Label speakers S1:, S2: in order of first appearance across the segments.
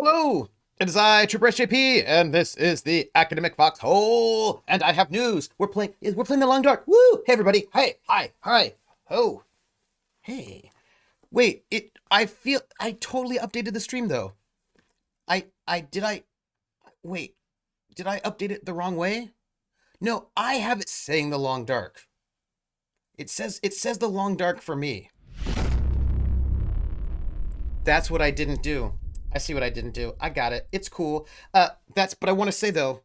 S1: Hello, it is I, Trooper SJP, and this is the Academic Foxhole. And I have news. We're playing the Long Dark. Woo! Hey everybody. Hey, hi. Oh, hey. Wait, I feel I totally updated the stream though. I wait, did I update it the wrong way? No, I have it saying the Long Dark. It says the Long Dark for me. That's what I didn't do. I see what I didn't do. I got it. It's cool. But I want to say though,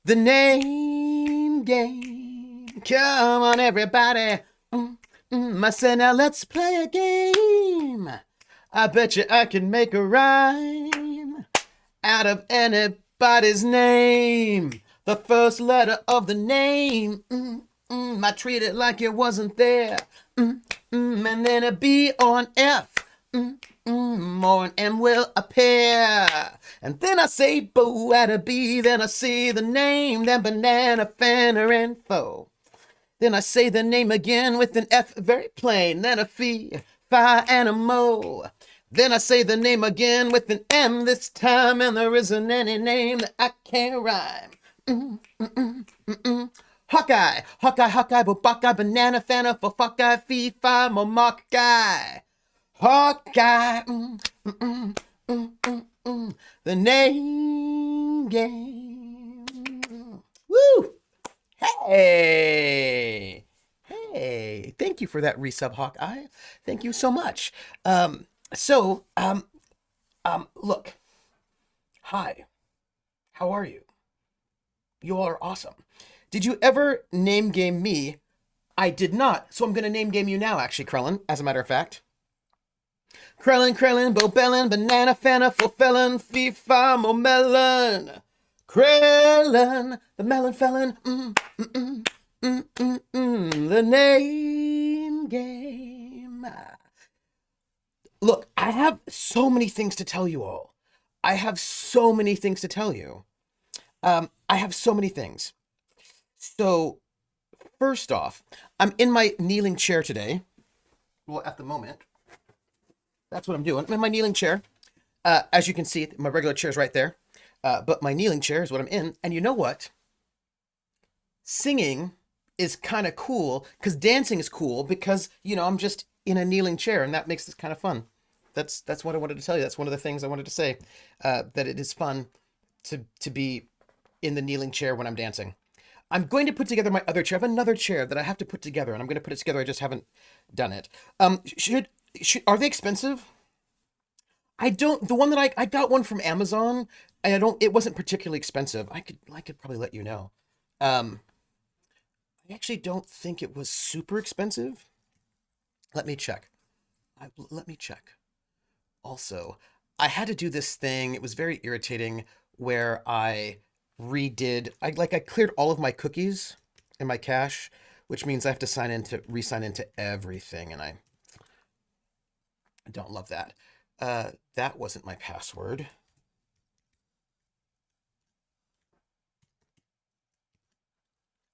S1: the name game. Come on, everybody. I said, now let's play a game. I bet you I can make a rhyme out of anybody's name. The first letter of the name. I treat it like it wasn't there. And then a B or an F. Or an M will appear. And then I say boo at a B. Then I say the name. Then banana, fanner, and foe. Then I say the name again with an F very plain. Then a fee, fi, and a mo. Then I say the name again with an M this time. And there isn't any name that I can't rhyme. Hawkeye, Hawkeye, Buckeye, banana, fanner, for fuckeye, fee, fi, mo, mock guy. Hawkeye, the name game. Woo! Hey, thank you for that resub, Hawkeye. Thank you so much. Look, hi, how are you? You all are awesome. Did you ever name game me? I did not, so I'm gonna name game you now, actually, Krellin, as a matter of fact. Krellin, Bobellin, banana, fanna, fulfillin, fee, fi, mo, melon. Krellin, the melon felon, the name game. Look, I have so many things to tell you all. I have so many things to tell you. I have so many things. So, first off, I'm in my kneeling chair today. Well, at the moment, that's what I'm doing. I'm in my kneeling chair. As you can see, my regular chair is right there. But my kneeling chair is what I'm in. And you know what? Singing is kind of cool because dancing is cool because, I'm just in a kneeling chair and that makes this kind of fun. That's what I wanted to tell you. That's one of the things I wanted to say, that it is fun to be in the kneeling chair when I'm dancing. I'm going to put together my other chair. I have another chair that I have to put together, and I'm going to put it together. I just haven't done it. Are they expensive? I don't. The one that I got one from Amazon, and I don't. It wasn't particularly expensive. I could probably let you know. Um, I actually don't think it was super expensive. Let me check. Let me check. Also, I had to do this thing. It was very irritating where I cleared all of my cookies in my cache, which means I have to re-sign into everything, and I don't love that. That wasn't my password.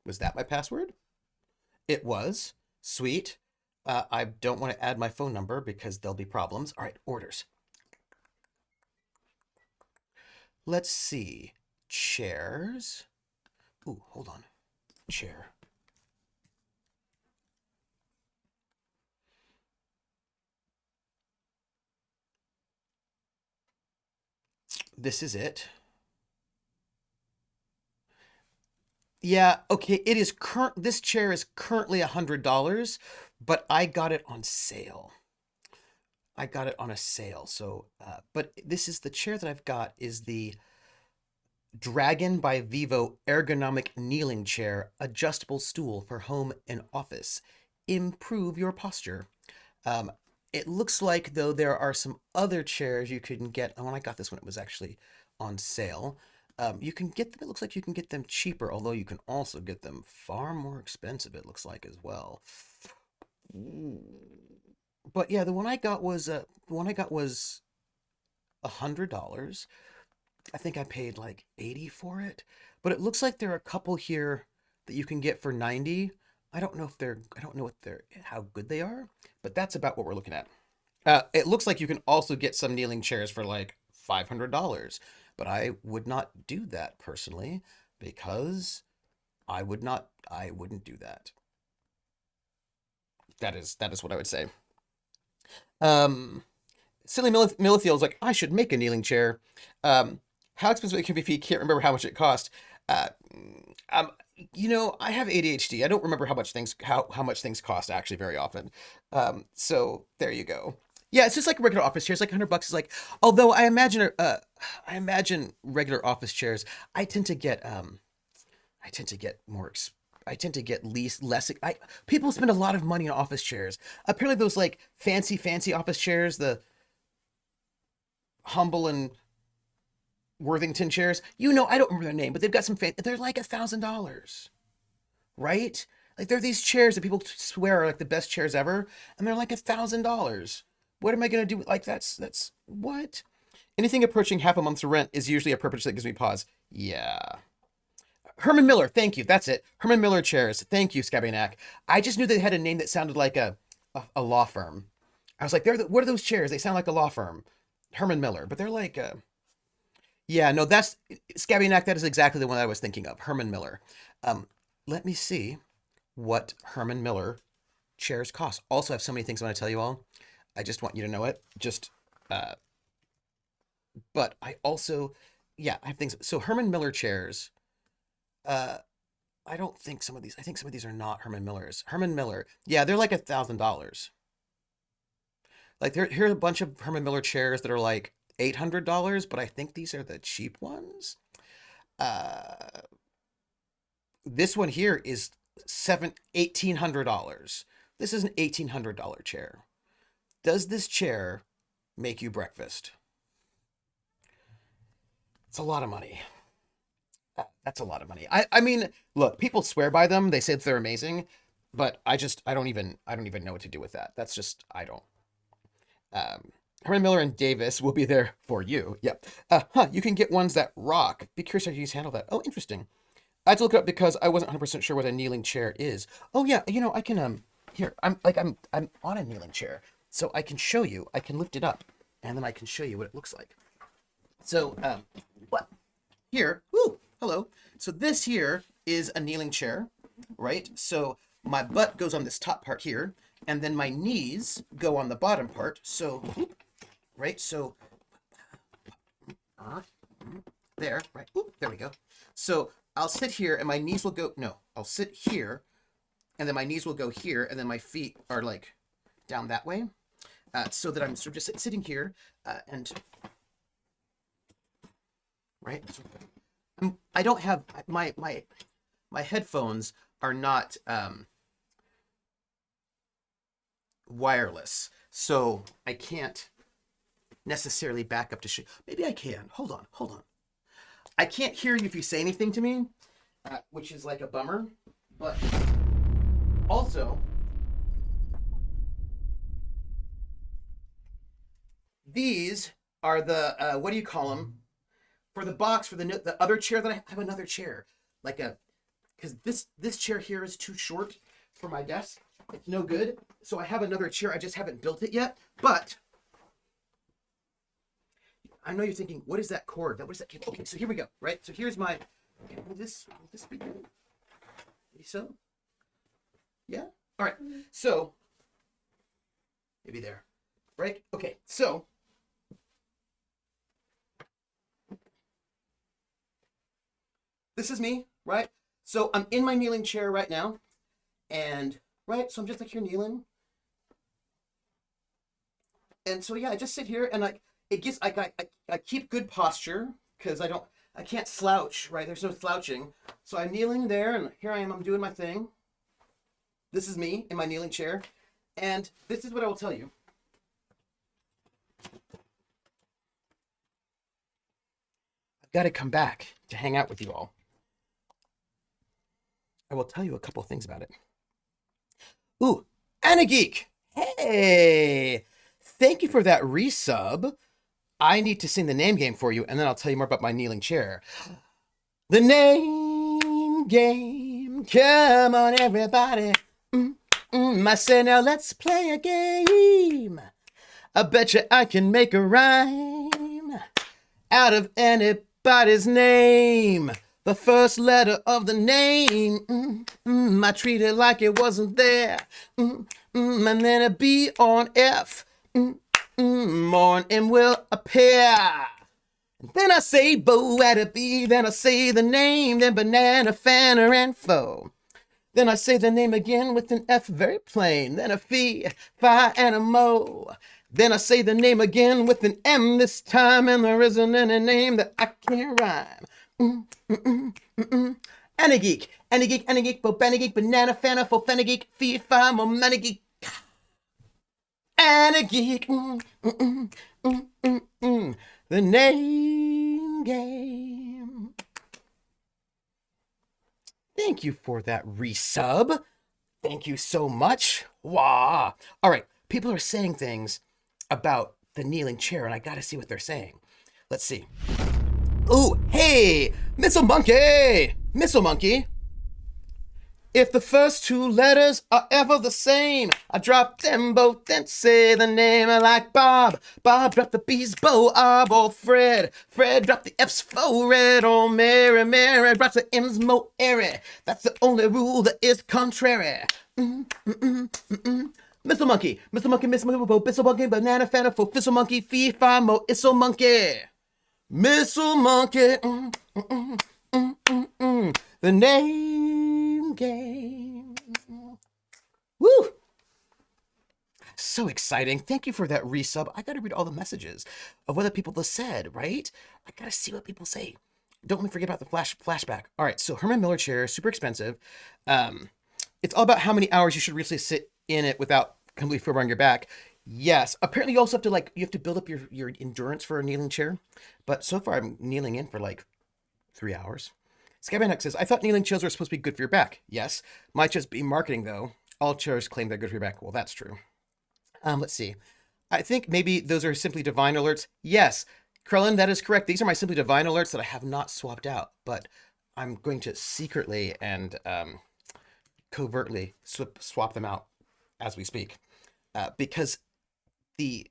S1: Was that my password? It was. Sweet. I don't want to add my phone number because there'll be problems. All right, orders. Let's see. Chairs. Ooh, hold on. Chair. This is it. Yeah, okay, it is this chair is currently $100, but I got it on sale. I got it on a sale. So, but this is the chair that I've got is the Dragon by Vivo ergonomic kneeling chair, adjustable stool for home and office. Improve your posture. Um, it looks like though there are some other chairs you can get. And when I got this one, it was actually on sale. You can get them. It looks like you can get them cheaper, although you can also get them far more expensive. It looks like as well. But yeah, the one I got was $100. I think I paid like 80 for it. But it looks like there are a couple here that you can get for 90. I don't know what how good they are, but that's about what we're looking at. It looks like you can also get some kneeling chairs for like $500, but I would not do that personally because I would not. I wouldn't do that. That is what I would say. Um, Silly Millifield's like, I should make a kneeling chair. How expensive it can be if you can't remember how much it cost. Uh, um, I have ADHD. I don't remember how much things cost actually very often. So there you go. Yeah, it's just like regular office chairs. Like $100 is like. Although I imagine regular office chairs. I tend to get I tend to get more. I tend to get least less. People spend a lot of money on office chairs. Apparently, those like fancy office chairs, the Humble and Worthington chairs. I don't remember their name, but they've got some. They're like $1,000, right? Like they're these chairs that people swear are like the best chairs ever, and they're like $1,000. What am I gonna do? Like that's what? Anything approaching half a month's rent is usually a purchase that gives me pause. Yeah. Herman Miller, thank you. That's it. Herman Miller chairs. Thank you, Scabianac. I just knew they had a name that sounded like a law firm. I was like, what are those chairs? They sound like a law firm. Herman Miller, but they're like, yeah, no, that's Scabianac. That is exactly the one I was thinking of. Herman Miller. Um, Let me see what Herman Miller chairs cost. Also, I have so many things I want to tell you all. I just want you to know it. Uh, but I also, yeah, I have things. So Herman Miller chairs. Uh, I don't think some of these. I think some of these are not Herman Miller's. Herman Miller. Yeah, they're like $1,000. Like here's a bunch of Herman Miller chairs that are like $800, but I think these are the cheap ones. Uh, this one here is $1,800. This is an $1,800 chair. Does this chair make you breakfast? It's a lot of money. That's a lot of money. I mean, look, people swear by them. They say that they're amazing, but I don't even know what to do with that. That's just I don't. Herman Miller and Davis will be there for you. Yep. You can get ones that rock. Be curious how you handle that. Oh, interesting. I had to look it up because I wasn't 100% sure what a kneeling chair is. Oh yeah, I can here. I'm on a kneeling chair. So I can show you. I can lift it up and then I can show you what it looks like. So what? Here. Ooh, hello. So this here is a kneeling chair, right? So my butt goes on this top part here, and then my knees go on the bottom part. So, right? So there, right? Oop, there we go. So I'll sit here and my knees will go, no, I'll sit here and then my knees will go here and then my feet are like down that way. So that I'm sort of just sitting here and, right? I don't have, my headphones are not wireless. So I can't necessarily back up to shoot. Maybe I can. Hold on. I can't hear you if you say anything to me, which is like a bummer. But also, these are the what do you call them? For the box for the other chair that I have another chair, like because this chair here is too short for my desk. It's no good. So I have another chair. I just haven't built it yet. But I know you're thinking, what is that cord? What is that cable? Okay, so here we go. Right. So here's my. Okay, will this be good? Maybe so. Yeah. All right. So maybe there. Right. Okay. So this is me. Right. So I'm in my kneeling chair right now, and right. So I'm just like here kneeling, and so yeah, I just sit here and like it gives I keep good posture because I can't slouch, right? There's no slouching. So I'm kneeling there and here I am, I'm doing my thing. This is me in my kneeling chair. And this is what I will tell you. I've got to come back to hang out with you all. I will tell you a couple things about it. Ooh, Anna Geek. Hey, thank you for that resub. I need to sing the name game for you, and then I'll tell you more about my kneeling chair. The name game. Come on, everybody. I say now let's play a game. I bet you I can make a rhyme out of anybody's name. The first letter of the name, I treat it like it wasn't there. And then a B or an F, or an M will appear. Then I say Bo at a B, then I say the name, then banana, fanner, and foe. Then I say the name again with an F, very plain, then a fee, fi, and a mo. Then I say the name again with an M this time, and there isn't any name that I can't rhyme. Any geek, bo, geek, banana, fanner, fo, geek, fee, fi, mo, geek. And a geek. The name game. Thank you for that resub. Thank you so much. Wah. All right, people are saying things about the kneeling chair, and I gotta see what they're saying. Let's see. Oh, hey, Missile Monkey! Missile Monkey. If the first two letters are ever the same, I drop them both and say the name. I like Bob. Bob drop the B's, Bo, or Fred. Fred drop the F's, fo, red, or Mary. Mary drops the M's, mo, airy. That's the only rule that is contrary. Missile Monkey, Missile Monkey, Missile Monkey, Bo, Bissile Monkey, Banana, Fanner, Fo, Fissile Monkey, Fee, Fi, Mo, Issile Monkey. Missile Monkey. The name game. Woo! So exciting. Thank you for that resub. I gotta read all the messages of what the people have said, right? I gotta see what people say. Don't forget about the flashback. All right, so Herman Miller chair, super expensive. It's all about how many hours you should really sit in it without completely furrowing your back. Yes. Apparently you also have to you have to build up your endurance for a kneeling chair. But so far I'm kneeling in for 3 hours. Scabanux says, I thought kneeling chairs were supposed to be good for your back. Yes. Might just be marketing, though. All chairs claim they're good for your back. Well, that's true. Let's see. I think maybe those are Simply Divine alerts. Yes. Krellin, that is correct. These are my Simply Divine alerts that I have not swapped out. But I'm going to secretly and covertly swap them out as we speak. Because the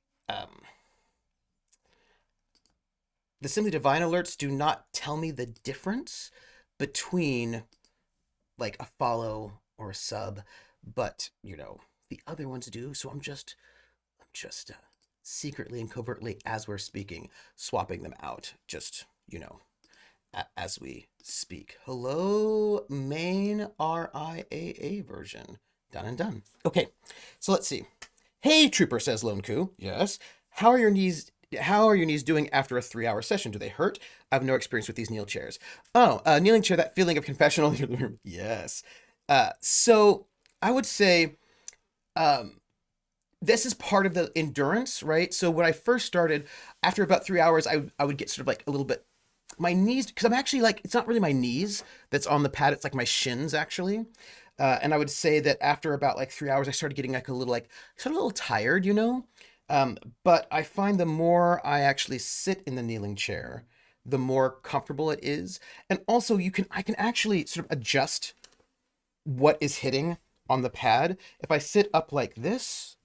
S1: Simply Divine alerts do not tell me the difference between a follow or a sub, but the other ones do. So I'm just secretly and covertly, as we're speaking, swapping them out. Just as we speak. Hello, main RIAA version. Done and done. Okay, so let's see. Hey, Trooper, says Lone Coo. Yes. How are your knees doing after a 3-hour session? Do they hurt? I have no experience with these kneel chairs. Oh, kneeling chair, that feeling of confessional. Yes. So I would say this is part of the endurance, right? So when I first started, after about 3 hours, I would get sort of a little bit, my knees, because I'm actually it's not really my knees that's on the pad, it's my shins actually. And I would say that after about 3 hours, I started getting a little tired, But I find the more I actually sit in the kneeling chair, the more comfortable it is. And also I can actually sort of adjust what is hitting on the pad. If I sit up like this,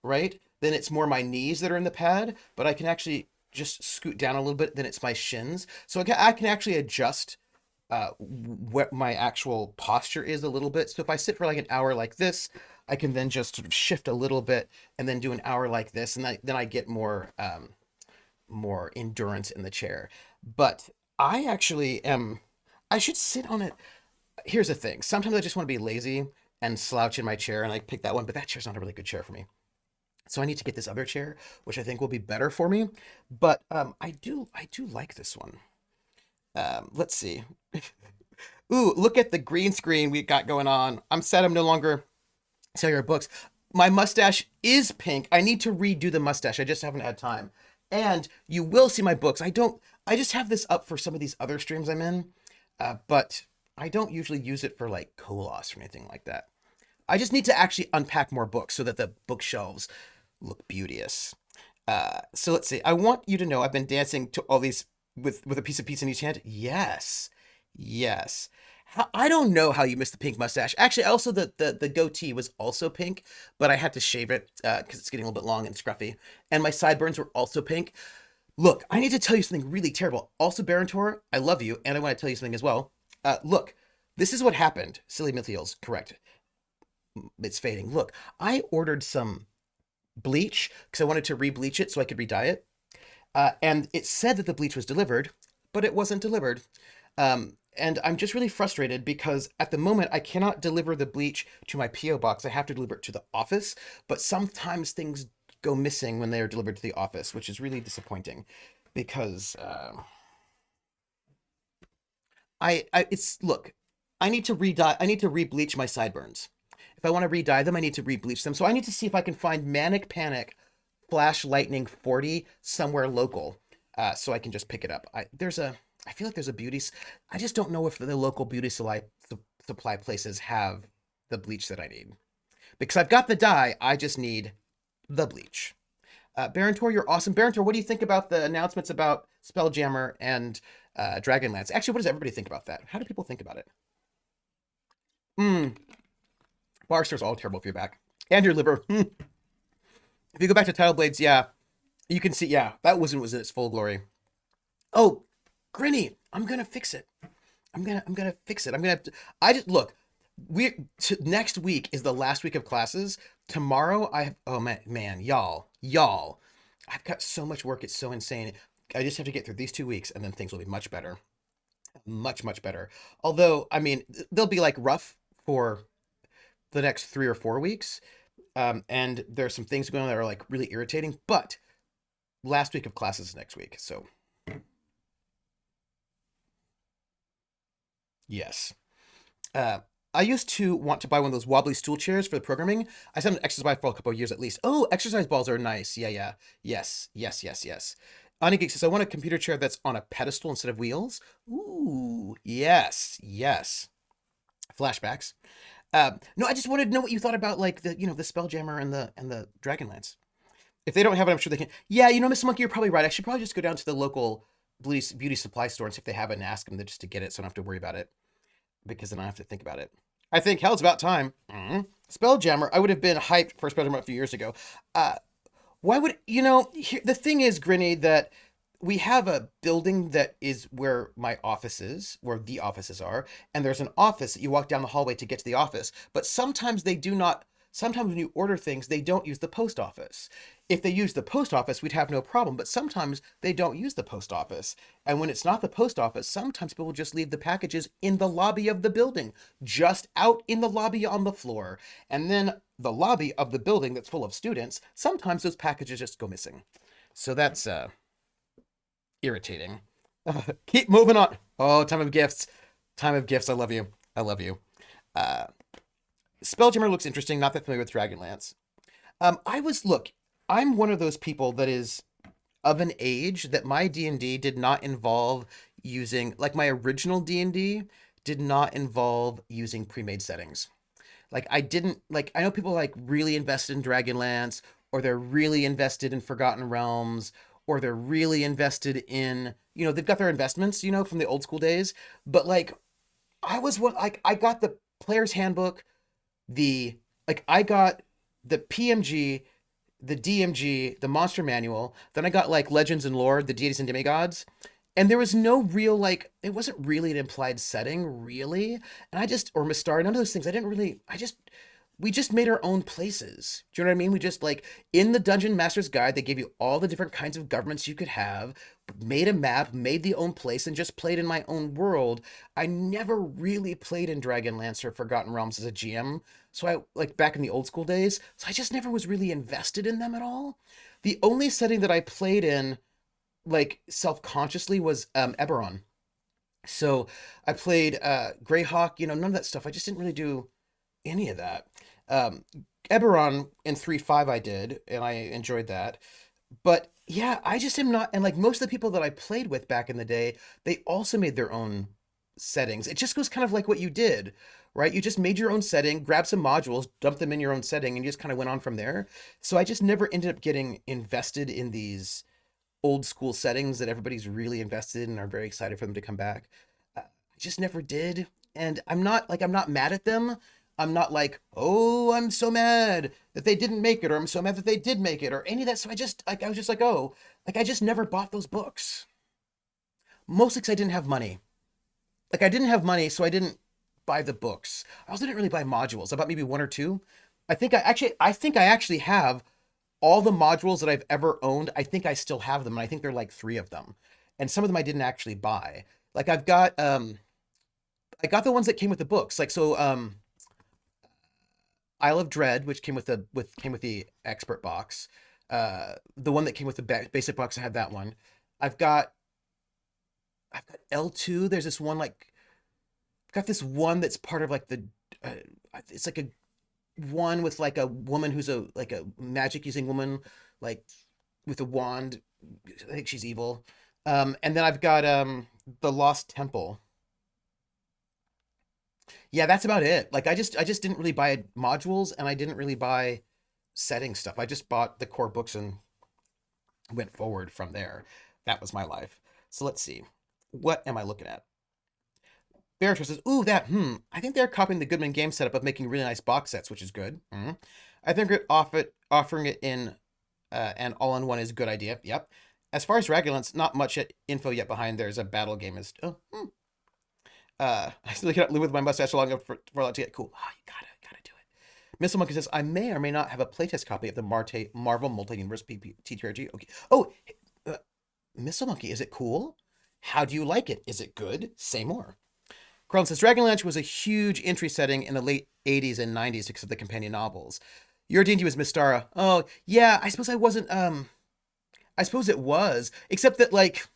S1: right, then it's more my knees that are in the pad, but I can actually just scoot down a little bit, then it's my shins. So I can actually adjust what my actual posture is a little bit. So if I sit for an hour like this, I can then just sort of shift a little bit and then do an hour like this, and then I get more endurance in the chair. But I actually I should sit on it. Here's the thing. Sometimes I just want to be lazy and slouch in my chair and pick that one, but that chair's not a really good chair for me. So I need to get this other chair, which I think will be better for me. But I do like this one. Let's see. Ooh, look at the green screen we got going on. I'm sad I'm no longer selling your books. My mustache is pink. I need to redo the mustache. I just haven't had time. And you will see my books. I just have this up for some of these other streams I'm in, but I don't usually use it for Kolos or anything like that. I just need to actually unpack more books so that the bookshelves look beauteous. So let's see. I want you to know I've been dancing to all these with a piece of pizza in each hand. Yes. I don't know how you missed the pink mustache. Actually, also the goatee was also pink, but I had to shave it because it's getting a little bit long and scruffy. And my sideburns were also pink. Look, I need to tell you something really terrible. Also, Baron, I love you, and I want to tell you something as well. Look, this is what happened. Silly Mithiel's correct. It's fading. Look, I ordered some bleach because I wanted to re-bleach it so I could re-dye it. And it said that the bleach was delivered, but it wasn't delivered. And I'm just really frustrated because at the moment I cannot deliver the bleach to my PO box. I have to deliver it to the office, but sometimes things go missing when they are delivered to the office, which is really disappointing because I it's look, I need to re-dye. I need to re-bleach my sideburns. If I want to re-dye them, I need to re-bleach them. So I need to see if I can find Manic Panic Flash Lightning 40 somewhere local, so I can just pick it up. I feel like there's a I just don't know if the local supply places have the bleach that I need because I've got the dye. I just need the bleach. Baron, you're awesome. Baron, what do you think about the announcements about Spelljammer and Dragonlance? Actually, what does everybody think about that? How do people think about it? Hmm. Barstar's all terrible feedback. And your liver. If you go back to Title Blades, yeah, you can see, yeah, that was in its full glory. Oh, Grinny, I'm gonna fix it. I'm gonna fix it. I just look. Next week is the last week of classes. Tomorrow I have. Oh man, y'all. I've got so much work. It's so insane. I just have to get through these 2 weeks, and then things will be much better, much better. Although I mean, they'll be like rough for the next 3 or 4 weeks, and there's some things going on that are like really irritating. But last week of classes is next week, so yes. Uh, I used to want to buy one of those wobbly stool chairs for the programming. I sat on exercise ball a couple of years at least. Oh, exercise balls are nice. Yeah. Yes. Onigeek says, I want a computer chair that's on a pedestal instead of wheels. Ooh, yes. Flashbacks. No, I just wanted to know what you thought about like the Spelljammer and the Dragonlance. If they don't have it, I'm sure they can. Yeah, Miss Monkey, you're probably right. I should probably just go down to the local beauty supply store and see if they have it and ask them just to get it so I don't have to worry about it because then I have to think about it. I think hell, it's about time. Spelljammer. I would have been hyped for Spelljammer a few years ago. Uh, why would the thing is, Grinny, that we have a building that is where my office is, where the offices are, and there's an office that you walk down the hallway to get to the office. But sometimes they do not. Sometimes when you order things, they don't use the post office. If they use the post office, we'd have no problem. But sometimes they don't use the post office. And when it's not the post office, sometimes people just leave the packages in the lobby of the building, just out in the lobby on the floor. And then the lobby of the building that's full of students, sometimes those packages just go missing. So that's irritating. Keep moving on. Oh, time of gifts. Time of gifts. I love you. I love you. Uh, Spelljammer looks interesting. Not that familiar with Dragonlance. Look, I'm one of those people that is of an age that my D&D did not involve using, like my original D&D did not involve using pre-made settings. Like I didn't, like I know people like really invested in Dragonlance or they're really invested in Forgotten Realms or they're really invested in, they've got their investments, from the old school days, but like I was one like I got the player's handbook, I got the PMG, the DMG, the monster manual. Then I got like Legends and Lore, the deities and demigods. And there was no real it wasn't really an implied setting, really. And or Mistar, none of those things. We just made our own places. Do you know what I mean? We just in the Dungeon Master's Guide, they gave you all the different kinds of governments you could have, made a map, made the own place, and just played in my own world. I never really played in Dragonlance or Forgotten Realms as a GM. So back in the old school days. So I just never was really invested in them at all. The only setting that I played in, self-consciously was Eberron. So I played Greyhawk, none of that stuff. I just didn't really do any of that. Um, Eberron in 3.5 I did, and I enjoyed that. But yeah, I just am not, and most of the people that I played with back in the day, they also made their own settings. It just goes kind of like what you did, right? You just made your own setting, grabbed some modules, dumped them in your own setting, and you just kind of went on from there. So I just never ended up getting invested in these old school settings that everybody's really invested in and are very excited for them to come back. I just never did. and I'm not mad at them. I'm not like, oh, I'm so mad that they didn't make it, or I'm so mad that they did make it, or any of that. So I was just like, oh, like I just never bought those books. Mostly because I didn't have money. Like I didn't have money, so I didn't buy the books. I also didn't really buy modules. I bought maybe one or two. I think I actually have all the modules that I've ever owned. I think I still have them, and I think they're like three of them. And some of them I didn't actually buy. Like I got the ones that came with the books. Like so Isle of Dread, which came with the expert box. The one that came with the basic box, I had that one. I've got I've got L2. There's this one like I've got this one that's part of like the uh, it's like a one with like a woman who's a like a magic using woman like with a wand. I think she's evil. And then I've got the Lost Temple. Yeah, that's about it. Like I just didn't really buy modules, and I didn't really buy setting stuff. I just bought the core books and went forward from there. That was my life. So let's see. What am I looking at? Beatrice says, "Ooh, that. I think they're copying the Goodman game setup of making really nice box sets, which is good. I think offering it in an all-in-one is a good idea. Yep. As far as Dragulence, not much info yet behind. There's a battle game is. I still cannot live with my mustache long enough for that to get cool. Oh, you gotta do it. Missile Monkey says, I may or may not have a playtest copy of the Marvel Multi-Universe TTRG. Okay. Oh, uh, Missile Monkey, is it cool? How do you like it? Is it good? Say more. Carlin says, Dragonlance was a huge entry setting in the late 80s and 90s because of the companion novels. Your D&D was Mystara. Oh, yeah, I suppose I wasn't, I suppose it was. Except that, like,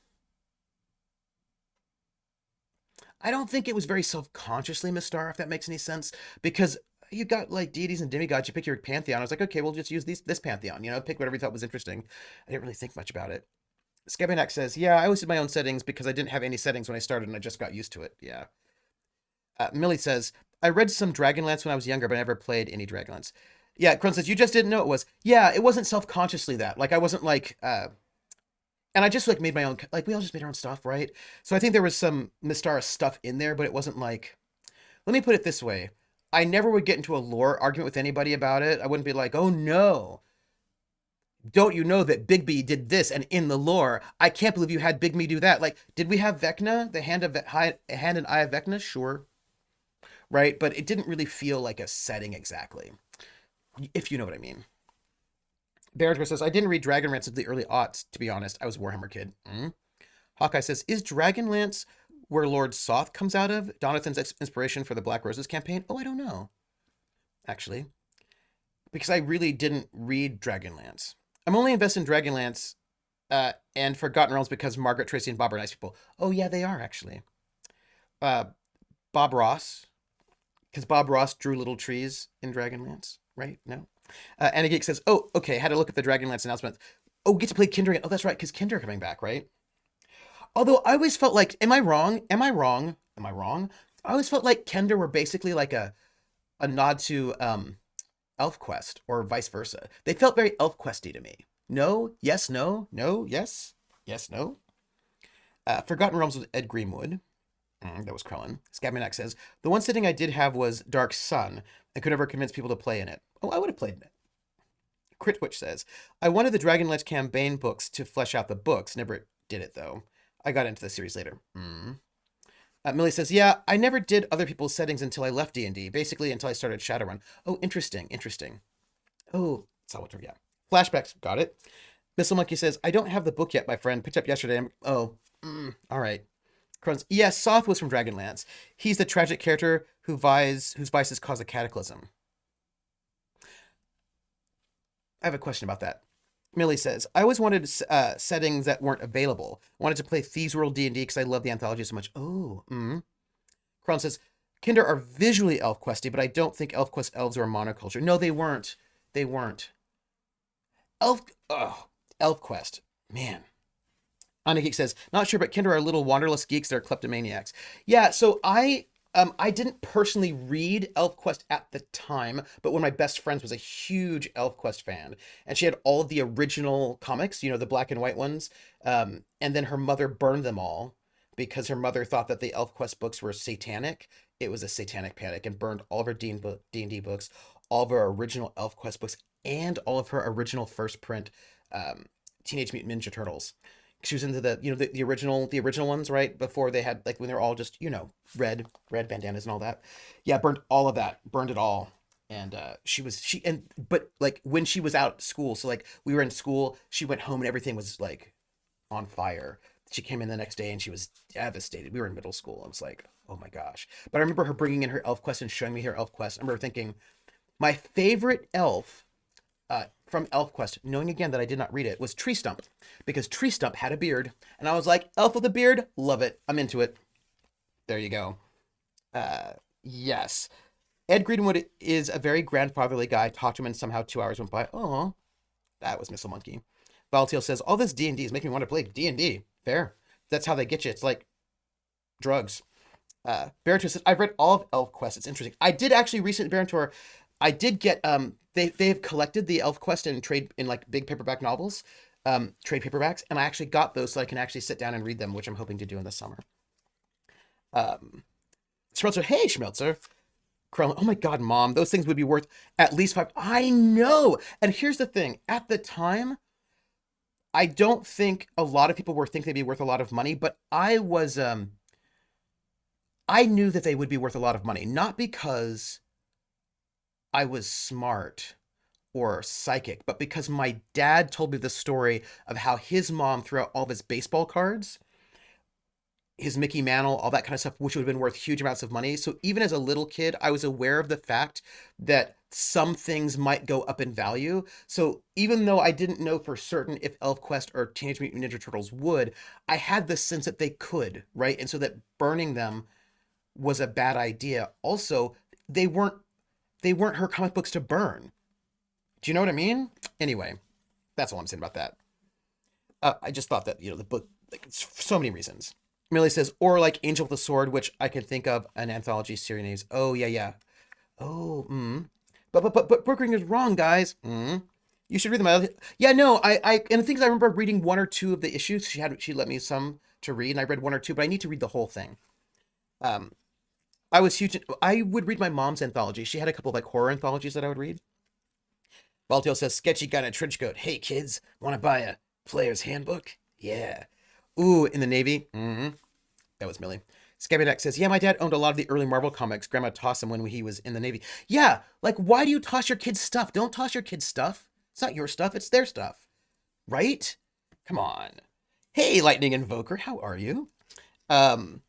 S1: I don't think it was very self-consciously Mystara, if that makes any sense. Because you got, like, deities and demigods, you pick your pantheon. I was like, okay, we'll just use this pantheon, you know, pick whatever you thought was interesting. I didn't really think much about it. Scabanak says, yeah, I always did my own settings because I didn't have any settings when I started and I just got used to it. Yeah. Millie says, I read some Dragonlance when I was younger, but I never played any Dragonlance. Yeah, Crone says, you just didn't know it was. Yeah, it wasn't self-consciously that. Like, I wasn't like, and I just like made my own, like, we all just made our own stuff, right? So I think there was some Mystara stuff in there, but it wasn't like, let me put it this way. I never would get into a lore argument with anybody about it. I wouldn't be like, oh no, don't you know that Bigby did this and in the lore, I can't believe you had Bigby do that. Like, did we have Vecna, the hand and eye of Vecna? Sure, right? But it didn't really feel like a setting exactly, if you know what I mean. Barrett says, I didn't read Dragonlance until the early aughts, to be honest. I was a Warhammer kid. Hawkeye says, is Dragonlance where Lord Soth comes out of? Donathan's inspiration for the Black Roses campaign? Oh, I don't know, actually. Because I really didn't read Dragonlance. I'm only invested in Dragonlance and Forgotten Realms because Margaret Tracy and Bob are nice people. Oh, yeah, they are, actually. Uh, Bob Ross, because Bob Ross drew little trees in Dragonlance, right? No? Anna Geek says, oh, okay, had to look at the Dragonlance announcement. Oh, get to play Kinder again. Oh, that's right, because Kinder coming back, right? Although I always felt like, am I wrong? Am I wrong? Am I wrong? I always felt like Kinder were basically like a nod to ElfQuest or vice versa. They felt very ElfQuesty to me. No, yes, no, no, yes, yes, no. Forgotten Realms with Ed Greenwood. That was Krellin. Scabmanak says, the one setting I did have was Dark Sun. I could never convince people to play in it. Oh, I would have played in it. Critwitch says, I wanted the Dragonlance campaign books to flesh out the books. Never did it, though. I got into the series later. Millie says, yeah, I never did other people's settings until I left D&D. Basically, until I started Shadowrun. Oh, interesting, interesting. Oh, Salvatore, yeah. Flashbacks, got it. Missile Monkey says, I don't have the book yet, my friend. Picked up yesterday. All right. Crohn's. Yes, Soth was from Dragonlance. He's the tragic character whose vices cause a cataclysm. I have a question about that. Millie says, I always wanted settings that weren't available. I wanted to play Thieves World D&D because I love the anthology so much. Oh, Crown says, Kinder are visually ElfQuesty, but I don't think ElfQuest elves are a monoculture. No, they weren't. They weren't. ElfQuest. Man. Anna Geek says, not sure, but Kinder are little wanderlust geeks that are kleptomaniacs. Yeah, so I didn't personally read ElfQuest at the time, but one of my best friends was a huge ElfQuest fan, and she had all of the original comics, you know, the black and white ones, and then her mother burned them all because her mother thought that the ElfQuest books were satanic, it was a satanic panic and burned all of her D&D books, all of her original ElfQuest books, and all of her original first print um, Teenage Mutant Ninja Turtles. She was into the the original ones, right? Before they had, like, when they were all just, red bandanas and all that. Yeah, burned all of that, burned it all. And but like when she was out of school, so like we were in school, she went home and everything was like on fire. She came in the next day and she was devastated. We were in middle school. I was like, oh my gosh. But I remember her bringing in her ElfQuest and showing me her ElfQuest. I remember thinking, my favorite elf from ElfQuest, knowing again that I did not read it, was Tree Stump, because Tree Stump had a beard, and I was like, elf with a beard, love it. I'm into it. There you go. Yes. Ed Greenwood is a very grandfatherly guy. Talked to him and somehow 2 hours went by. Oh, that was Missile Monkey. Valtiel says, all this D&D is making me want to play D&D. Fair. That's how they get you. It's like drugs. Barentor says, I've read all of ElfQuest. It's interesting. I did actually recently, Barentor, I did get, they've collected the ElfQuest in trade, in like big paperback novels, trade paperbacks, and I actually got those so I can actually sit down and read them, which I'm hoping to do in the summer. Schmelzer, hey, Schmelzer. Krellin, oh my God, Mom, those things would be worth at least 5. I know. And here's the thing. At the time, I don't think a lot of people were thinking they'd be worth a lot of money, but I was, I knew that they would be worth a lot of money, not because I was smart or psychic, but because my dad told me the story of how his mom threw out all of his baseball cards, his Mickey Mantle, all that kind of stuff, which would have been worth huge amounts of money. So even as a little kid, I was aware of the fact that some things might go up in value. So even though I didn't know for certain if ElfQuest or Teenage Mutant Ninja Turtles would, I had the sense that they could, right? And so that burning them was a bad idea. Also, they weren't her comic books to burn. Do you know what I mean? Anyway, that's all I'm saying about that. I just thought that, the book, like, it's for so many reasons. Millie says, or like Angel with a Sword, which I can think of an anthology series names. Oh, yeah, yeah. Oh, But Brookring is wrong, guys. You should read them. Yeah, no, and the things I remember reading 1 or 2 of the issues. She let me some to read, and I read 1 or 2, but I need to read the whole thing. I was huge. I would read my mom's anthology. She had a couple of like horror anthologies that I would read. Baltail says, sketchy guy in a trench coat. Hey, kids, want to buy a player's handbook? Yeah. Ooh, in the Navy? That was Millie. Scabby says, yeah, my dad owned a lot of the early Marvel comics. Grandma tossed them when he was in the Navy. Yeah, like, why do you toss your kids' stuff? Don't toss your kids' stuff. It's not your stuff, it's their stuff. Right? Come on. Hey, Lightning Invoker, how are you? Krellin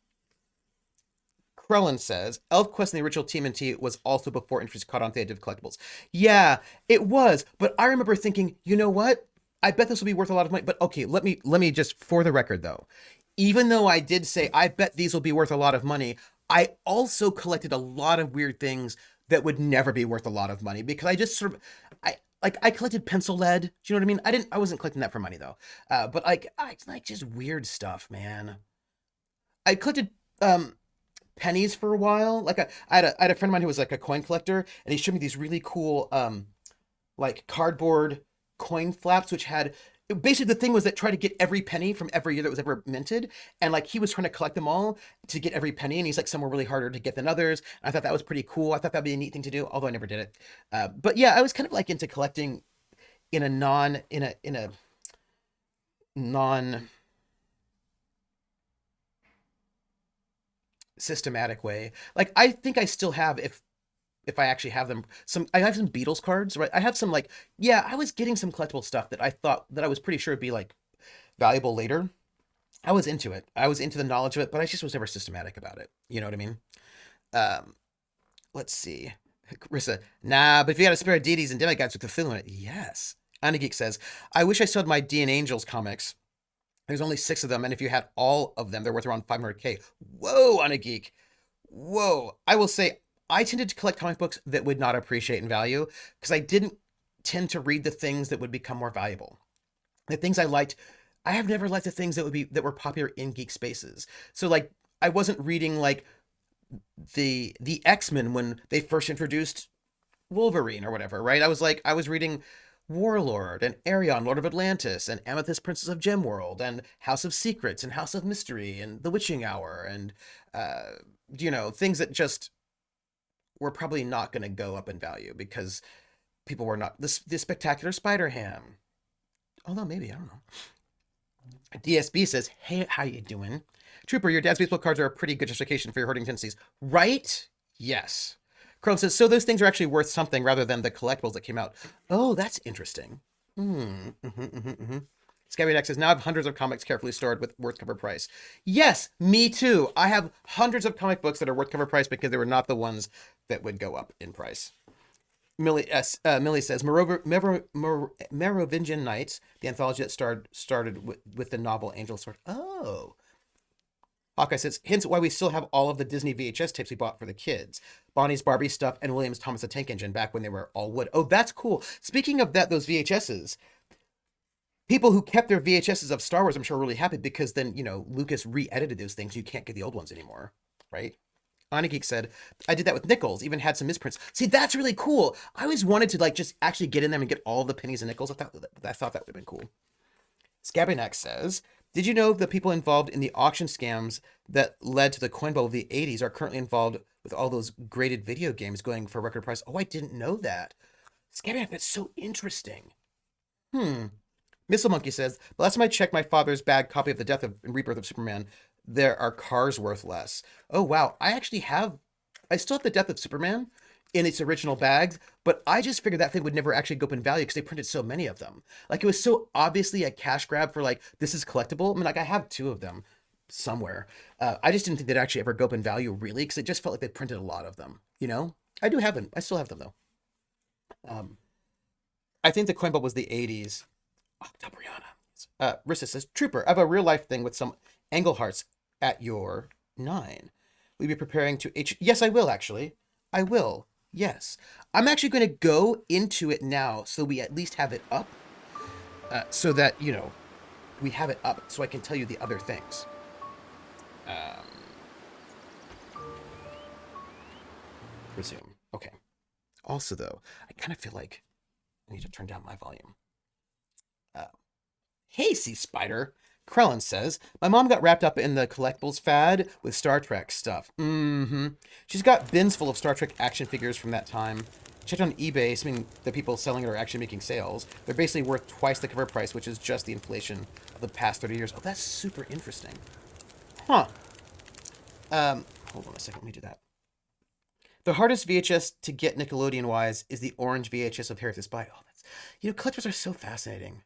S1: says, ElfQuest and the original TMNT was also before interest caught on with the idea of collectibles. Yeah, it was, but I remember thinking, you know what? I bet this will be worth a lot of money. But okay, let me just, for the record though, even though I did say I bet these will be worth a lot of money, I also collected a lot of weird things that would never be worth a lot of money, because I just sort of, I collected pencil lead. Do you know what I mean? I wasn't collecting that for money though. But I like just weird stuff, man. I collected pennies for a while. Like I had a friend of mine who was like a coin collector, and he showed me these really cool like cardboard coin flaps, which had, basically the thing was that try to get every penny from every year that was ever minted, and like he was trying to collect them all to get every penny, and he's like, some were really harder to get than others. And I thought that was pretty cool. I thought that'd be a neat thing to do, although I never did it. But yeah, I was kind of like into collecting in a non systematic way. Like I think I still have, if I actually have them, I have some Beatles cards, right? I have some, like, yeah, I was getting some collectible stuff that I thought that I was pretty sure would be like valuable later. I was into it. I was into the knowledge of it, but I just was never systematic about it. You know what I mean? Um, let's see. Carissa, nah, but if you had a spare deities and demigods with the film in it, yes. Anna Geek says, I wish I still had my D and Angels comics. There's only 6 of them, and if you had all of them, they're worth around 500K. Whoa, Anna Geek. Whoa. I will say, I tended to collect comic books that would not appreciate in value, because I didn't tend to read the things that would become more valuable. The things I liked, I have never liked the things that were popular in geek spaces. So like, I wasn't reading like the X-Men when they first introduced Wolverine or whatever, right? I was reading Warlord and Arion, Lord of Atlantis, and Amethyst, Princess of Gemworld, and House of Secrets, and House of Mystery, and The Witching Hour, and you know, things that just were probably not going to go up in value because people were not the Spectacular Spider Ham. Although maybe, I don't know. DSB says, hey, how you doing? Trooper, your dad's baseball cards are a pretty good justification for your hoarding tendencies. Right? Yes. Krone says, so those things are actually worth something rather than the collectibles that came out. Oh, that's interesting. Scabby Neck says, now I have hundreds of comics carefully stored with worth cover price. Yes, me too. I have hundreds of comic books that are worth cover price because they were not the ones that would go up in price. Millie says, Merovingian Nights, the anthology that started with the novel Angel Sword. Oh. Hawkeye says, hence why we still have all of the Disney VHS tapes we bought for the kids. Bonnie's Barbie stuff and Williams Thomas the Tank Engine back when they were all wood. Oh, that's cool. Speaking of that, those VHSs, people who kept their VHSs of Star Wars, I'm sure, are really happy because then, you know, Lucas re-edited those things. You can't get the old ones anymore, right? Anageek said, I did that with nickels, even had some misprints. See, that's really cool. I always wanted to, like, just actually get in them and get all the pennies and nickels. I thought that would have been cool. Scabbynack says, did you know the people involved in the auction scams that led to the coin bubble of the 80s are currently involved with all those graded video games going for record price? Oh, I didn't know that. Scabbynack, that's so interesting. Missile Monkey says, the last time I checked my father's bad copy of The Death and Rebirth of Superman, there are cars worth less. Oh, wow. I still have The Death of Superman in its original bags, but I just figured that thing would never actually go up in value because they printed so many of them. Like, it was so obviously a cash grab for, like, this is collectible. I mean, like, I have 2 of them somewhere. I just didn't think they'd actually ever go up in value, really, because it just felt like they printed a lot of them, you know? I do have them. I still have them, though. I think the coin bubble was the 80s. Octobriana. Rissa says, Trooper, I have a real-life thing with some angle hearts at your 9. Will you be preparing to Yes, I will, actually. I will. Yes. I'm actually going to go into it now so we at least have it up. So that, you know, we have it up so I can tell you the other things. Resume. Okay. Also, though, I kind of feel like I need to turn down my volume. Hey, Sea Spider. Krellin says, my mom got wrapped up in the collectibles fad with Star Trek stuff. She's got bins full of Star Trek action figures from that time. Checked on eBay, assuming the people selling it are actually making sales. They're basically worth twice the cover price, which is just the inflation of the past 30 years. Oh, that's super interesting. Huh. Hold on a second, let me do that. The hardest VHS to get Nickelodeon-wise is the orange VHS of Harry the Spy. Oh, that's, you know, collectors are so fascinating.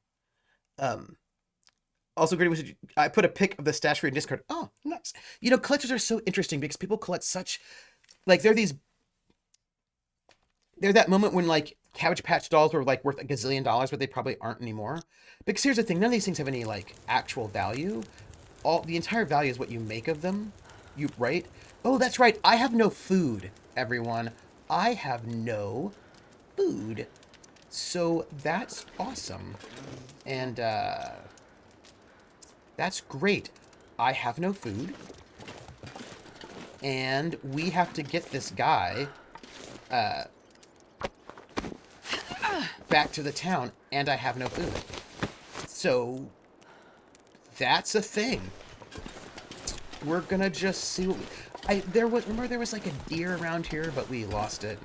S1: Also, great. I put a pic of the stash for your Discord. Oh, nice. You know, collectors are so interesting because people collect such, like, they're that moment when, like, Cabbage Patch dolls were, like, worth $1 gazillion, but they probably aren't anymore. Because here's the thing, none of these things have any, like, actual value. The entire value is what you make of them. Right? Oh, that's right. I have no food, everyone. I have no food. So that's awesome. And, that's great. I have no food. And we have to get this guy back to the town, and I have no food. So that's a thing. We're gonna just see what remember there was like a deer around here, but we lost it.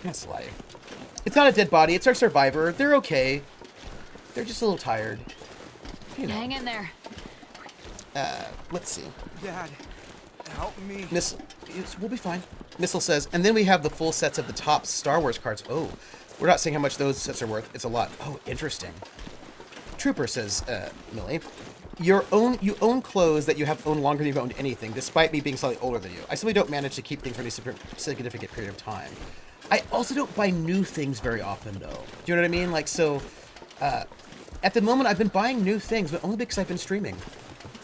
S1: That's life. It's not a dead body, it's our survivor. They're okay. They're just a little tired. You know.
S2: Hang in there.
S1: Let's see.
S3: Dad, help me.
S1: We'll be fine. Missile says, and then we have the full sets of the top Star Wars cards. Oh, we're not saying how much those sets are worth. It's a lot. Oh, interesting. Trooper says, Millie, you own clothes that you have owned longer than you've owned anything, despite me being slightly older than you. I simply don't manage to keep things for any significant period of time. I also don't buy new things very often, though. Do you know what I mean? Like, so, at the moment, I've been buying new things, but only because I've been streaming.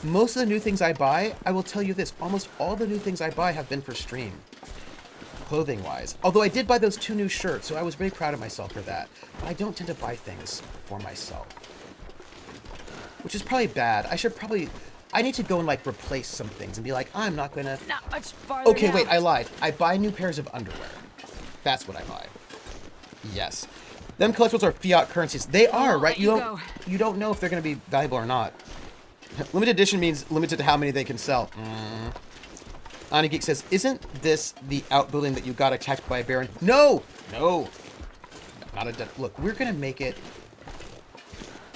S1: Most of the new things I buy, I will tell you this, almost all the new things I buy have been for stream. Clothing-wise. Although I did buy those 2 new shirts, so I was very proud of myself for that. But I don't tend to buy things for myself. Which is probably bad. I need to go and, like, replace some things and be like, I'm not gonna...
S2: Not much farther
S1: Okay,
S2: now.
S1: wait, I lied. I buy new pairs of underwear. That's what I buy. Yes. Them collectibles are fiat currencies. They are, right? You don't know if they're going to be valuable or not. Limited edition means limited to how many they can sell. Anageek says, isn't this the outbuilding that you got attacked by a baron? No! No! Not a... Look, we're gonna make it...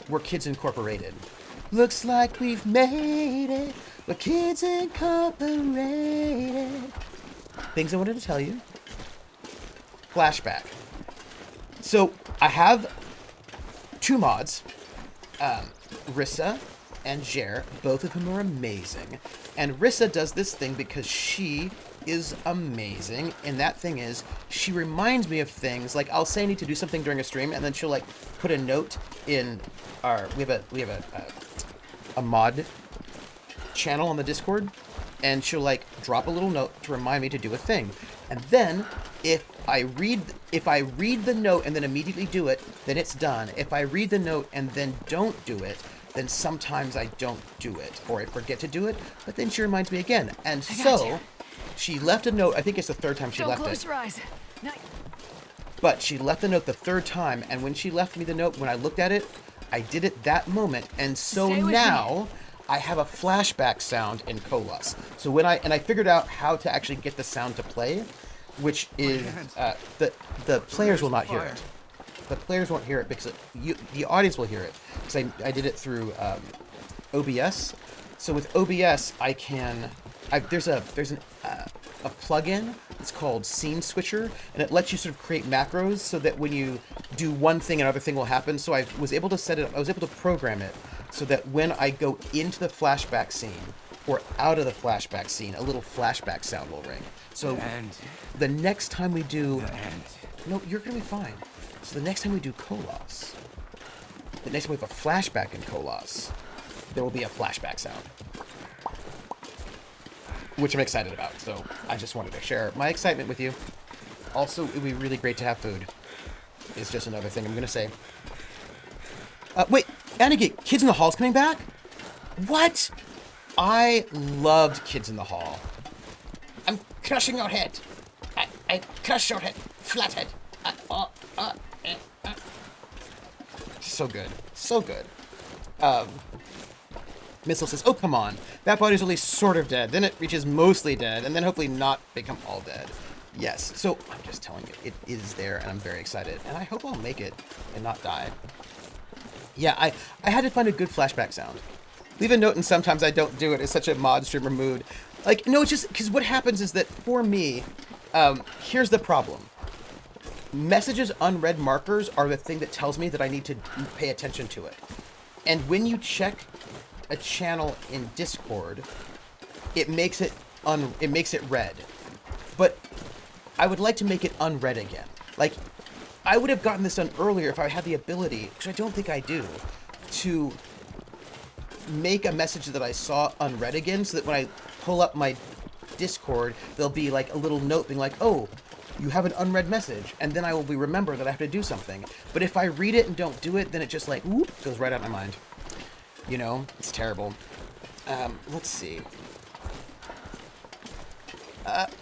S1: We're Kids Incorporated. Looks like we've made it. We're Kids Incorporated. Things I wanted to tell you. Flashback. So, I have 2 mods. Rissa and Jer, both of whom are amazing. And Rissa does this thing because she is amazing. And that thing is, she reminds me of things. Like, I'll say I need to do something during a stream, and then she'll, like, put a note in our... We have a mod channel on the Discord, and she'll, like, drop a little note to remind me to do a thing. And then, if I read the note and then immediately do it, then it's done. If I read the note and then don't do it, then sometimes I don't do it, or I forget to do it, but then she reminds me again. And so, she left a note. I think it's the 3rd time she left it.
S2: Don't close your eyes.
S1: But she left the note the 3rd time, and when she left me the note, when I looked at it, I did it that moment, and so now I have a flashback sound in Colas. So when I figured out how to actually get the sound to play, which is the players will not hear it. The players won't hear it because the audience will hear it, because I did it through OBS. So with OBS, there's a plugin. It's called Scene Switcher, and it lets you sort of create macros so that when you do one thing, another thing will happen. So I was able to set it up. I was able to program it so that when I go into the flashback scene or out of the flashback scene, a little flashback sound will ring. So the next time we do... No, you're going to be fine. So the next time we do Colas, the next time we have a flashback in Colas, there will be a flashback sound, which I'm excited about. So I just wanted to share my excitement with you. Also, it would be really great to have food. It's just another thing I'm going to say. Wait, Anageek, Kids in the Hall's coming back? What? I loved Kids in the Hall. I'm crushing your head. I crush your head. Flathead. So good. So good. Missile says, oh, come on. That body's only sort of dead. Then it reaches mostly dead, and then hopefully not become all dead. Yes. So I'm just telling you, it is there, and I'm very excited. And I hope I'll make it and not die. Yeah, I had to find a good flashback sound. Leave a note, and sometimes I don't do it. It's such a mod streamer mood. Like, no, it's just because what happens is that for me, here's the problem. Messages unread markers are the thing that tells me that I need to pay attention to it. And when you check a channel in Discord, it makes it red. But I would like to make it unread again. Like, I would have gotten this done earlier if I had the ability, which I don't think I do, to make a message that I saw unread again, so that when I pull up my Discord, there'll be like a little note being like, oh, you have an unread message, and then I will remember that I have to do something. But if I read it and don't do it, then it just like, whoop, goes right out of my mind. You know, it's terrible. Let's see.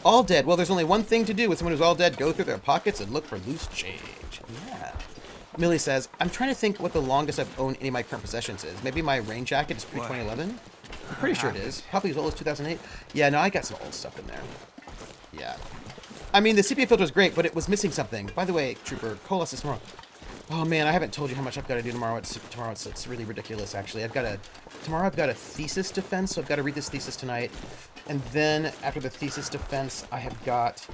S1: All dead. Well, there's only one thing to do with someone who's all dead. Go through their pockets and look for loose change. Yeah. Millie says, I'm trying to think what the longest I've owned any of my current possessions is. Maybe my rain jacket is pre-2011? I'm pretty sure it is. Probably as old as 2008. Yeah, no, I got some old stuff in there. Yeah. I mean, the sepia filter is great, but it was missing something. By the way, Trooper, Colas is tomorrow. Oh man, I haven't told you how much I've got to do tomorrow. It's really ridiculous, actually. Tomorrow I've got a thesis defense, so I've got to read this thesis tonight. And then after the thesis defense, I have got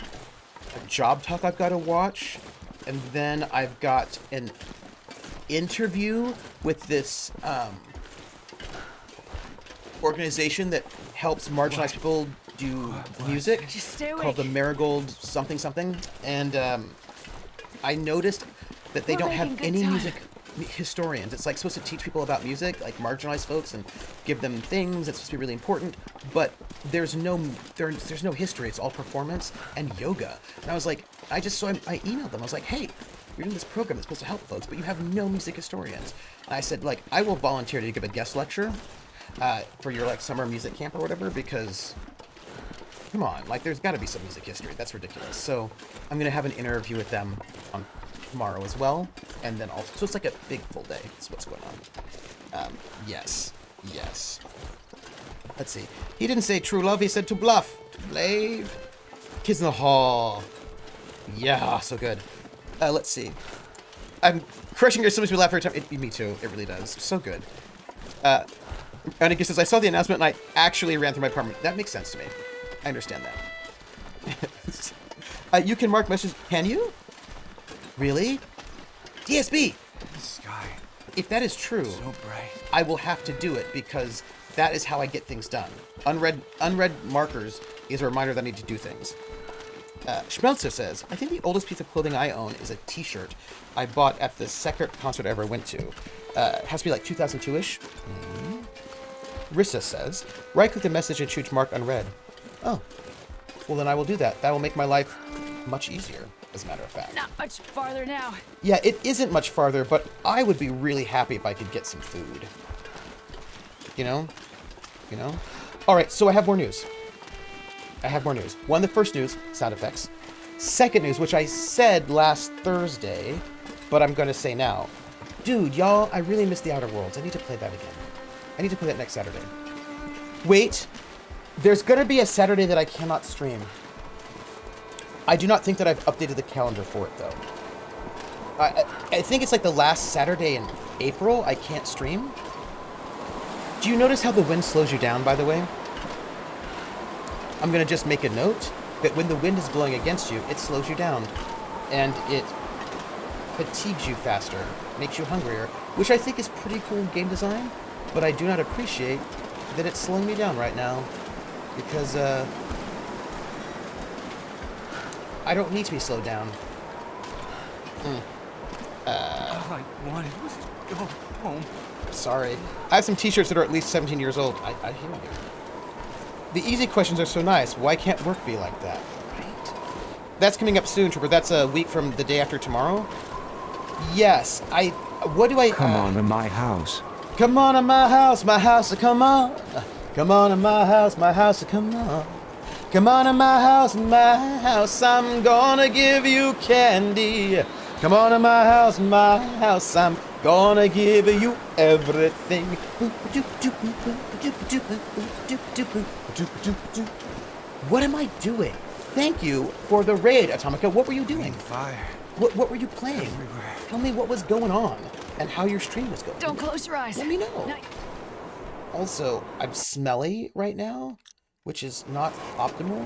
S1: a job talk I've got to watch. And then I've got an interview with this organization that helps marginalized people do music called the Marigold something something. And I noticed that they don't have any music historians. It's like supposed to teach people about music, like marginalized folks, and give them things. It's supposed to be really important, but there's no history. It's all performance and yoga. And I was like, I emailed them. I was like, hey, you're doing this program that's supposed to help folks, but you have no music historians. And I said, like, I will volunteer to give a guest lecture for your like summer music camp or whatever, because come on, like there's got to be some music history. That's ridiculous. So I'm gonna have an interview with them on tomorrow as well, and then also, so it's like a big full day. That's what's going on. Yes. Let's see. He didn't say true love, he said to bluff. To blave. Kids in the hall. Yeah, so good. Let's see. I'm crushing your makes me laugh every time. Me too. It really does. So good. Annika says, I saw the announcement and I actually ran through my apartment. That makes sense to me. I understand that. You can mark messages. Can you? Really? DSB!
S3: The sky.
S1: If that is true,
S3: So bright.
S1: I will have to do it because that is how I get things done. Unread markers is a reminder that I need to do things. Schmelzer says, I think the oldest piece of clothing I own is a t-shirt I bought at the second concert I ever went to. It has to be like 2002-ish. Rissa says, right-click the message and choose mark unread. Oh, well then I will do that. That will make my life much easier, as a matter of fact.
S2: Not much farther now.
S1: Yeah, it isn't much farther, but I would be really happy if I could get some food. You know? You know? Alright, so I have more news. One, the first news, sound effects. Second news, which I said last Thursday, but I'm going to say now. Dude, y'all, I really miss the Outer Worlds. I need to play that again. I need to play that next Saturday. Wait, there's going to be a Saturday that I cannot stream. I do not think that I've updated the calendar for it, though. I think it's like the last Saturday in April I can't stream. Do you notice how the wind slows you down, by the way? I'm going to just make a note that when the wind is blowing against you, it slows you down. And it fatigues you faster, makes you hungrier, which I think is pretty cool game design, but I do not appreciate that it's slowing me down right now. Because, I don't need to be slowed down.
S3: All I wanted was to go home.
S1: Sorry. I have some t-shirts that are at least 17 years old. I hear you. The easy questions are so nice. Why can't work be like that? Right? That's coming up soon, Trooper. That's a week from the day after tomorrow. Yes. What do I...
S4: Come on to my house.
S1: Come on to my house, come on. Come on to my house, come on. Come on to my house, I'm gonna give you candy. Come on to my house, I'm gonna give you everything. What am I doing? Thank you for the raid, Atomica. What were you doing?
S3: Fire.
S1: What were you playing?
S3: Everywhere.
S1: Tell me what was going on and how your stream was going.
S2: Don't close your eyes.
S1: Let me know.
S2: No.
S1: Also, I'm smelly right now, which is not optimal.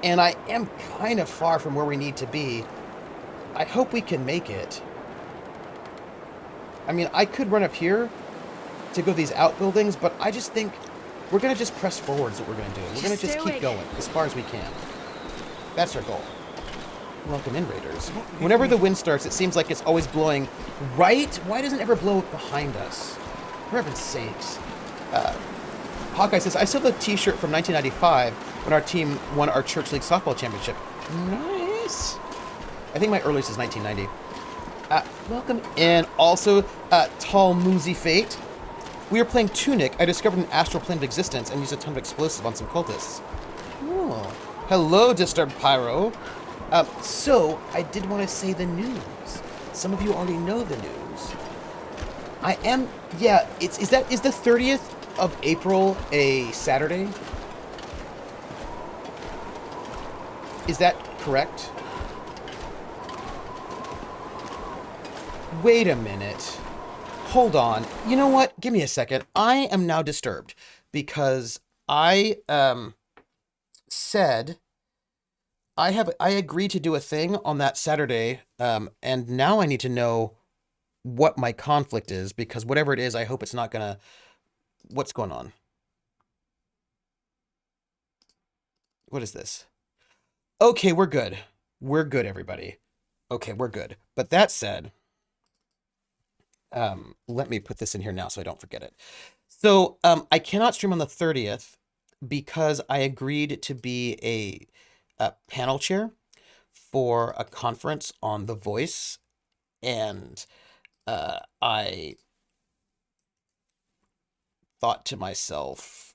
S1: And I am kind of far from where we need to be. I hope we can make it. I mean, I could run up here to go these outbuildings, but I just think we're going to just press forward is what we're going to do. We're going to just
S2: stay
S1: keep
S2: awake.
S1: going as far as we can. That's our goal. Welcome in, Raiders. Whenever the wind starts, it seems like it's always blowing right. Why doesn't it ever blow behind us? For heaven's sakes. Hawkeye says, I still have a t-shirt from 1995 when our team won our Church League softball championship. Nice. I think my earliest is 1990. Welcome in. Also, Tall Moozy Fate. We were playing Tunic. I discovered an astral plane of existence and used a ton of explosive on some cultists. Oh. Hello, Disturbed Pyro. So, I did want to say the news. Some of you already know the news. Is the 30th of April a Saturday? Is that correct? Wait a minute. Hold on. You know what? Give me a second. I am now disturbed because I said I agreed to do a thing on that Saturday, and now I need to know what my conflict is, because whatever it is, I hope it's not gonna... What's going on? What is this? Okay, we're good. We're good, everybody. Okay, we're good. But that said, let me put this in here now so I don't forget it. So, I cannot stream on the 30th because I agreed to be a panel chair for a conference on The Voice, and I thought to myself,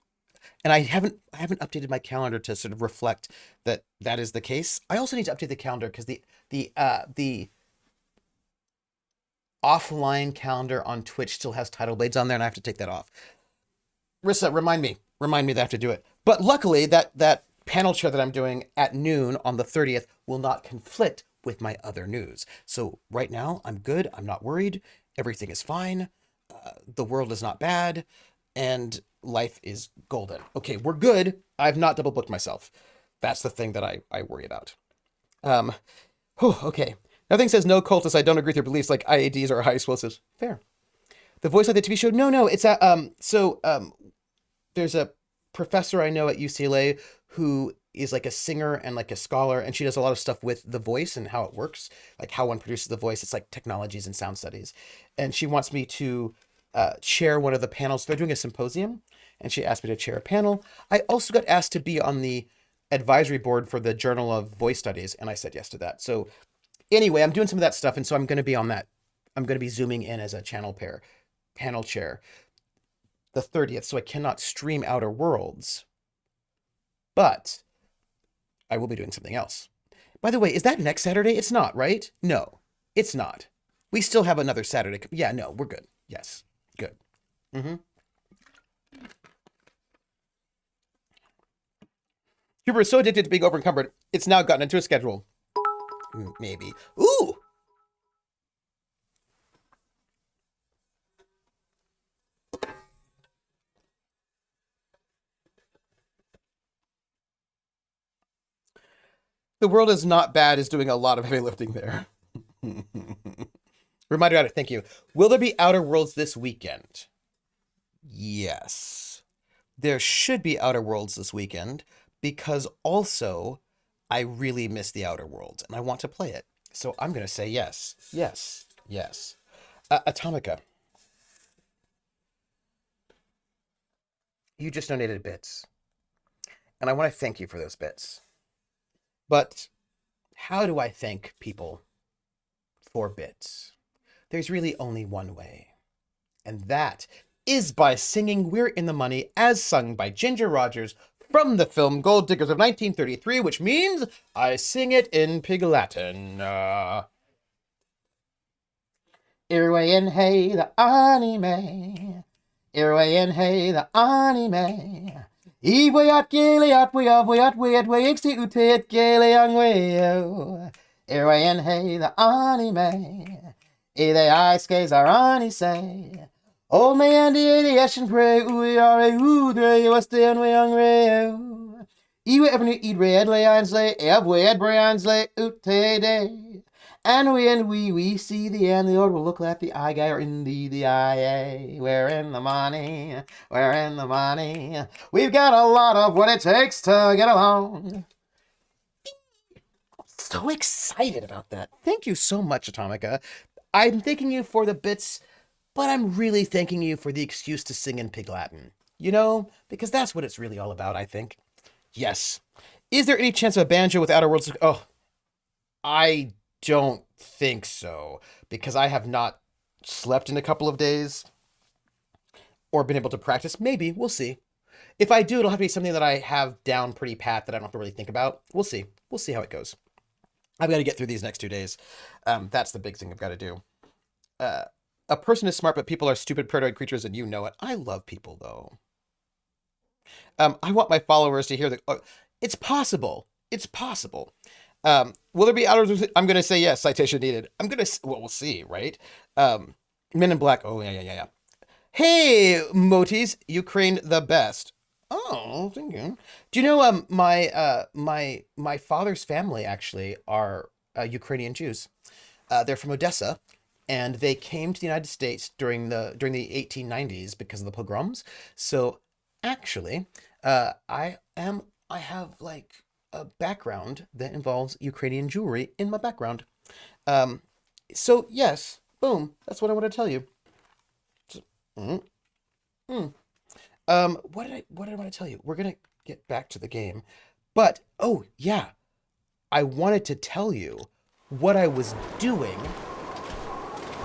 S1: and I haven't updated my calendar to sort of reflect that that is the case. I also need to update the calendar because the offline calendar on Twitch still has Tidal Blades on there, and I have to take that off. Rissa, remind me that I have to do it. But luckily, that panel chair that I'm doing at noon on the 30th will not conflict with my other news. So right now, I'm good. I'm not worried. Everything is fine. The world is not bad, and life is golden. Okay, we're good. I've not double booked myself. That's the thing that I worry about. Okay. Nothing says no, cultist. I don't agree with your beliefs like IADs or high explosives. Fair. The voice of the TV show? No. It's there's a professor I know at UCLA who is like a singer and like a scholar, and she does a lot of stuff with the voice and how it works, like how one produces the voice. It's like technologies and sound studies. And she wants me to chair one of the panels. They're doing a symposium, and she asked me to chair a panel. I also got asked to be on the advisory board for the Journal of Voice Studies, and I said yes to that. So anyway, I'm doing some of that stuff, and so I'm going to be on that. I'm going to be zooming in as a panel chair the 30th, so I cannot stream Outer Worlds, but I will be doing something else. By the way, is that next Saturday? It's not, right? No, it's not. We still have another Saturday. Yeah, no, we're good. Yes, good. Huber is so addicted to being overencumbered, it's now gotten into a schedule. Maybe. Ooh! The world is not bad is doing a lot of heavy lifting there. Reminder about it. Thank you. Will there be Outer Worlds this weekend? Yes. There should be Outer Worlds this weekend because also I really miss the Outer Worlds and I want to play it. So I'm going to say yes. Yes. Yes. Atomica. You just donated bits. And I want to thank you for those bits. But how do I thank people for bits? There's really only one way. And that is by singing We're in the Money as sung by Ginger Rogers from the film Gold Diggers of 1933, which means I sing it in Pig Latin. Irway hey the anime. Irway hey the anime. Iwayat galeat wayat wayixti utet galeang wayo. Irway hey the anime. Either I skays are ani say. Old man the Asian pray we are a hoodre was the young rayo. Iwe ever eat red layans lay, ebway ed brayans lay ute day. And we see the end, the Lord will look like the eye guy or indeed the IA. We're in the money, we're in the money. We've got a lot of what it takes to get along. So excited about that. Thank you so much, Atomica. I'm thanking you for the bits, but I'm really thanking you for the excuse to sing in Pig Latin. You know, because that's what it's really all about, I think. Yes. Is there any chance of a banjo with Outer Worlds? Oh, I don't think so, because I have not slept in a couple of days or been able to practice. Maybe. We'll see. If I do, it'll have to be something that I have down pretty pat that I don't have to really think about. We'll see. We'll see how it goes. I've got to get through these next 2 days. That's the big thing I've got to do. A person is smart, but people are stupid protoid creatures, and you know it. I love people, though. I want my followers to hear that. It's possible. It's possible. Will there be outers? I'm going to say yes. Citation needed. Well, we'll see, right? Men in Black. Oh, yeah. Hey, Motis, Ukraine the best. Oh, thank you. Do you know my father's family actually are Ukrainian Jews. They're from Odessa, and they came to the United States during the 1890s because of the pogroms. So actually, I have like a background that involves Ukrainian Jewry in my background. So yes, boom. That's what I want to tell you. What did I want to tell you? We're gonna get back to the game, but oh yeah, I wanted to tell you what I was doing.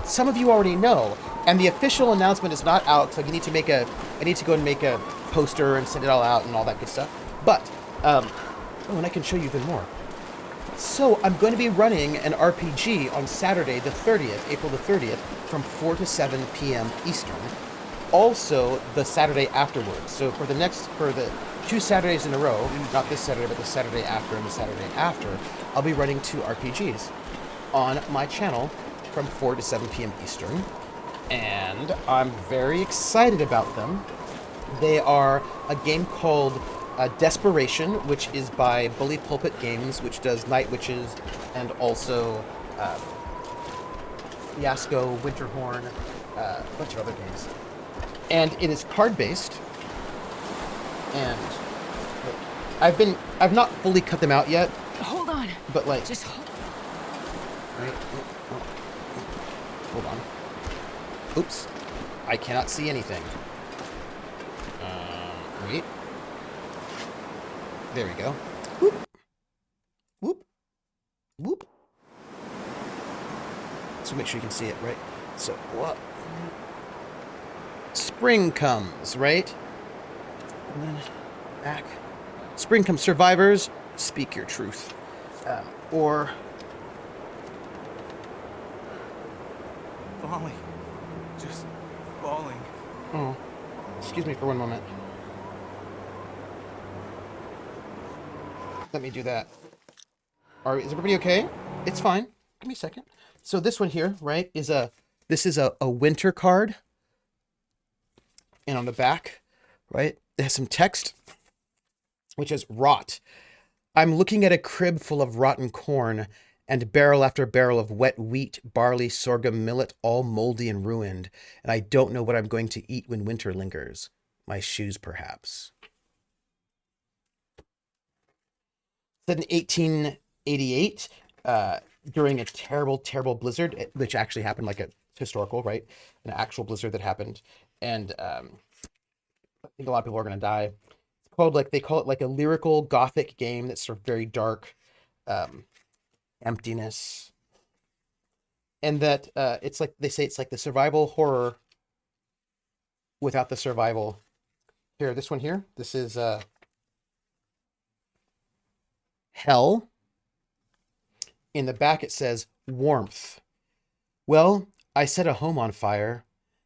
S1: Some of you already know, and the official announcement is not out, so I need to go and make a poster and send it all out and all that good stuff. But and I can show you even more. So I'm going to be running an RPG on Saturday the 30th, April the 30th, from 4 to 7 p.m. Eastern. also the Saturday afterwards. So for the 2 Saturdays in a row, not this Saturday, but the Saturday after and the Saturday after, I'll be running 2 RPGs on my channel from 4 to 7 p.m. Eastern. And I'm very excited about them. They are a game called Desperation, which is by Bully Pulpit Games, which does Night Witches and also Fiasco, Winterhorn, a bunch of other games. And it is card-based. And I've not fully cut them out yet,
S2: Hold on.
S1: but like,
S2: Just hold.
S1: right, hold on. Oops, I cannot see anything. Wait. There we go. Whoop. Whoop. Whoop. So make sure you can see it, right? So, what? Spring comes, right? And then back. Spring comes. Survivors, speak your truth. Or...
S3: Falling. Just falling.
S1: Oh, excuse me for one moment. Let me do that. Is everybody okay? It's fine. Give me a second. So this one here, right, is this is a winter card. And on the back, right, it has some text, which is rot. I'm looking at a crib full of rotten corn and barrel after barrel of wet wheat, barley, sorghum, millet, all moldy and ruined. And I don't know what I'm going to eat when winter lingers. My shoes, perhaps. Said in 1888, during a terrible, terrible blizzard, which actually happened, like a historical, right? An actual blizzard that happened. And I think a lot of people are going to die. It's called, like, they call it like a lyrical gothic game that's sort of very dark, emptiness. And that it's like, they say it's like the survival horror without the survival. Here, this one here, this is Hell. In the back it says warmth. Well, I set a home on fire.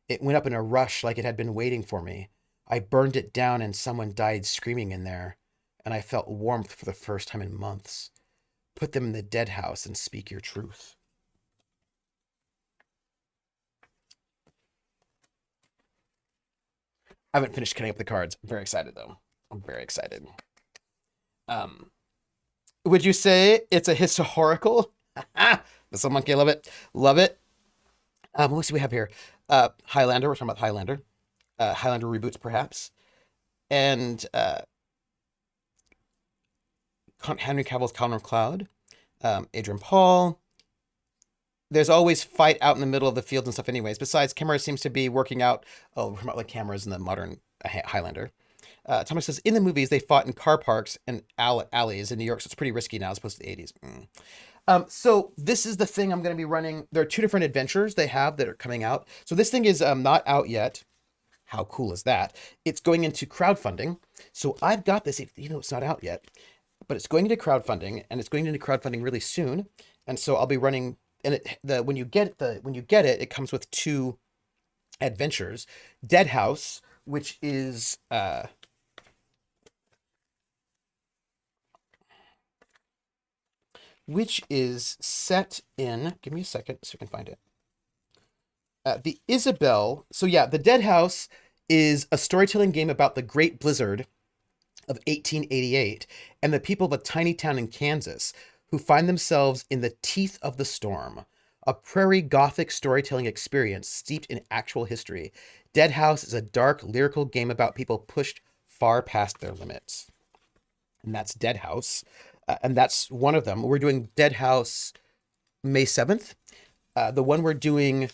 S1: It went up in a rush like it had been waiting for me. I burned it down and someone died screaming in there, and I felt warmth for the first time in months. Put them in the dead house and speak your truth. I haven't finished cutting up the cards. I'm very excited though. I'm very excited. Would you say it's a historical? The monkey, love it. Love it. What do we have here? Highlander. We're talking about Highlander. Highlander reboots, perhaps. And Henry Cavill's Connor McLeod. Adrian Paul. There's always fight out in the middle of the field and stuff anyways. Besides, camera seems to be working out. Oh, we're talking about like cameras in the modern Highlander. Thomas says, in the movies, they fought in car parks and alleys in New York, so it's pretty risky now as opposed to the 80s. So this is the thing I'm going to be running. There are 2 different adventures they have that are coming out. So this thing is not out yet. How cool is that? It's going into crowdfunding. So I've got this, even though it's not out yet, but it's going into crowdfunding, and it's going into crowdfunding really soon. And so I'll be running, and when you get it, it comes with 2 adventures. Dead House, which is set in, give me a second so I can find it. The Isabel. So yeah, the Dead House is a storytelling game about the Great Blizzard of 1888 and the people of a tiny town in Kansas who find themselves in the teeth of the storm. A prairie gothic storytelling experience steeped in actual history. Dead House is a dark, lyrical game about people pushed far past their limits. And that's Dead House. And that's one of them. We're doing Dead House May 7th. The one we're doing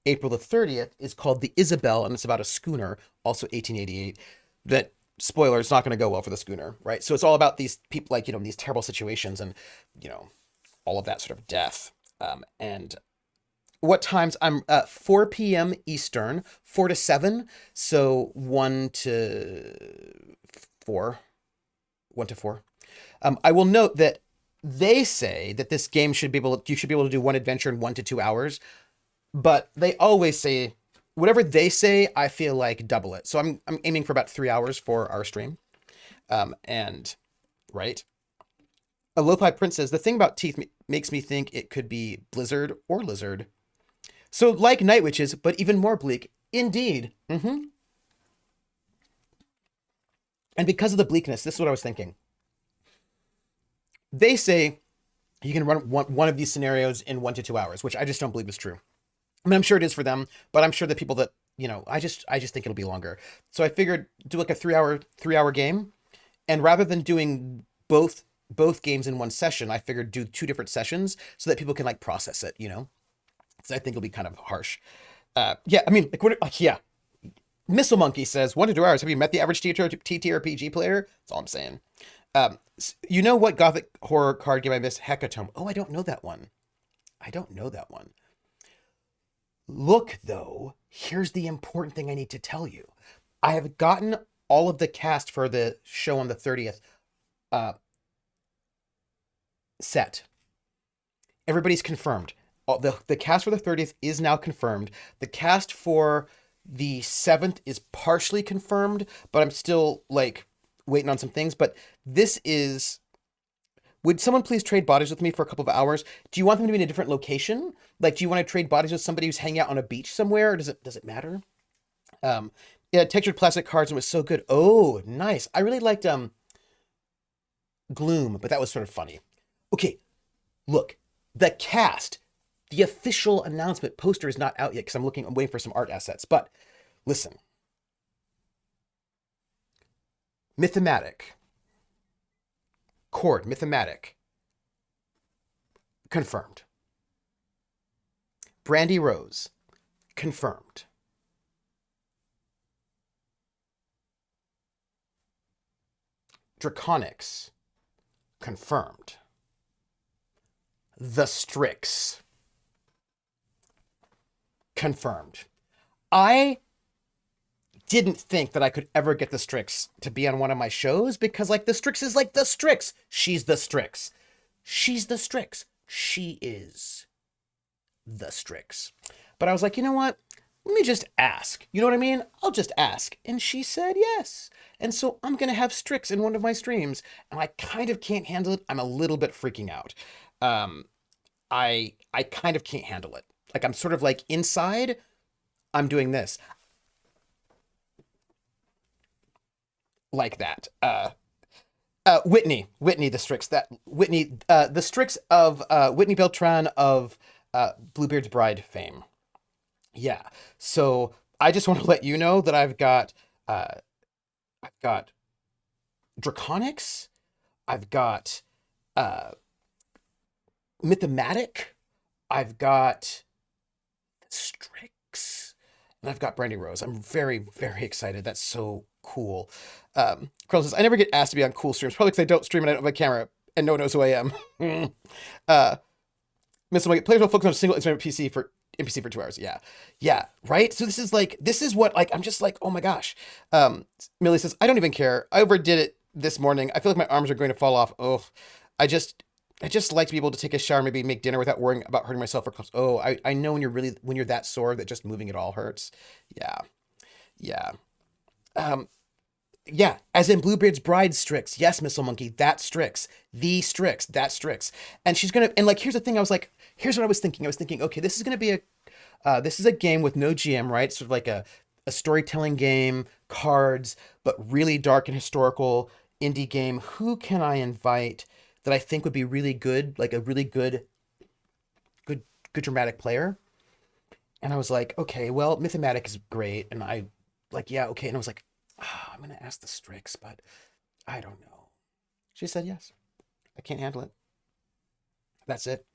S1: April the 30th is called The Isabel, and it's about a schooner, also 1888, that, spoiler, it's not going to go well for the schooner, right? So it's all about these people, like, these terrible situations and, all of that sort of death. And what times? I'm 4 p.m. Eastern, 4 to 7, so 1 to 4. 1 to 4. I will note that they say that this game you should be able to do one adventure in 1 to 2 hours, but they always say whatever they say, I feel like double it. So I'm aiming for about 3 hours for our stream. And right. A Lo-Fi Prince says the thing about teeth makes me think it could be Blizzard or Lizard. So like Night Witches, but even more bleak. Indeed. And because of the bleakness, this is what I was thinking. They say you can run one of these scenarios in 1 to 2 hours, which I just don't believe is true. I mean, I'm sure it is for them, but I'm sure the people that, I just think it'll be longer. So I figured do like a 3 hour game, and rather than doing both games in one session, I figured do two different sessions so that people can like process it, because I think it'll be kind of harsh. Yeah, I mean, yeah. Missile Monkey says 1 to 2 hours. Have you met the average TTRPG player? That's all I'm saying. You know what gothic horror card game I missed? Hecatomb. Oh, I don't know that one. Look, though, here's the important thing I need to tell you. I have gotten all of the cast for the show on the 30th set. Everybody's confirmed. The cast for the 30th is now confirmed. The cast for the 7th is partially confirmed, but I'm still like waiting on some things. But this is. Would someone please trade bodies with me for a couple of hours? Do you want them to be in a different location? Like, do you want to trade bodies with somebody who's hanging out on a beach somewhere? Or does it matter? Yeah, textured plastic cards and it was so good. Oh, nice. I really liked Gloom, but that was sort of funny. Okay, look, the cast. The official announcement poster is not out yet because I'm waiting for some art assets. But listen. Mythomatic. Cord, Mythomatic. Confirmed. Brandy Rose. Confirmed. Draconics. Confirmed. The Strix. Confirmed. I didn't think that I could ever get the Strix to be on one of my shows because, like, the Strix is like the Strix. She's the Strix. She's the Strix. She is the Strix. But I was like, you know what? Let me just ask. You know what I mean? I'll just ask. And she said yes. And so I'm going to have Strix in one of my streams. And I kind of can't handle it. I'm a little bit freaking out. I kind of can't handle it. Like, I'm sort of like inside, I'm doing this. Like that. Whitney, the Strix. The Strix of Whitney Beltran of Bluebeard's Bride fame. Yeah. So I just want to let you know that I've got Draconics. I've got Mythomatic. I've got Strix. And I've got Brandy Rose. I'm very, very excited. That's so cool. Curl says, I never get asked to be on cool streams, probably because I don't stream and I don't have a camera and no one knows who I am. Mr. Mike, players will focus on a single instrument NPC for 2 hours. Yeah, right? So this is what, like, I'm just like, oh my gosh. Millie says, I don't even care. I overdid it this morning. I feel like my arms are going to fall off. Oh, I just like to be able to take a shower, maybe make dinner without worrying about hurting myself or close. Oh, I know when you're that sore that just moving it all hurts. Yeah. Yeah, as in Bluebeard's Bride Strix. Yes, Missile Monkey, that Strix. The Strix, that Strix. And she's gonna, and like, here's the thing, here's what I was thinking. Okay, this is gonna be this is a game with no GM, right? Sort of like a storytelling game, cards, but really dark and historical indie game. Who can I invite that I think would be really good, like a really good dramatic player? And I was like, okay, well, Mythomatic is great. And I like, yeah, okay. And I was like, I'm going to ask the Strix, but I don't know. She said yes. I can't handle it. That's it.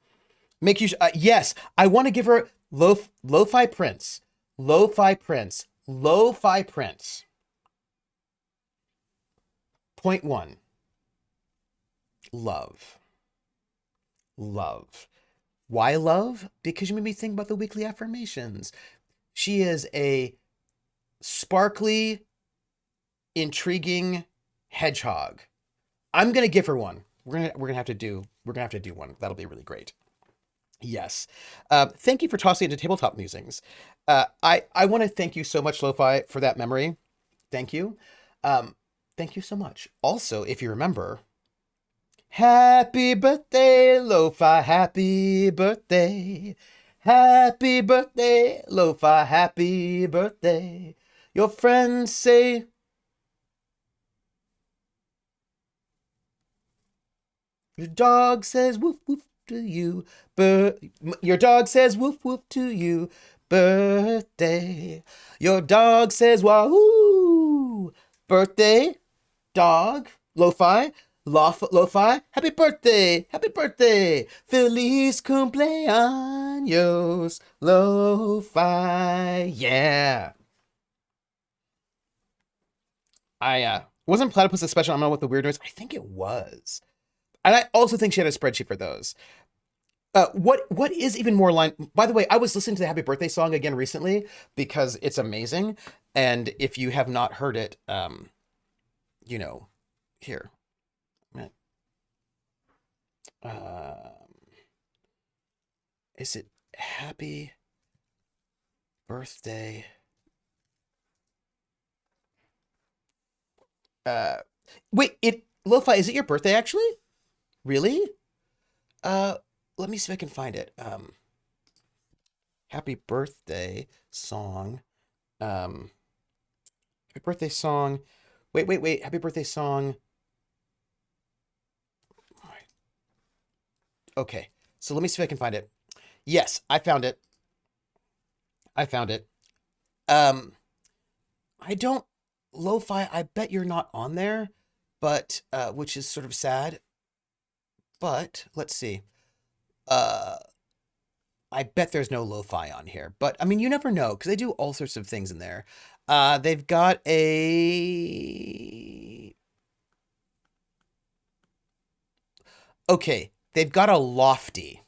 S1: Make you, yes, I want to give her Lo-Fi Prince. Point one. Love. Why love? Because you made me think about the weekly affirmations. She is a sparkly, intriguing hedgehog. I'm gonna give her one. We're gonna have to do one. That'll be really great. Yes. Thank you for tossing into tabletop musings. I want to thank you so much, Lo-Fi, for that memory. Thank you. Um, Thank you so much. Also, if you remember, happy birthday, Lo-Fi, happy birthday. Happy birthday, Lo-Fi, happy birthday. Your friends say, your dog says woof woof to you. Your dog says woof woof to you. Birthday. Your dog says wahoo. Birthday. Dog. Lo-Fi. Lo-Fi. Happy birthday. Happy birthday. Feliz cumpleaños. Lo-Fi. Yeah. I wasn't Platypus a special? I don't know what the weird noise. I think it was. And I also think she had a spreadsheet for those. What is even more line? By the way, I was listening to the Happy Birthday song again recently because it's amazing. And if you have not heard it, you know, here, is it Happy Birthday? Uh, Wait, Lo-Fi, is it your birthday actually? Really? Uh, Let me see if I can find it. Happy Birthday song. Um, Happy Birthday song. Wait. Happy Birthday song. Okay. So let me see if I can find it. Yes, I found it. I found it. Um, I don't Lo-Fi, I bet you're not on there, but which is sort of sad. But let's see. Uh I bet there's no Lo-Fi on here. But I mean, you never know because they do all sorts of things in there. They've got a Okay, they've got a Lofty.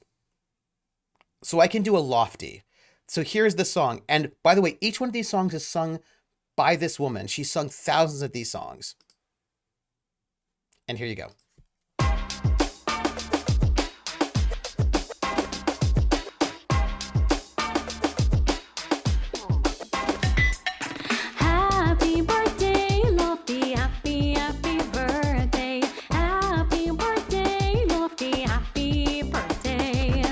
S1: So I can do a Lofty. So here's the song. And by the way, each one of these songs is sung by this woman. She's sung thousands of these songs. And here you go.
S2: Happy birthday, Lofty, happy, happy birthday. Happy birthday, Lofty, happy birthday.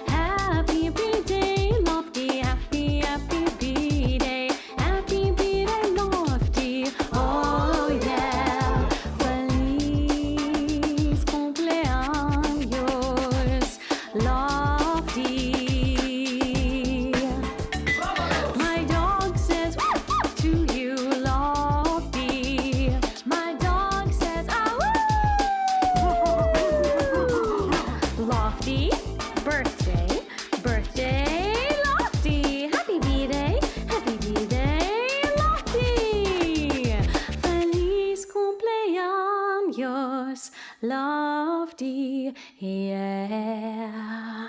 S2: Happy birthday, Lofty, happy, happy birthday. Happy birthday, Lofty, oh yeah. Feliz cumpleaños, Lofty. My dog says woof woof to you, Lofty. My dog says ah woo. Lofty, birthday, birthday, Lofty. Happy birthday, Lofty. Feliz cumpleaños, Lofty. Yeah.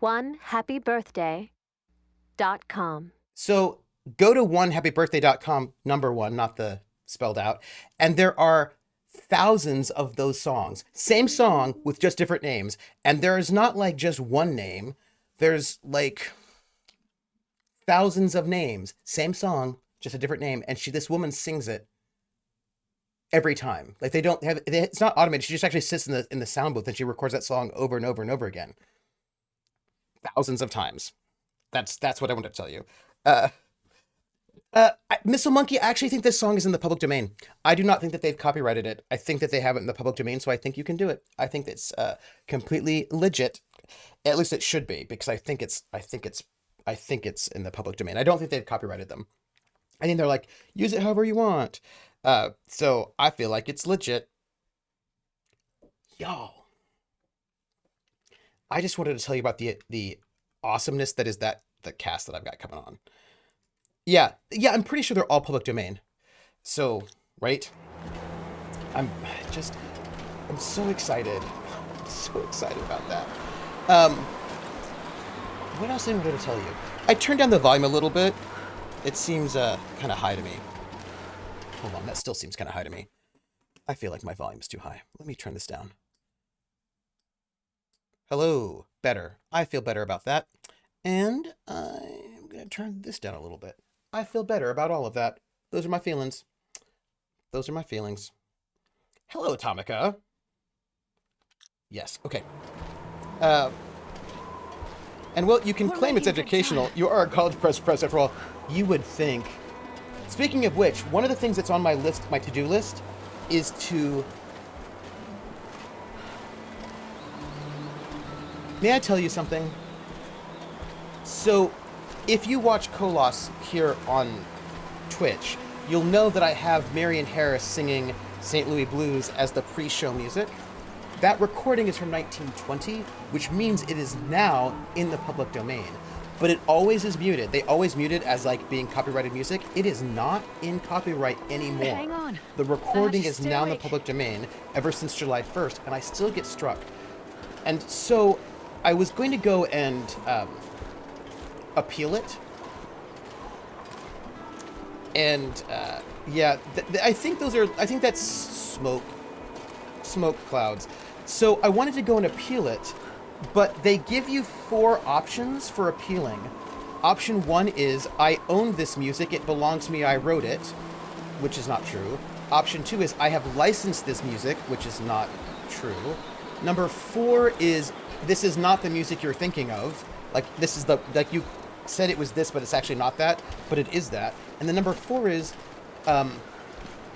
S4: OneHappyBirthday.com.
S1: So go to onehappybirthday.com, number one, not the spelled out, and there are thousands of those songs. Same song with just different names. And there is not like just one name. There's like thousands of names. Same song, just a different name. And this woman sings it every time. Like it's not automated. She just actually sits in the sound booth and she records that song over and over and over again. Thousands of times. That's what I wanted to tell you. Missile Monkey, I actually think this song is in the public domain. I do not think that they've copyrighted it. I think that they have it in the public domain, so I think you can do it. I think it's completely legit. At least it should be, because I think it's in the public domain. I don't think they've copyrighted them. I think they're like, use it however you want. So I feel like it's legit. Y'all, I just wanted to tell you about the awesomeness that is the cast that I've got coming on. Yeah, I'm pretty sure they're all public domain. So, right? I'm so excited. I'm so excited about that. What else I wanted to tell you? I turned down the volume a little bit. It seems kind of high to me. Hold on, that still seems kind of high to me. I feel like my volume's too high. Let me turn this down. Hello, better. I feel better about that. And I'm going to turn this down a little bit. I feel better about all of that. Those are my feelings. Those are my feelings. Hello, Atomica. Yes, okay. And well, you can
S2: We're
S1: claim it's
S2: making good
S1: educational.
S2: time.
S1: You are a college press after all. You would think. Speaking of which, one of the things that's on my list, my to-do list, is to... May I tell you something? So, if you watch Kolos here on Twitch, you'll know that I have Marion Harris singing St. Louis Blues as the pre-show music. That recording is from 1920, which means it is now in the public domain. But it always is muted. They always mute it as like being copyrighted music. It is not in copyright anymore.
S2: Hang on.
S1: The recording
S2: Just
S1: is
S2: stay
S1: now in the
S2: awake.
S1: public domain ever since July 1st, and I still get struck. And so I was going to go and appeal it. And yeah, I think that's smoke clouds. So I wanted to go and appeal it, but they give you 4 options for appealing. Option 1 is, I own this music, it belongs to me, I wrote it, which is not true. Option 2 is, I have licensed this music, which is not true. Number 4 is, this is not the music you're thinking of. Like, this is like you said it was this, but it's actually not that, but it is that. And then number 4 is,
S2: I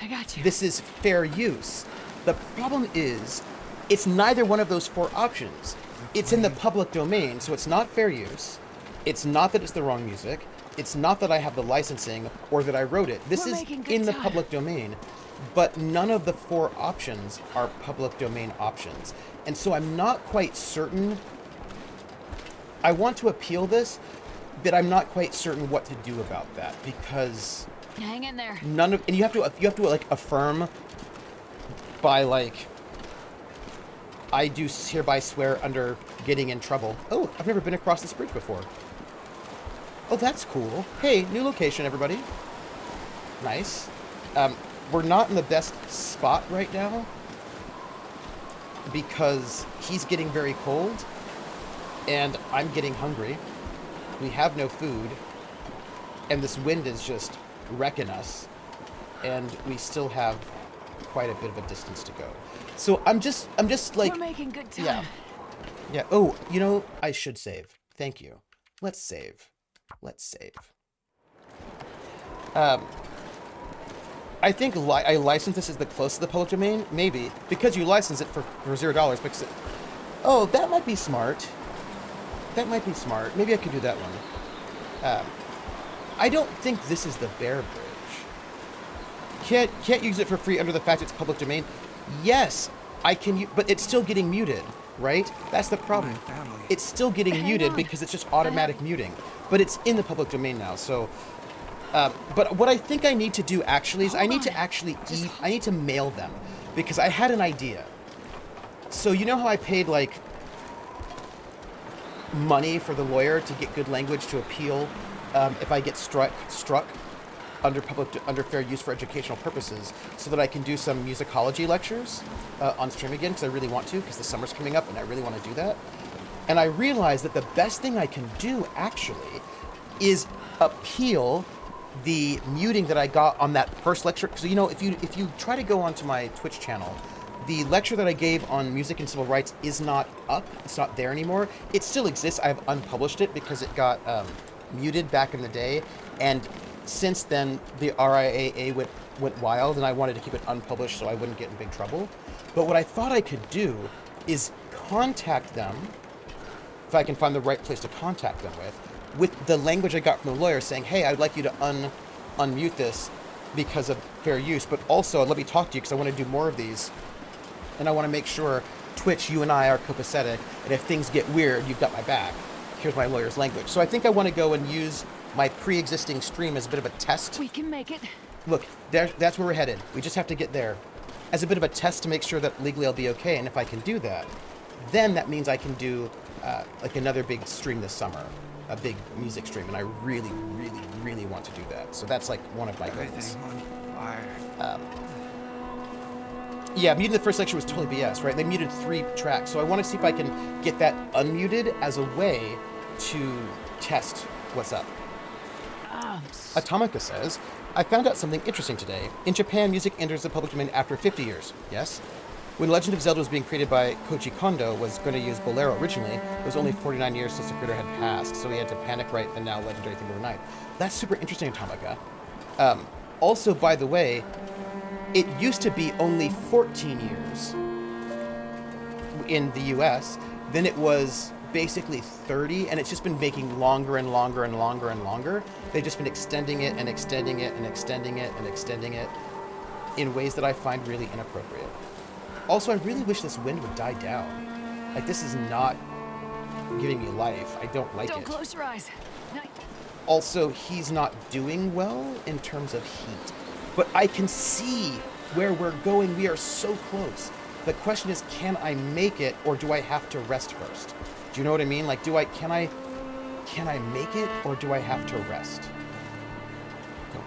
S2: got you.
S1: this is fair use. The problem is, it's neither one of those 4 options. It's in the public domain, so it's not fair use. It's not that it's the wrong music. It's not that I have the licensing or that I wrote it. This
S2: We're
S1: is
S2: making good
S1: in the
S2: time.
S1: public domain, but none of the 4 options are public domain options. And so I'm not quite certain. I want to appeal this, but I'm not quite certain what to do about that because
S2: Hang in there.
S1: none of, and you have to like affirm by like, I do hereby swear under getting in trouble. Oh, I've never been across this bridge before. Oh, that's cool. Hey, new location, everybody. Nice. We're not in the best spot right now because he's getting very cold and I'm getting hungry. We have no food and this wind is just wrecking us and we still have quite a bit of a distance to go. So I'm just like,
S2: We're making good time.
S1: yeah. Yeah. Oh, you know, I should save. Thank you. Let's save. Let's save. I think I license this as the closest to the public domain. Maybe. Because you license it for $0. Because oh, that might be smart. That might be smart. Maybe I could do that one. I don't think this is the Bear Bridge. Can't use it for free under the fact it's public domain. Yes, I can, but it's still getting muted, right? That's the problem.
S3: My family.
S1: It's still getting
S2: Hang
S1: muted
S2: on.
S1: because it's just automatic muting. But it's in the public domain now, so... but what I think I need to do actually is I need to actually I need to mail them. Because I had an idea. So you know how I paid, like, money for the lawyer to get good language to appeal if I get struck under fair use for educational purposes, so that I can do some musicology lectures on stream again, because I really want to, because the summer's coming up and I really want to do that. And I realized that the best thing I can do actually is appeal the muting that I got on that first lecture. So you know, if you try to go onto my Twitch channel, the lecture that I gave on music and civil rights is not up. It's not there anymore. It still exists. I've unpublished it because it got muted back in the day, and since then the RIAA went wild, and I wanted to keep it unpublished so I wouldn't get in big trouble. But what I thought I could do is contact them, if I can find the right place to contact them with the language I got from the lawyer saying, hey, I'd like you to unmute this because of fair use, but also let me talk to you because I want to do more of these, and I want to make sure Twitch, you and I are copacetic, and if things get weird, you've got my back. Here's my lawyer's language. So I think I want to go and use my pre-existing stream as a bit of a test.
S2: We can make it.
S1: Look, that's where we're headed. We just have to get there. As a bit of a test to make sure that legally I'll be okay, and if I can do that, then that means I can do like another big stream this summer, a big music stream, and I really, really, really want to do that. So that's like one of my goals.
S3: Everything on fire.
S1: Yeah, muting the first lecture was totally BS, right? They muted 3 tracks, so I want to see if I can get that unmuted as a way to test what's up. Atomica says, I found out something interesting today. In Japan, music enters the public domain after 50 years. Yes? When Legend of Zelda was being created by Koji Kondo was going to use Bolero originally, it was only 49 years since the creator had passed, so he had to panic write the now legendary theme overnight. That's super interesting, Atomica. Also, by the way, it used to be only 14 years in the US, then it was basically 30, and it's just been making longer and longer and longer and longer. They've just been extending it and extending it and extending it and extending it in ways that I find really inappropriate. Also, I really wish this wind would die down. Like, this is not giving me life. I don't like it.
S2: Don't close your eyes.
S1: Also, he's not doing well in terms of heat. But I can see where we're going. We are so close. The question is, can I make it, or do I have to rest first? Do you know what I mean? Like, can I make it, or do I have to rest? Don't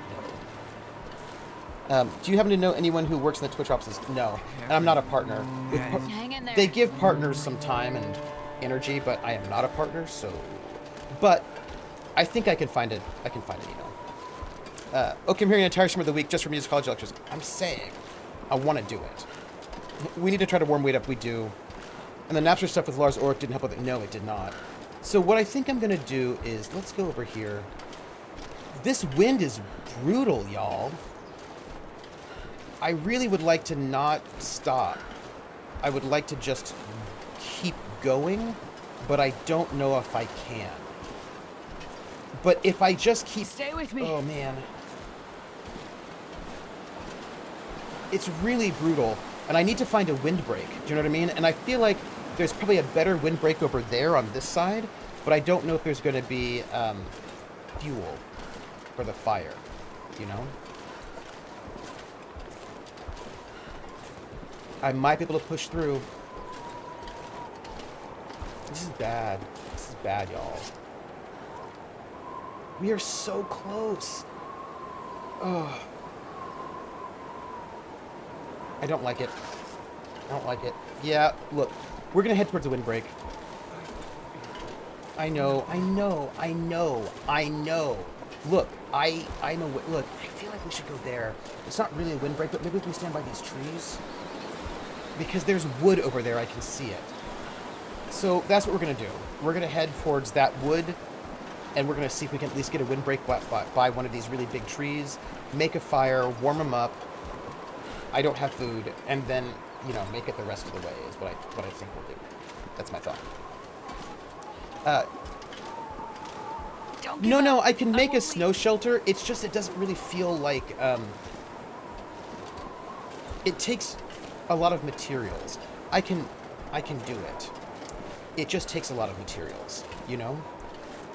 S1: know. Do you happen to know anyone who works in the Twitch offices? No, and I'm not a partner.
S2: Hang in there.
S1: They give partners some time and energy, but I am not a partner, so. But I think I can find it. I can find an email. Okay, I'm hearing an entire stream of the week just for musicology lectures. I'm saying, I want to do it. We need to try to warm weight up. We do. And the Napster stuff with Lars Ulrich didn't help with it. No, it did not. So what I think I'm going to do is, let's go over here. This wind is brutal, y'all. I really would like to not stop. I would like to just keep going, but I don't know if I can. But if I just keep...
S2: Stay with me.
S1: Oh, man. It's really brutal. And I need to find a windbreak. Do you know what I mean? And I feel like there's probably a better windbreak over there on this side, but I don't know if there's going to be fuel for the fire, you know? I might be able to push through. This is bad. This is bad, y'all. We are so close. Oh. I don't like it. I don't like it. Yeah, look. We're going to head towards the windbreak. I know. Look, I'm a... Look, I feel like we should go there. It's not really a windbreak, but maybe we can stand by these trees. Because there's wood over there. I can see it. So that's what we're going to do. We're going to head towards that wood, and we're going to see if we can at least get a windbreak by one of these really big trees, make a fire, warm them up. I don't have food, and then, you know, make it the rest of the way is what I think we'll do. That's my thought.
S2: Don't give up.
S1: No, I can make a
S2: won't
S1: snow shelter. It's just it doesn't really feel like it takes a lot of materials. I can do it. It just takes a lot of materials, you know?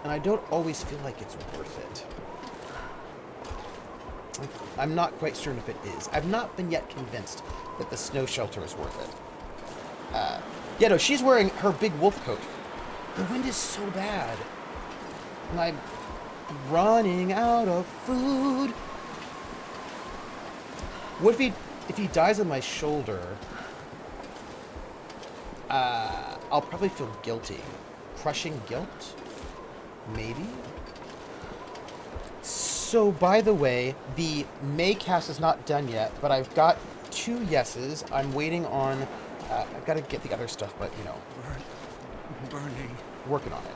S1: And I don't always feel like it's worth it. I'm not quite certain if it is. I've not been yet convinced that the snow shelter is worth it. Yeah, no, she's wearing her big wolf coat. The wind is so bad. And I'm running out of food. What if he dies on my shoulder? I'll probably feel guilty. Crushing guilt? Maybe? So, by the way, the Maycast is not done yet, but I've got 2 yeses. I'm waiting on... I've got to get the other stuff, but, you know...
S3: Burning.
S1: Working on it.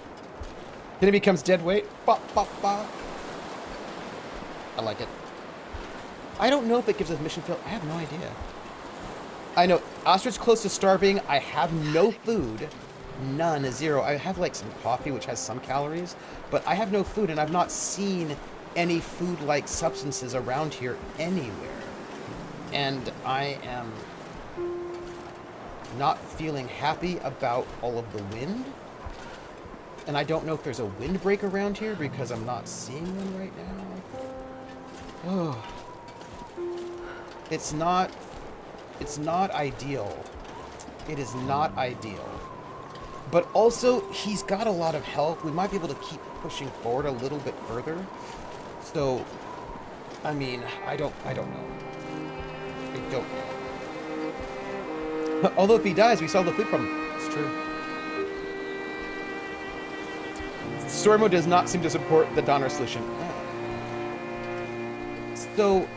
S1: Then it becomes dead weight. Bop, bop, bop. I like it. I don't know if it gives us mission field. I have no idea. I know. Ostrich close to starving. I have no food. None. 0. I have, like, some coffee, which has some calories. But I have no food, and I've not seen any food-like substances around here anywhere. And I am not feeling happy about all of the wind. And I don't know if there's a windbreak around here because I'm not seeing one right now. Oh. It's not ideal. It is not ideal. But also, he's got a lot of health. We might be able to keep pushing forward a little bit further. So, I mean, I don't know. I don't know. Although if he dies, we solve the food problem. It's true. Story mode does not seem to support the Donner solution. So,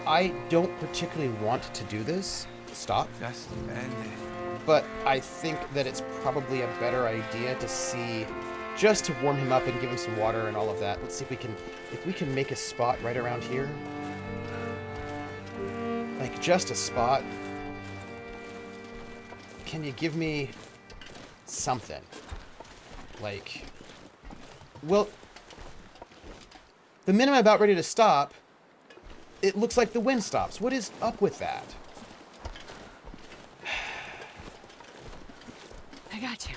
S1: I don't particularly want to do this. Stop.
S3: Just end it.
S1: But I think that it's probably a better idea to see, just to warm him up and give him some water and all of that. Let's see if we can make a spot right around here. Like, just a spot. Can you give me something? Like, well, the minute I'm about ready to stop, it looks like the wind stops. What is up with that?
S2: I got you.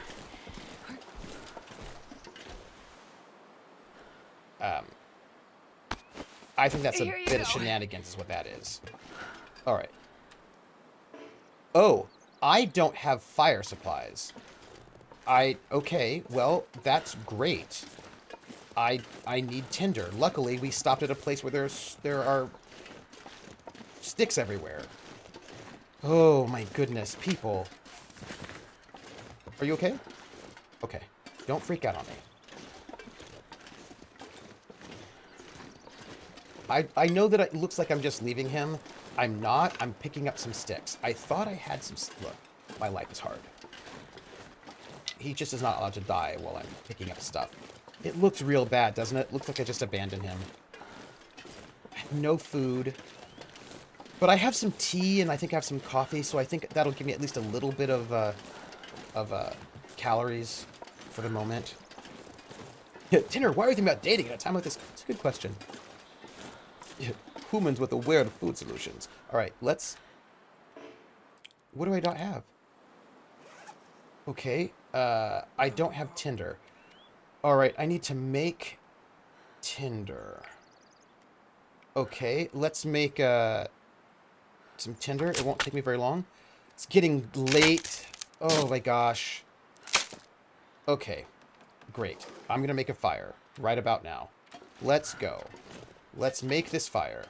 S1: I think that's a
S2: Here you
S1: bit of
S2: go.
S1: shenanigans is what that is. All right. Oh, I don't have fire supplies. Okay, well, that's great. I need tinder. Luckily, we stopped at a place where there are sticks everywhere. Oh my goodness, people. Are you okay? Okay. Don't freak out on me. I know that it looks like I'm just leaving him. I'm not. I'm picking up some sticks. I thought I had some... Look, my life is hard. He just is not allowed to die while I'm picking up stuff. It looks real bad, doesn't it? Looks like I just abandoned him. I have no food. But I have some tea and I think I have some coffee, so I think that'll give me at least a little bit of calories for the moment. Tinder, why are you thinking about dating at a time like this? It's a good question. Humans with the weird food solutions. All right, let's... What do I not have? Okay, I don't have tinder. All right, I need to make tinder. Okay, let's make some tinder. It won't take me very long. It's getting late. Oh my gosh. Okay, great. I'm going to make a fire right about now. Let's go. Let's make this fire.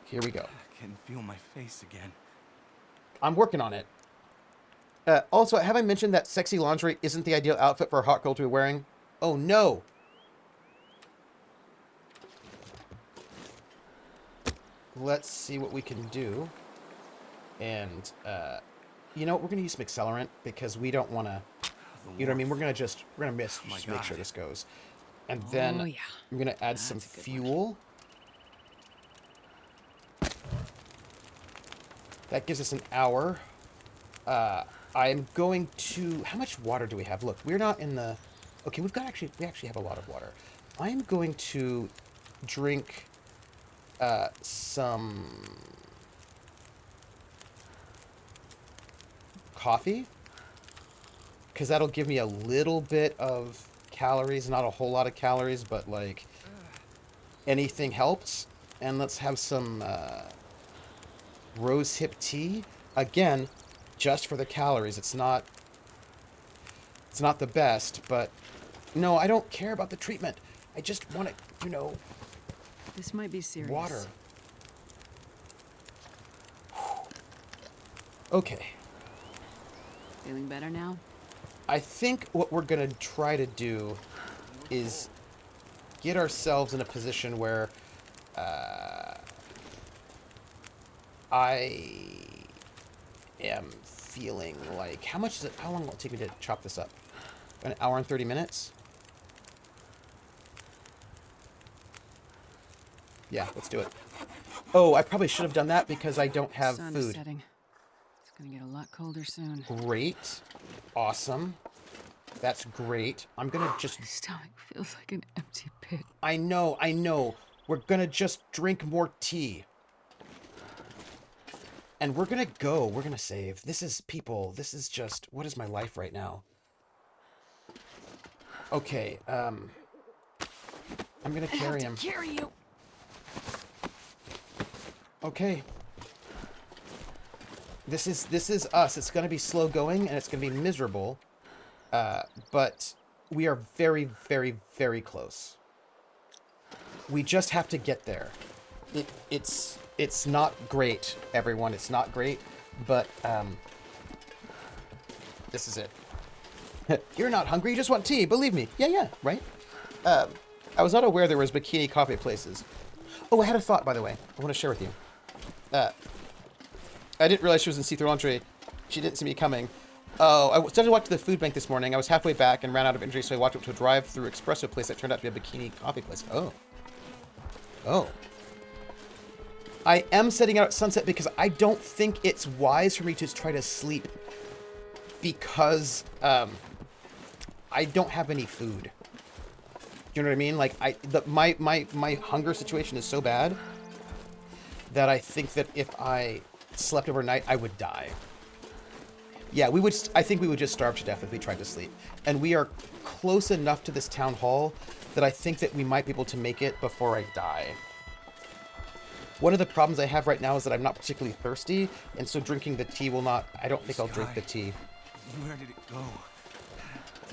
S1: Here we go.
S3: I can feel my face again.
S1: I'm working on it. Also, have I mentioned that sexy lingerie isn't the ideal outfit for a hot girl to be wearing? Oh, no. Let's see what we can do. And, you know, we're going to use some accelerant because we don't want to, you know what I mean? We're going to just make
S3: God.
S1: sure this goes. And then
S2: Oh, yeah.
S1: I'm going to add some
S2: That's a good
S1: fuel. That gives us an hour. I'm going to... How much water do we have? Look, we're not in the... Okay, we actually have a lot of water. I'm going to drink some coffee, because that'll give me a little bit of calories. Not a whole lot of calories, but like anything helps. And let's have some rose hip tea. Again, just for the calories. It's not the best, but no, I don't care about the treatment. I just want it, you know,
S2: This might be serious.
S1: water. Okay.
S2: Feeling better now?
S1: I think what we're going to try to do is get ourselves in a position where I am feeling like... How long will it take me to chop this up? An hour and 30 minutes? Yeah, let's do it. Oh, I probably should have done that because I don't have
S2: Sun is
S1: food.
S2: setting. It's gonna get a lot colder soon.
S1: Great. Awesome. That's great. I'm gonna just...
S2: My stomach feels like an empty pit.
S1: I know. We're gonna just drink more tea. And we're gonna go. We're gonna save. This is just... What is my life right now? Okay, I'm gonna carry him.
S2: Carry you.
S1: Okay. This is us. It's gonna be slow going and it's gonna be miserable. But we are very, very, very close. We just have to get there. It's not great, everyone. It's not great, but this is it. You're not hungry. You just want tea. Believe me. Yeah, right. I was not aware there was bikini coffee places. Oh, I had a thought, by the way. I want to share with you. I didn't realize she was in see-through lingerie. She didn't see me coming. Oh, I started to walk to the food bank this morning. I was halfway back and ran out of energy, so I walked up to a drive-through espresso place that turned out to be a bikini coffee place. Oh. I am setting out at sunset because I don't think it's wise for me to try to sleep because I don't have any food. You know what I mean? Like my hunger situation is so bad that I think that if I slept overnight, I would die. Yeah, I think we would just starve to death if we tried to sleep. And we are close enough to this town hall that I think that we might be able to make it before I die. One of the problems I have right now is that I'm not particularly thirsty, and so drinking the tea will not... I don't think I'll drink the tea.
S3: Where did it go?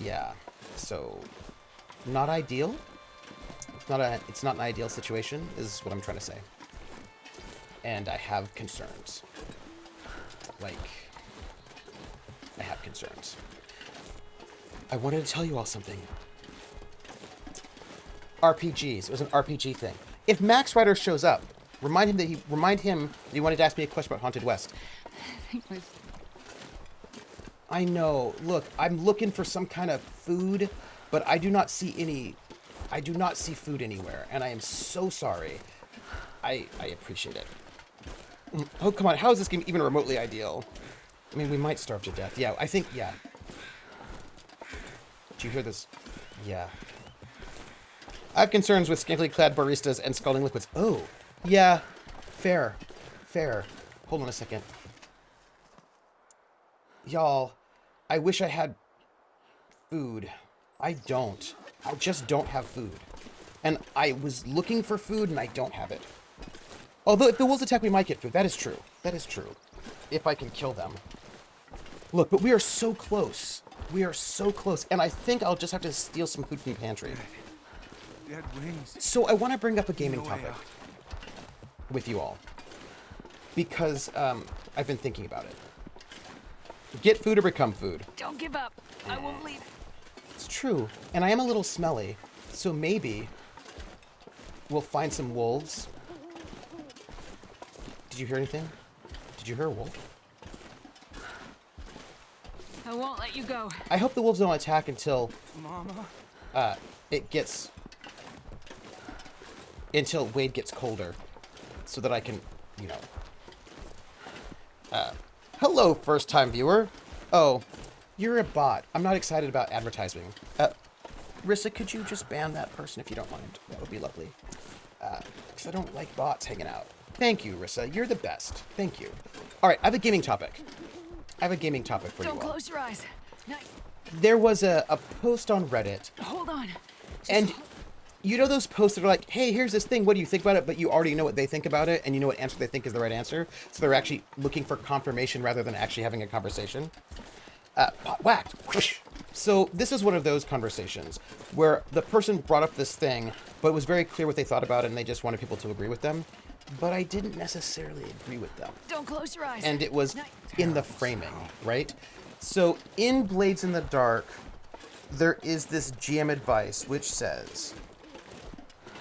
S1: Yeah, so... Not ideal. It's not an ideal situation, is what I'm trying to say. And I have concerns. I have concerns. I wanted to tell you all something. RPGs. It was an RPG thing. If Max Rider shows up, remind him that he wanted to ask me a question about Haunted West. I know. Look, I'm looking for some kind of food, but I do not see food anywhere, and I am so sorry. I appreciate it. Oh, come on. How is this game even remotely ideal? I mean, we might starve to death. Yeah, I think, yeah. Did you hear this? Yeah. I have concerns with scantily clad baristas and scalding liquids. Oh, yeah. Fair. Hold on a second. Y'all, I wish I had food. I don't. I just don't have food. And I was looking for food and I don't have it. Although if the wolves attack, we might get food. That is true. If I can kill them. Look, but we are so close. And I think I'll just have to steal some food from the pantry.
S3: Dead wings.
S1: So I want to bring up a gaming topic with you all. Because I've been thinking about it. Get food or become food.
S2: Don't give up. I won't leave.
S1: It's true. And I am a little smelly. So maybe we'll find some wolves. Did you hear anything? Did you hear a wolf?
S2: I won't let you go.
S1: I hope the wolves don't attack until
S3: Mama.
S1: until Wade gets colder, so that I can, hello, first-time viewer. Oh, you're a bot. I'm not excited about advertising. Rissa, could you just ban that person if you don't mind? That would be lovely. Because I don't like bots hanging out. Thank you, Rissa. You're the best. Thank you. All right, I have a gaming topic. For you all.
S2: Don't close your eyes. No,
S1: There was a post on Reddit,
S2: hold on.
S1: and you know those posts that are like, hey, here's this thing, what do you think about it? But you already know what they think about it, and you know what answer they think is the right answer. So they're actually looking for confirmation rather than actually having a conversation. Whacked. Whoosh. So this is one of those conversations where the person brought up this thing, but it was very clear what they thought about it, and they just wanted people to agree with them. But I didn't necessarily agree with them.
S2: Don't close your eyes.
S1: And it was in the framing, right? So in Blades in the Dark, there is this GM advice which says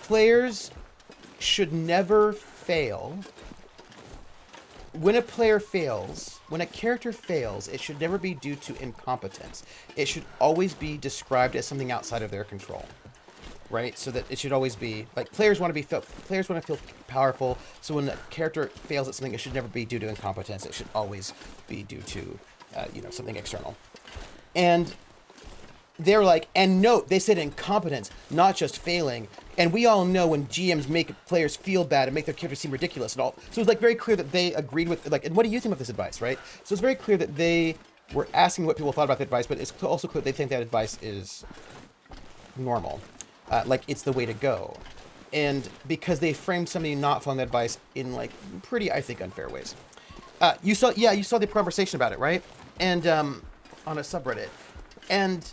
S1: players should never fail. When a player fails, when a character fails, it should never be due to incompetence. It should always be described as something outside of their control. Right? So that it should always be like players want to feel powerful. So when a character fails at something, it should never be due to incompetence. It should always be due to something external. And they're like, and note, they said incompetence, not just failing. And we all know when GMs make players feel bad and make their characters seem ridiculous and all. So it's like very clear that they agreed with and what do you think of this advice, right? So it's very clear that they were asking what people thought about the advice, but it's also clear they think that advice is normal. Like it's the way to go. And because they framed somebody not following that advice in like pretty, I think, unfair ways. You saw the conversation about it, right? And on a subreddit. And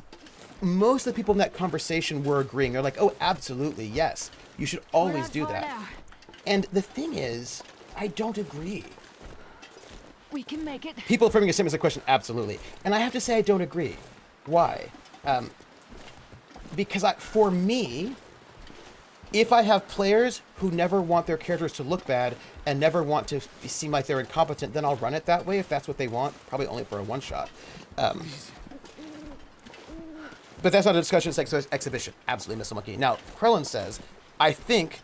S1: most of the people in that conversation were agreeing. They're like, oh, absolutely, yes. You should always do that. And the thing is, I don't agree.
S2: We can make it.
S1: People framing a statement as a question, absolutely. And I have to say I don't agree. Why? Because for me, if I have players who never want their characters to look bad and never want to seem like they're incompetent, then I'll run it that way if that's what they want, probably only for a one-shot. But that's not a discussion, it's exhibition. Absolutely, Mr. Monkey. Now, Krellin says, I think,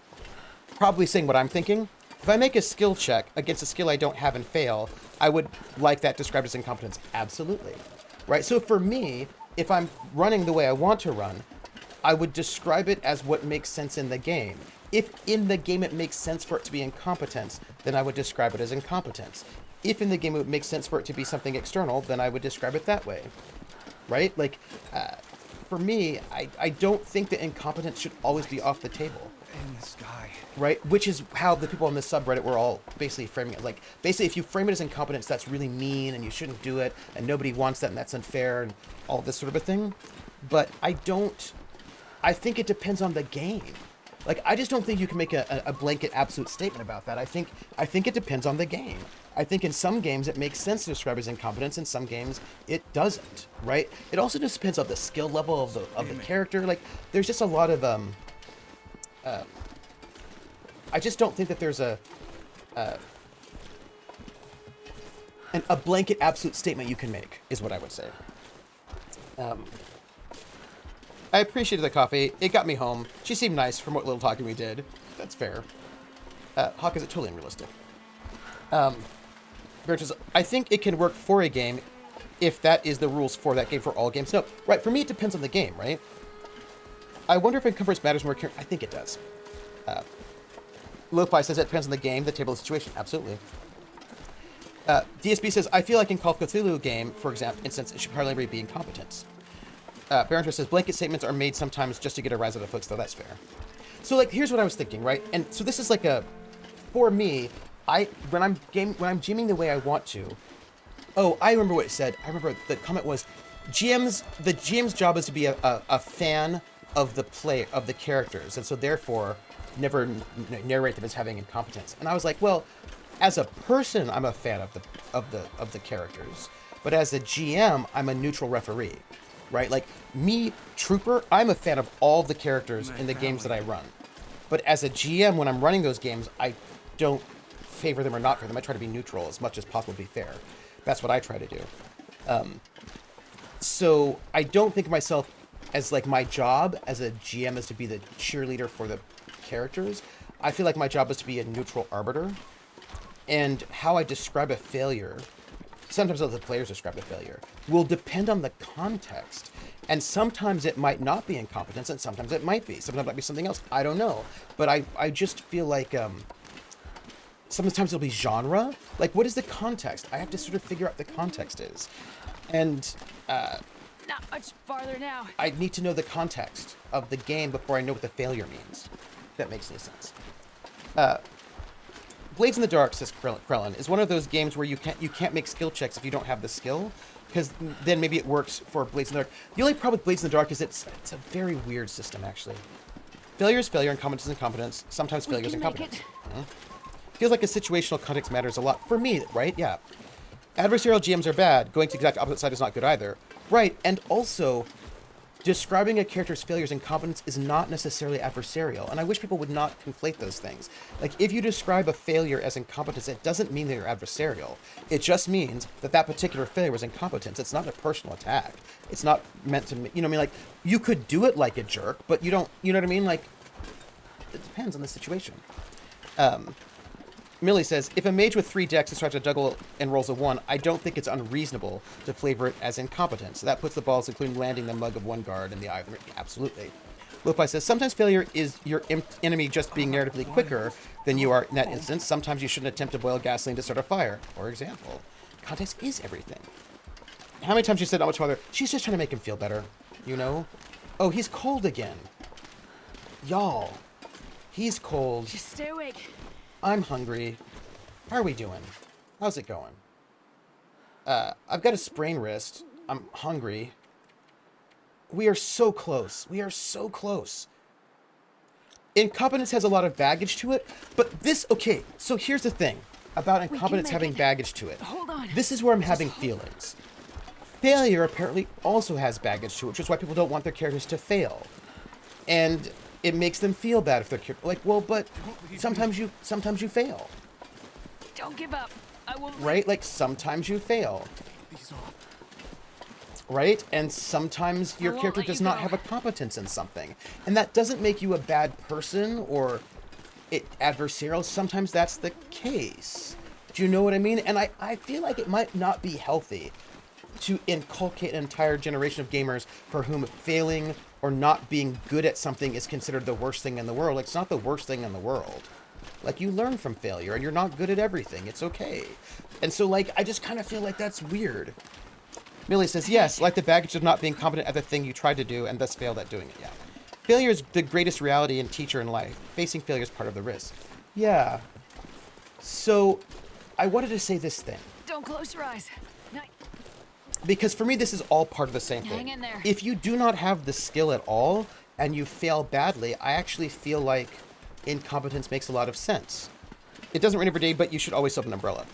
S1: probably saying what I'm thinking, if I make a skill check against a skill I don't have and fail, I would like that described as incompetence. Absolutely. Right? So for me, if I'm running the way I want to run, I would describe it as what makes sense in the game. If in the game it makes sense for it to be incompetence, then I would describe it as incompetence. If in the game it would make sense for it to be something external, then I would describe it that way. Right? Like, for me, I don't think that incompetence should always be off the table.
S3: In the sky.
S1: Right? Which is how the people on this subreddit were all basically framing it. Like, basically, if you frame it as incompetence, that's really mean and you shouldn't do it and nobody wants that and that's unfair and all this sort of a thing. But I think it depends on the game. Like, I just don't think you can make a blanket absolute statement about that. I think it depends on the game. I think in some games it makes sense to describe as incompetence. In some games it doesn't, right? It also just depends on the skill level of the character. Like, there's just a lot of I just don't think that there's a blanket absolute statement you can make, is what I would say. I appreciated the coffee. It got me home. She seemed nice from what little talking we did. That's fair. Hawk, is it totally unrealistic? Bertus, I think it can work for a game if that is the rules for that game for all games. No, right, for me it depends on the game, right? I wonder if encumbrance matters more. I think it does. Lopi says it depends on the game, the table, the situation. Absolutely. DSB says, I feel like in Call of Cthulhu game, for example, instance, it should probably be incompetence. Baronter says, blanket statements are made sometimes just to get a rise out of folks, though. That's fair. So, like, here's what I was thinking, right? And so this is like for me, when I'm GMing the way I want to. Oh, I remember what it said. I remember the comment was, the GM's job is to be a fan of the characters, and so therefore never narrate them as having incompetence. And I was like, well, as a person, I'm a fan of the characters, but as a GM, I'm a neutral referee, right? Like me, Trooper, I'm a fan of all the characters in the games that I run, but as a GM, when I'm running those games, I don't favor them or not favor them. I try to be neutral as much as possible to be fair. That's what I try to do. So I don't think of myself as like my job as a GM is to be the cheerleader for the characters. I feel like my job is to be a neutral arbiter. And how I describe a failure, sometimes how the players describe a failure, will depend on the context. And sometimes it might not be incompetence, and sometimes it might be. Sometimes it might be something else. I don't know. But I just feel like sometimes it'll be genre. Like, what is the context? I have to sort of figure out the context is. And
S2: Not much farther now.
S1: I need to know the context of the game before I know what the failure means. If that makes any sense. Blades in the Dark, says Krellin, is one of those games where you can't make skill checks if you don't have the skill, because then maybe it works for Blades in the Dark. The only problem with Blades in the Dark is it's a very weird system, actually. Failure is failure, incompetence is incompetence. Sometimes failure is incompetence. Feels like a situational context matters a lot. For me, right? Yeah. Adversarial GMs are bad. Going to the exact opposite side is not good either. Right, and also, describing a character's failures and incompetence is not necessarily adversarial, and I wish people would not conflate those things. Like, if you describe a failure as incompetence, it doesn't mean that you're adversarial. It just means that that particular failure was incompetence. It's not a personal attack. It's not meant to, you know what I mean? Like, you could do it like a jerk, but you don't, you know what I mean? Like, it depends on the situation. Millie says, if a mage with 3 decks tries to juggle and rolls a 1, I don't think it's unreasonable to flavor it as incompetence. So that puts the balls, including landing the mug of one guard in the eye of the... Absolutely. Lopi says, sometimes failure is your enemy just being narratively quicker than you are in that instance. Sometimes you shouldn't attempt to boil gasoline to start a fire, for example. Context is everything. How many times you said not much farther? She's just trying to make him feel better, you know? Oh, he's cold again. Y'all. He's cold.
S2: Just stay awake.
S1: I'm hungry. How are we doing? How's it going? I've got a sprained wrist. I'm hungry. We are so close. We are so close. incompetence has a lot of baggage to it, but this, okay, so here's the thing about incompetence
S2: make
S1: having
S2: it.
S1: baggage to it.
S2: Hold on.
S1: This is where I'm having feelings. Failure apparently also has baggage to it, which is why people don't want their characters to fail. And it makes them feel bad if their character, like, well, but sometimes you fail,
S2: Don't give up. I will.
S1: right? Like, sometimes you fail,
S3: These off.
S1: right? And sometimes your
S2: won't
S1: character
S2: let you
S1: does not
S2: go.
S1: have a competence in something. And that doesn't make you a bad person or adversarial. Sometimes that's the case. Do you know what I mean? And I feel like it might not be healthy to inculcate an entire generation of gamers for whom failing or not being good at something is considered the worst thing in the world. Like, it's not the worst thing in the world. Like, you learn from failure and you're not good at everything. It's okay. And so, like, I just kind of feel like that's weird. Millie says, yes, like the baggage of not being competent at the thing you tried to do and thus failed at doing it. Yeah. Failure is the greatest reality and teacher in life. Facing failure is part of the risk. Yeah. So, I wanted to say this thing.
S2: Don't close your eyes. No,
S1: Because for me, this is all part of the same thing.
S2: Hang in there.
S1: If you do not have the skill at all and you fail badly, I actually feel like incompetence makes a lot of sense. It doesn't rain every day, but you should always have an umbrella.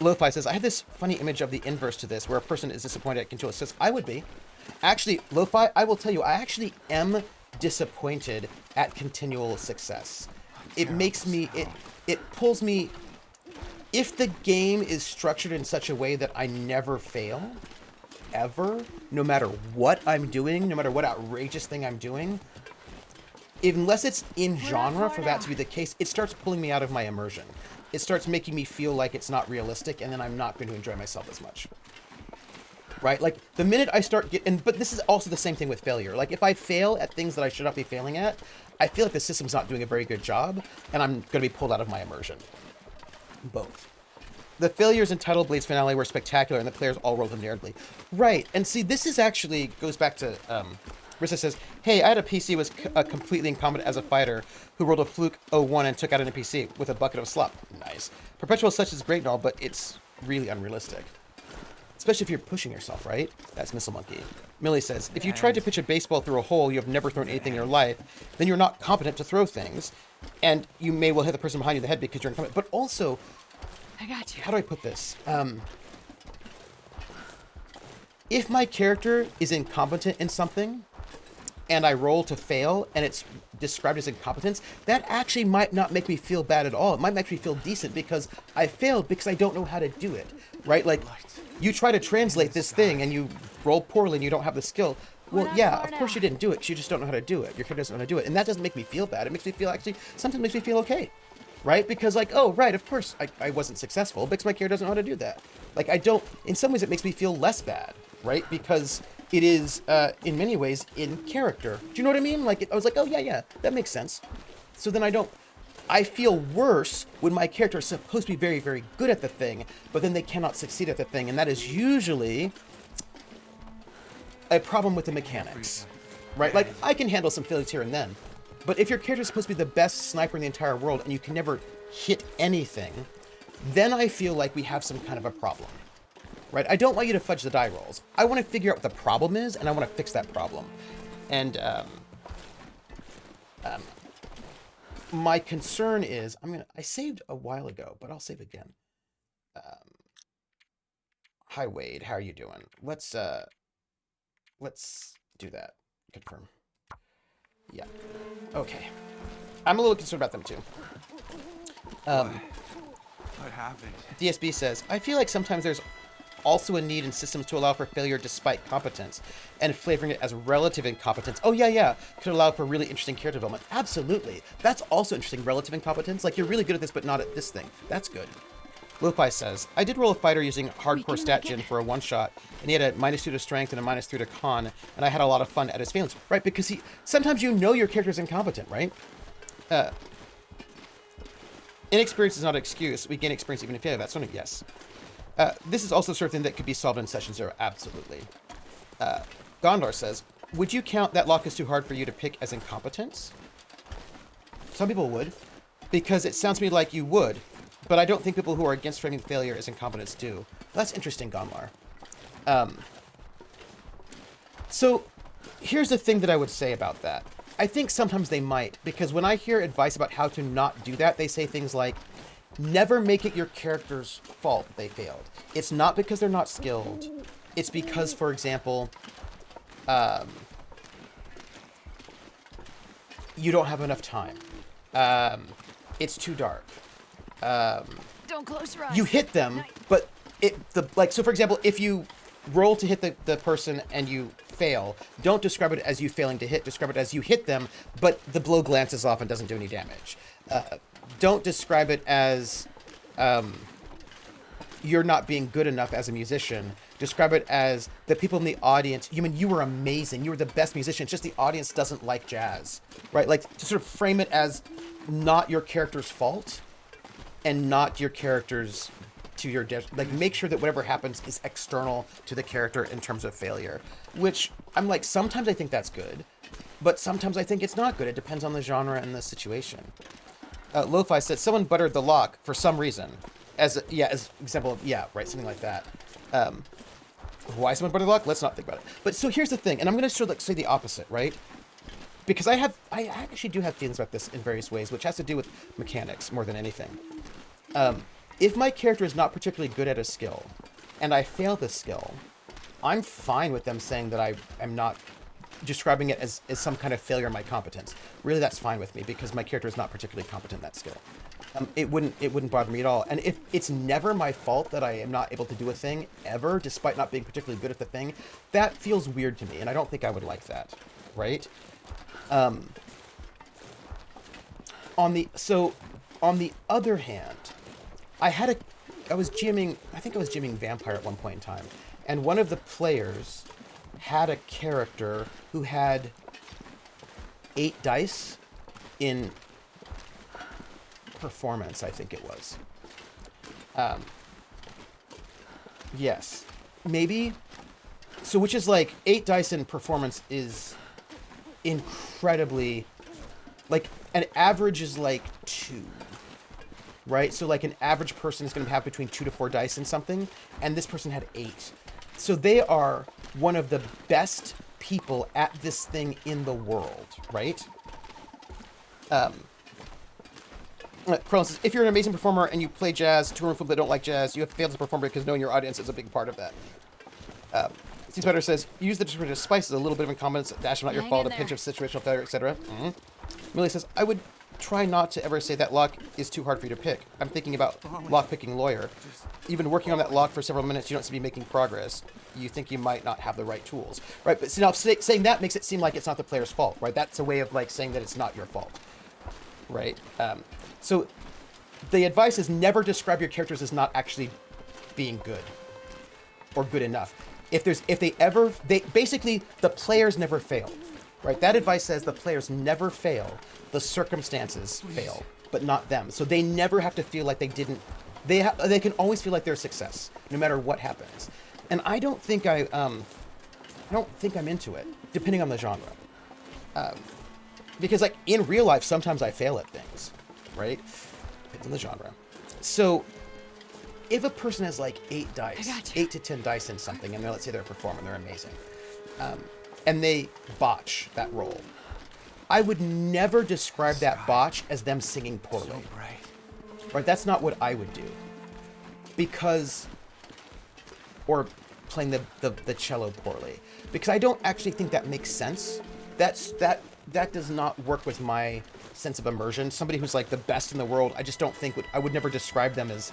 S1: Lo-Fi says, I had this funny image of the inverse to this, where a person is disappointed at continual success. I would be. Actually, Lo-Fi, I will tell you, I actually am disappointed at continual success. It makes me, it pulls me, if the game is structured in such a way that I never fail, ever, no matter what I'm doing, no matter what outrageous thing I'm doing, unless it's in genre for that to be the case, it starts pulling me out of my immersion. It starts making me feel like it's not realistic, and then I'm not going to enjoy myself as much. Right? Like, the minute I start but this is also the same thing with failure. Like, if I fail at things that I should not be failing at, I feel like the system's not doing a very good job, and I'm going to be pulled out of my immersion. Both. The failures in Tidal Blade's finale were spectacular, and the players all rolled them nerdly. Right. And see, this is actually goes back to Rissa says, hey, I had a PC who was completely incompetent as a fighter who rolled a fluke 01 and took out an NPC with a bucket of slop. Nice. Perpetual such is great and all, but it's really unrealistic. Especially if you're pushing yourself, right? That's Missile Monkey. Millie says, if you tried to pitch a baseball through a hole, you have never thrown anything in your life, then you're not competent to throw things, and you may well hit the person behind you in the head because you're incompetent. But also,
S2: I got you.
S1: how do I put this? If my character is incompetent in something, and I roll to fail, and it's described as incompetence, that actually might not make me feel bad at all. It might make me feel decent because I failed because I don't know how to do it, right? Like, you try to translate this thing, and you roll poorly, and you don't have the skill. Well,
S2: not
S1: yeah,
S2: far
S1: of course
S2: now.
S1: you didn't do it. You just don't know how to do it. Your character doesn't know how to do it. And that doesn't make me feel bad. It makes me feel, actually, sometimes makes me feel okay. Right? Because, like, oh, right, of course I wasn't successful because my character doesn't know how to do that. Like, I don't, in some ways it makes me feel less bad, right? Because it is, in many ways, in character. Do you know what I mean? Like, I was like, oh, yeah, that makes sense. So then I feel worse when my character is supposed to be very, very good at the thing, but then they cannot succeed at the thing. And that is usually a problem with the mechanics, right? Like, I can handle some failures here and then, but if your character is supposed to be the best sniper in the entire world and you can never hit anything, then I feel like we have some kind of a problem, right? I don't want you to fudge the die rolls. I want to figure out what the problem is, and I want to fix that problem. And my concern is, I saved a while ago, but I'll save again. Hi Wade, how are you doing? Let's do that. Confirm. Yeah. Okay. I'm a little concerned about them too.
S3: What happened?
S1: DSB says, I feel like sometimes there's also a need in systems to allow for failure despite competence, and flavoring it as relative incompetence. Oh, yeah. Could allow for really interesting character development. Absolutely. That's also interesting, relative incompetence. Like, you're really good at this, but not at this thing. That's good. Lo-Fi says, I did roll a fighter using hardcore stat gen for a one-shot, and he had a -2 to strength and a -3 to con, and I had a lot of fun at his failings. Right, because sometimes you know your character's incompetent, right? Inexperience is not an excuse. We gain experience even if failure. That's something, yes. This is also the sort of thing that could be solved in Session 0. Absolutely. Gondor says, would you count that lock is too hard for you to pick as incompetence? Some people would, because it sounds to me like you would, but I don't think people who are against framing failure as incompetence do. That's interesting, Gondlar. So here's the thing that I would say about that. I think sometimes they might, because when I hear advice about how to not do that, they say things like, never make it your character's fault that they failed. It's not because they're not skilled. It's because, for example, you don't have enough time. It's too dark.
S2: Don't close your eyes.
S1: You hit them, but so for example, if you roll to hit the person and you fail, don't describe it as you failing to hit. Describe it as you hit them, but the blow glances off and doesn't do any damage. Don't describe it as you're not being good enough as a musician. Describe it as the people in the audience. You were amazing. You were the best musician. It's just the audience doesn't like jazz, right? Like to sort of frame it as not your character's fault and not your character's to your like make sure that whatever happens is external to the character in terms of failure, which I'm like, sometimes I think that's good, but sometimes I think it's not good. It depends on the genre and the situation. Lo-Fi said someone buttered the lock for some reason, as example, right, something like that. Why someone buttered the lock? Let's not think about it. But so here's the thing, and I'm going to sort of like say the opposite, right? Because I actually do have feelings about this in various ways, which has to do with mechanics more than anything. If my character is not particularly good at a skill, and I fail the skill, I'm fine with them saying that I am not describing it as some kind of failure in my competence. Really, that's fine with me because my character is not particularly competent in that skill. It wouldn't bother me at all. And if it's never my fault that I am not able to do a thing ever, despite not being particularly good at the thing, that feels weird to me, and I don't think I would like that, right? On the other hand, I was GMing Vampire at one point in time, and one of the players had a character who had 8 dice in performance, I think it was. Yes. Maybe. So which is like 8 dice in performance is incredibly, like an average is like 2. Right? So like an average person is going to have between 2 to 4 dice in something, and this person had 8. So they are one of the best people at this thing in the world, right? Krillin says, if you're an amazing performer and you play jazz to room people that don't like jazz, you have failed as a performer because knowing your audience is a big part of that. Steve Spider says, use the description of spices, a little bit of incompetence, dash not your fault, a pinch of situational failure, etc. Millie says, I would try not to ever say that lock is too hard for you to pick. I'm thinking about lock-picking lawyer. You've been working on that lock for several minutes. You don't seem to be making progress. You think you might not have the right tools. Right, but now saying that makes it seem like it's not the player's fault, right? That's a way of like saying that it's not your fault, right? So the advice is never describe your characters as not actually being good or good enough. Basically the players never fail, right? That advice says the players never fail. The circumstances fail, but not them. So they never have to feel like they didn't. They can always feel like they're a success, no matter what happens. And I don't think I'm into it, depending on the genre. Because like in real life, sometimes I fail at things, right? Depends on the genre. So if a person has like 8 dice, 8 to 10 dice in something, and let's say they're a performer, they're amazing, and they botch that roll, I would never describe that botch as them singing poorly. Right? That's not what I would do. Or playing the cello poorly. Because I don't actually think that makes sense. That does not work with my sense of immersion. Somebody who's like the best in the world, I just don't think I would never describe them as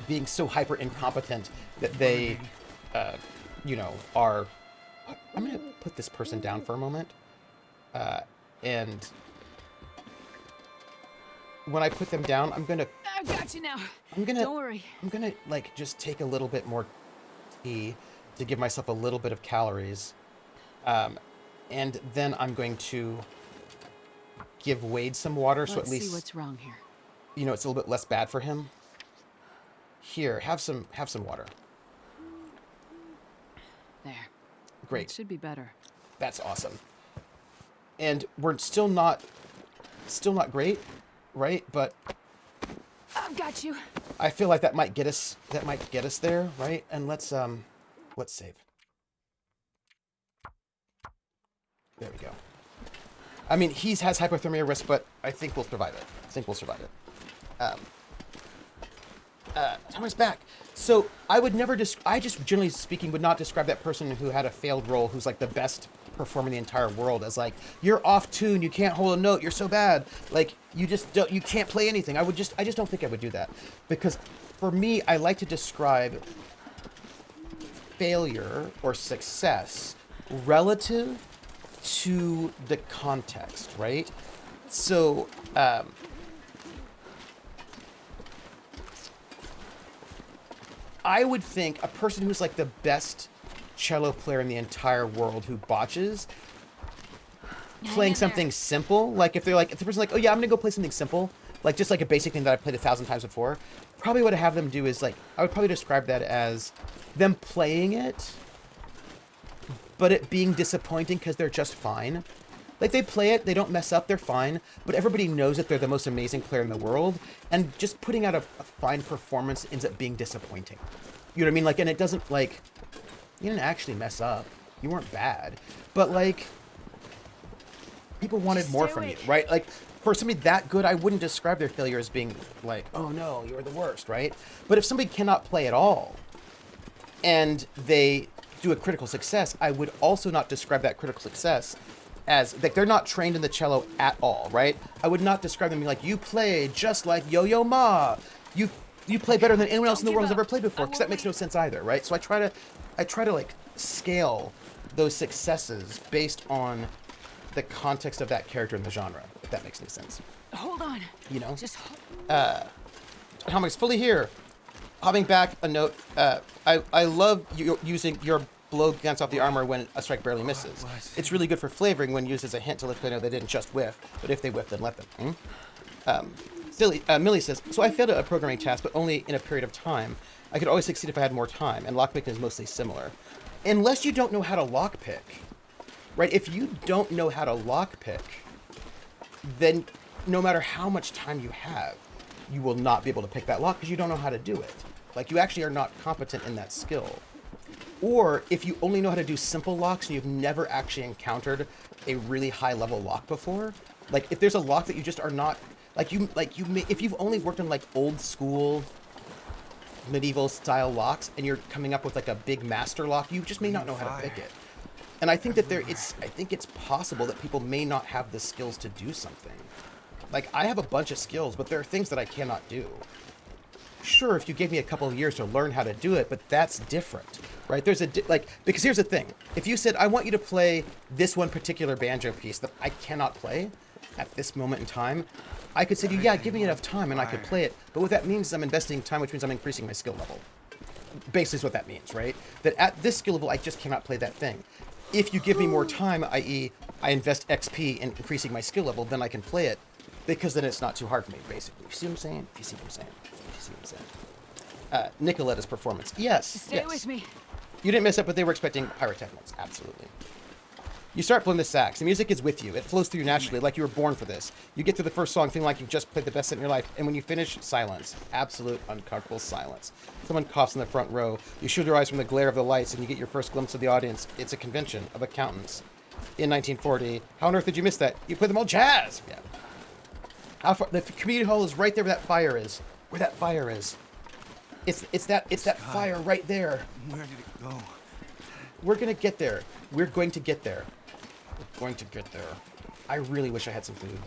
S1: being so hyper incompetent that they, are. I'm going to put this person down for a moment. And when I put them down, I've got you now. Don't worry. I'm gonna like just take a little bit more tea to give myself a little bit of calories. And then I'm going to give Wade some water, so at least
S2: see what's wrong here.
S1: It's a little bit less bad for him. Here, have some water.
S2: There.
S1: Great.
S2: It should be better.
S1: That's awesome. And we're still not great, right? But
S2: I've got you.
S1: I feel like that might get us there, right? And let's save. There we go. I mean, he has hypothermia risk, but I think we'll survive it. Thomas back. So I would never I just generally speaking would not describe that person who had a failed role, who's like the best performer in the entire world, as like, you're off tune, you can't hold a note, you're so bad, like you just don't, you can't play anything. I just don't think I would do that, because for me, I like to describe failure or success relative to the context, right? So I would think a person who's like the best cello player in the entire world who botches playing something simple, like if the person's like, oh yeah, I'm gonna go play something simple, like just like a basic thing that I've played 1,000 times before, probably what I have them do is like, I would probably describe that as them playing it, but it being disappointing because they're just fine. Like they play it, they don't mess up, they're fine, but everybody knows that they're the most amazing player in the world, and just putting out a fine performance ends up being disappointing. You know what I mean? Like, and it doesn't, like, you didn't actually mess up. You weren't bad. But, like, people wanted more from you, right? Like, for somebody that good, I wouldn't describe their failure as being like, oh no, you're the worst, right? But if somebody cannot play at all, and they do a critical success, I would also not describe that critical success as, like, they're not trained in the cello at all, right? I would not describe them being like, you play just like Yo-Yo Ma. You play better than anyone else in the world has ever played before, because that makes no sense either, right? So I try to like scale those successes based on the context of that character in the genre, if that makes any sense.
S2: Hold on.
S1: You know?
S2: Just hold.
S1: Comics fully here. Hopping back a note, I love you using your blow gets off the armor when a strike barely misses. It's really good for flavoring when used as a hint to let them know they didn't just whiff, but if they whiff, then let them. Millie says, so I failed at a programming task, but only in a period of time. I could always succeed if I had more time, and lockpicking is mostly similar. Unless you don't know how to lockpick, right? If you don't know how to lockpick, then no matter how much time you have, you will not be able to pick that lock because you don't know how to do it. Like, you actually are not competent in that skill. Or if you only know how to do simple locks and you've never actually encountered a really high level lock before, like if there's a lock that you just are not, if you've only worked on like old school medieval style locks and you're coming up with like a big master lock, you just may not know how to pick it. And I think that I think it's possible that people may not have the skills to do something. Like, I have a bunch of skills, but there are things that I cannot do. Sure, if you gave me a couple of years to learn how to do it, but that's different, right? There's because here's the thing. If you said, I want you to play this one particular banjo piece that I cannot play at this moment in time, I could say to you, yeah, give me enough time and I could play it. But what that means is I'm investing time, which means I'm increasing my skill level. Basically is what that means, right? That at this skill level, I just cannot play that thing. If you give me more time, i.e. I invest XP in increasing my skill level, then I can play it, because then it's not too hard for me, basically. You see what I'm saying? You see what I'm saying? You see what I'm saying? Nicoletta's performance. Yes.
S2: Stay with me.
S1: You didn't miss it, but they were expecting pyrotechnics. Absolutely. You start playing the sax. The music is with you. It flows through you naturally, like you were born for this. You get through the first song feeling like you've just played the best set in your life, and when you finish, silence. Absolute uncomfortable silence. Someone coughs in the front row. You shield your eyes from the glare of the lights, and you get your first glimpse of the audience. It's a convention of accountants in 1940. How on earth did you miss that? You played them all jazz. Yeah. How far? The community hall is right there where that fire is. Where that fire is. It's that fire right there.
S3: Where did it go?
S1: We're gonna get there. We're going to get there. We're going to get there. I really wish I had some food.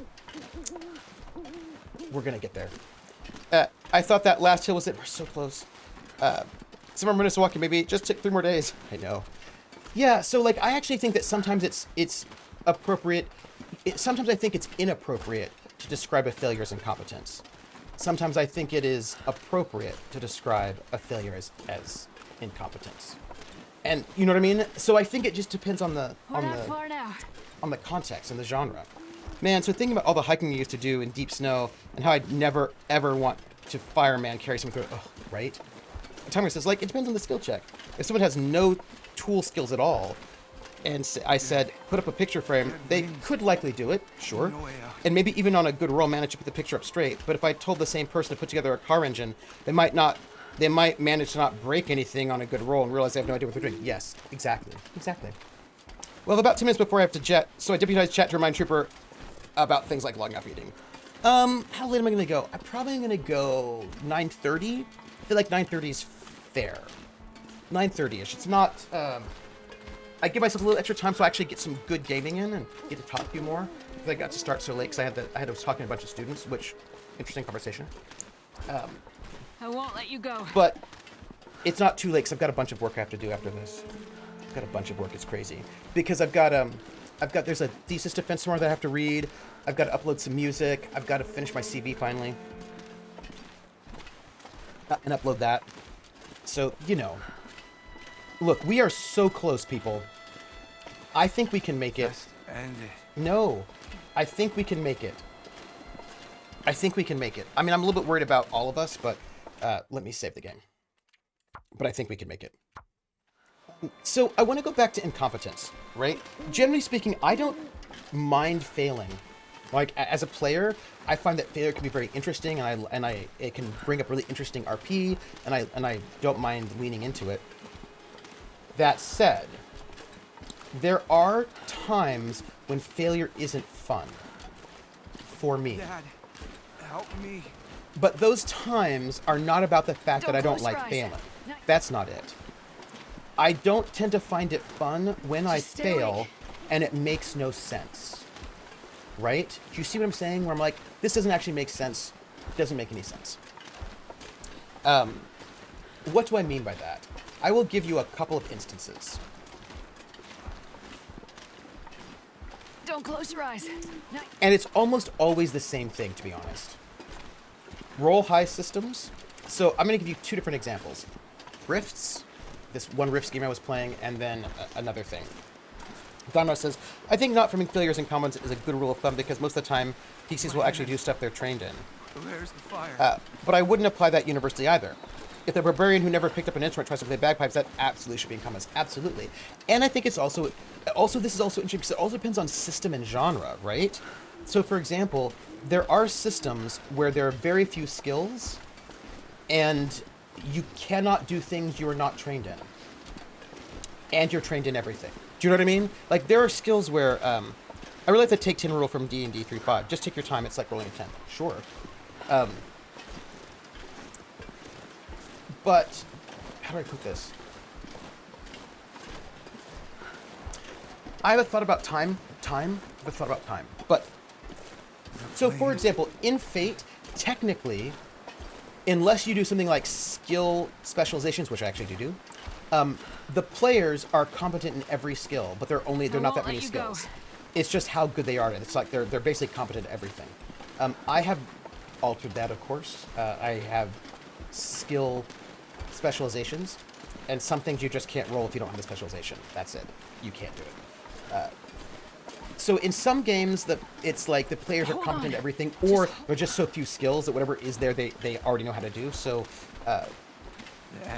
S1: We're gonna get there. I thought that last hill was it. We're so close. Some more minutes walking. Maybe just took 3 more days. I know. Yeah. So like, I actually think that sometimes it's appropriate. Sometimes I think it's inappropriate to describe a failure as incompetence. Sometimes I think it is appropriate to describe a failure as incompetence. And you know what I mean? So I think it just depends on the context and the genre. Man, so thinking about all the hiking you used to do in deep snow and how I'd never ever want to fireman carry someone through, right? And Timer says, like, it depends on the skill check. If someone has no tool skills at all, and I said, put up a picture frame, they could likely do it, sure. And maybe even on a good roll manage to put the picture up straight. But if I told the same person to put together a car engine, they might manage to not break anything on a good roll and realize they have no idea what they're doing. Yes, exactly. Well, about 2 minutes before I have to jet, so I deputized chat to remind Trooper about things like logging off eating. How late am I going to go? I'm probably going to go 9:30. I feel like 9:30 is fair. 9:30ish. It's not. I give myself a little extra time so I actually get some good gaming in and get to talk to you more. Because I got to start so late because I was talking to a bunch of students, which interesting conversation.
S2: I won't let you go.
S1: But it's not too late because I've got a bunch of work I have to do after this. I've got a bunch of work. It's crazy because there's a thesis defense tomorrow that I have to read. I've got to upload some music. I've got to finish my CV finally and upload that. So, look, we are so close, people. I think we can make it.
S3: Just end it.
S1: No, I think we can make it. I think we can make it. I mean, I'm a little bit worried about all of us, but let me save the game. But I think we can make it. So I want to go back to incompetence, right? Generally speaking, I don't mind failing. Like as a player, I find that failure can be very interesting, and it can bring up really interesting RP, and I don't mind leaning into it. That said, there are times when failure isn't fun for me.
S3: Dad, help me.
S1: But those times are not about the fact that I don't
S2: close
S1: like
S2: your eyes.
S1: failing.
S2: No.
S1: That's not it. I don't tend to find it fun when I
S2: Just stay
S1: fail
S2: awake.
S1: and it makes no sense. Right? Do you see what I'm saying? Where I'm like, this doesn't actually make sense. It doesn't make any sense. What do I mean by that? I will give you a couple of instances.
S2: Don't close your eyes. No.
S1: And it's almost always the same thing, to be honest. Roll high systems. So I'm going to give you two different examples. Rifts, this one Rifts game I was playing, and then another thing. Donmar says, I think not framing failures in comments is a good rule of thumb because most of the time PCs will actually do stuff they're trained in.
S3: Where's the fire?
S1: But I wouldn't apply that universally either. If the barbarian who never picked up an instrument tries to play bagpipes, that absolutely should be in comments. Absolutely. And I think it's also this is also interesting because it also depends on system and genre, right? So for example, there are systems where there are very few skills and you cannot do things you are not trained in. And you're trained in everything. Do you know what I mean? Like there are skills where I really like the take 10 rule from D&D 3.5. Just take your time. It's like rolling a 10. Sure. But how do I put this? I have a thought about time. But so for example, in Fate, technically, unless you do something like skill specializations, which I actually do, the players are competent in every skill, but they're not that many skills. It's just how good they are at it. It's like they're basically competent at everything. I have altered that, of course. I have skill specializations, and some things you just can't roll if you don't have the specialization. That's it. You can't do it. So in some games, it's like the players are competent at everything, or there are just so few skills that whatever is there, they already know how to do. So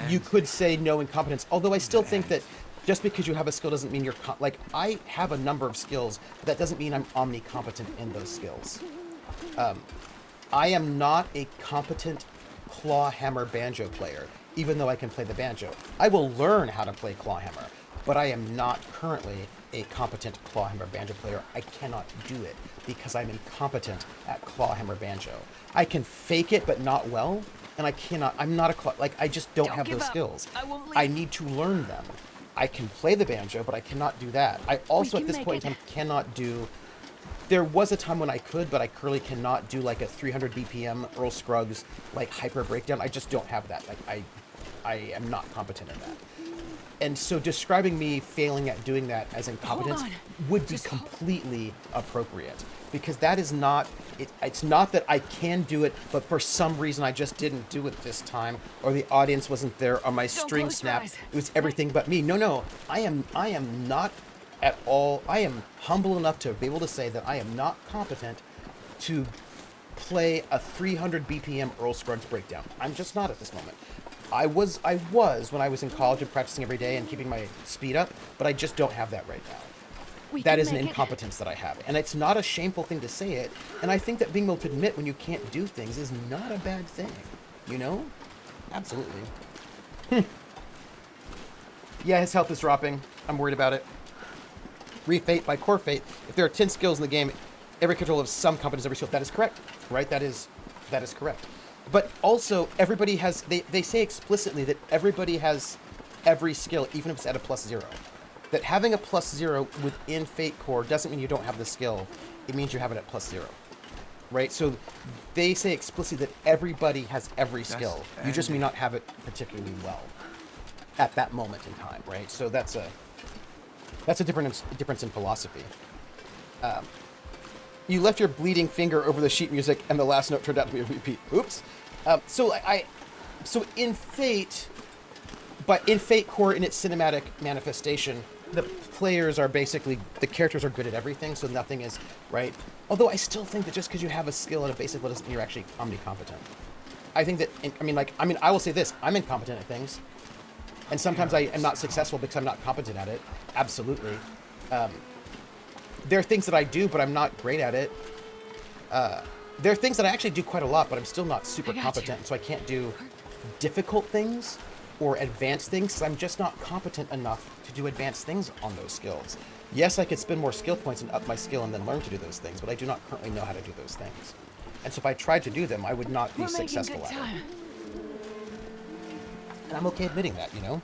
S1: you could say no incompetence, although I still think that just because you have a skill doesn't mean you're like I have a number of skills, but that doesn't mean I'm omnicompetent in those skills. I am not a competent claw hammer banjo player, even though I can play the banjo. I will learn how to play claw hammer, but I am not currently a competent claw hammer banjo player. I cannot do it because I'm incompetent at claw hammer banjo. I can fake it, but not well, and I'm not a claw, like I just don't have
S2: give
S1: those
S2: up.
S1: skills.
S2: I won't leave.
S1: I need to learn them. I can play the banjo, but I cannot do that. I also
S2: We
S1: at
S2: can
S1: this
S2: make
S1: point in
S2: it.
S1: time cannot do. There was a time when I could, but I currently cannot do like a 300 BPM Earl Scruggs like hyper breakdown. I just don't have that. Like I am not competent in that. And so describing me failing at doing that as incompetence
S2: on.
S1: would be completely appropriate because that is not it's not that I can do it, but for some reason I just didn't do it this time, or the audience wasn't there, or my string
S2: close your
S1: snapped.
S2: eyes.
S1: It was everything but me. No. I am not at all. I am humble enough to be able to say that I am not competent to play a 300 BPM Earl Scruggs breakdown. I'm just not at this moment. I was when I was in college and practicing every day and keeping my speed up, but I just don't have that right now. That is an incompetence that I have. And it's not a shameful thing to say it. And I think that being able to admit when you can't do things is not a bad thing. You know? Absolutely. Yeah, his health is dropping. I'm worried about it. Refate by Core Fate. If there are 10 skills in the game, every character will have some competence, every skill. That is correct, right? That is correct. But also, everybody has, they say explicitly that everybody has every skill, even if it's at a +0. That having a +0 within Fate Core doesn't mean you don't have the skill. It means you have it at +0, right? So they say explicitly that everybody has every skill. You just may not have it particularly well at that moment in time, right? So that's a difference in philosophy. You left your bleeding finger over the sheet music, and the last note turned out to be a repeat. Oops. So in Fate, but in Fate Core, in its cinematic manifestation, the players are basically, the characters are good at everything, so nothing is, right? Although I still think that just because you have a skill at a basic level doesn't mean you're actually omnicompetent. I think that, I will say this, I'm incompetent at things. And sometimes I am not successful because I'm not competent at it. Absolutely. There are things that I do, but I'm not great at it. There are things that I actually do quite a lot, but I'm still not super competent, so I can't do difficult things or advanced things, because I'm just not competent enough to do advanced things on those skills. Yes, I could spend more skill points and up my skill and then learn to do those things, but I do not currently know how to do those things. And so if I tried to do them, I would not be successful at it. And I'm okay admitting that, you know?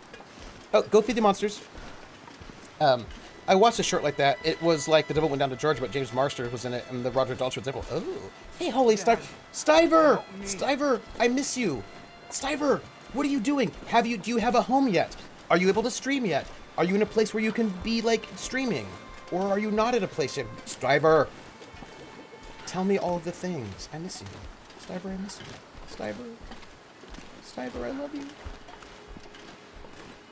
S1: Oh, Go Feed the Monsters. I watched a short like that. It was like The Devil Went Down to Georgia, but James Marsters was in it, and the Roger Daltrey was devil. Oh, hey, holy Stiver! Stiver! Stiver, I miss you. Stiver, what are you doing? Do you have a home yet? Are you able to stream yet? Are you in a place where you can be like streaming, or are you not at a place yet? Stiver, tell me all of the things. I miss you, Stiver. I miss you, Stiver. Stiver, I love you.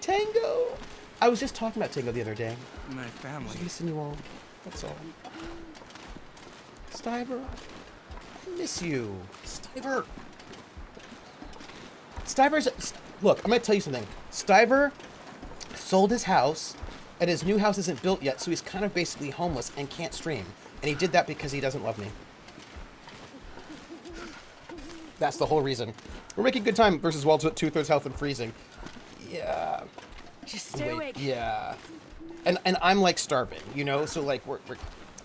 S1: Tango. I was just talking about Tango the other day.
S3: My family.
S1: Just missing you all. That's all. Stiver, I miss you. Stiver. Look, I'm going to tell you something. Stiver sold his house, and his new house isn't built yet, so he's kind of basically homeless and can't stream. And he did that because he doesn't love me. That's the whole reason. We're making good time versus Waltz at 2/3 health and freezing. Yeah.
S2: Just stay awake.
S1: Yeah. And I'm like starving, you know? So like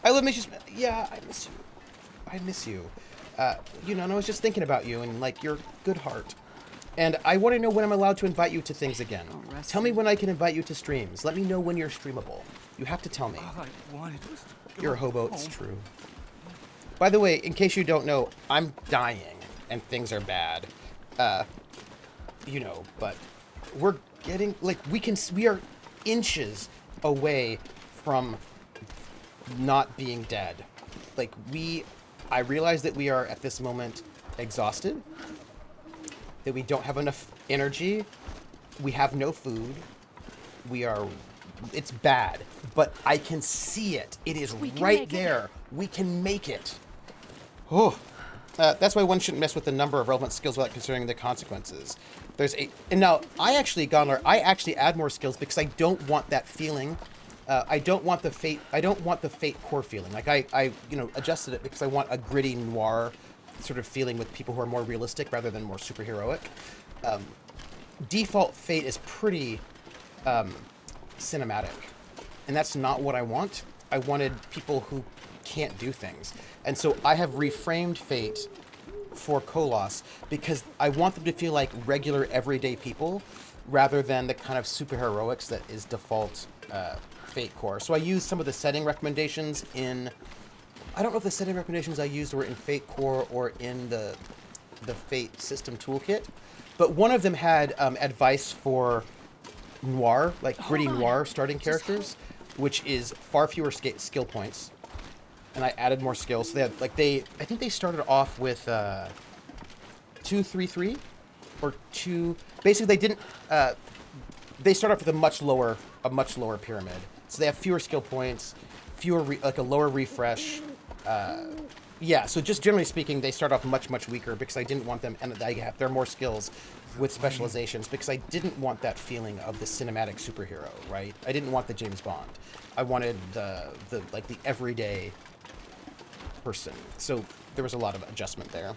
S1: I love Mrs. Yeah, I miss you. I miss you. You know, and I was just thinking about you and like your good heart. And I want to know when I'm allowed to invite you to things again. Tell me when I can invite you to streams. Let me know when you're streamable. You have to tell me.
S3: All I wanted was to go
S1: You're a hobo,
S3: home.
S1: it's true. By the way, in case you don't know, I'm dying and things are bad. You know, but we're getting, like, we are inches away from not being dead. Like, I realize that we are at this moment exhausted, that we don't have enough energy, we have no food, it's bad, but I can see it. It is right there. We can make it. Oh, that's why one shouldn't mess with the number of relevant skills without considering the consequences. There's 8, and now I actually add more skills because I don't want that feeling. I don't want the Fate Core feeling. Like I adjusted it because I want a gritty noir sort of feeling with people who are more realistic rather than more superheroic. Default Fate is pretty cinematic, and that's not what I want. I wanted people who can't do things, and so I have reframed Fate for Kolos because I want them to feel like regular everyday people rather than the kind of superheroics that is default Fate Core. So I used some of the setting recommendations in, I don't know if the setting recommendations I used were in Fate Core or in the Fate system toolkit, but one of them had advice for noir, like gritty noir starting characters, which is far fewer skill points. And I added more skills. So they had, like, I think they started off with 2-3-3 or 2. Basically, they didn't. They start off with a much lower pyramid. So they have fewer skill points, like a lower refresh. Yeah. So just generally speaking, they start off much weaker because I didn't want them, and there are more skills with specializations because I didn't want that feeling of the cinematic superhero. Right. I didn't want the James Bond. I wanted the everyday person. So there was a lot of adjustment there.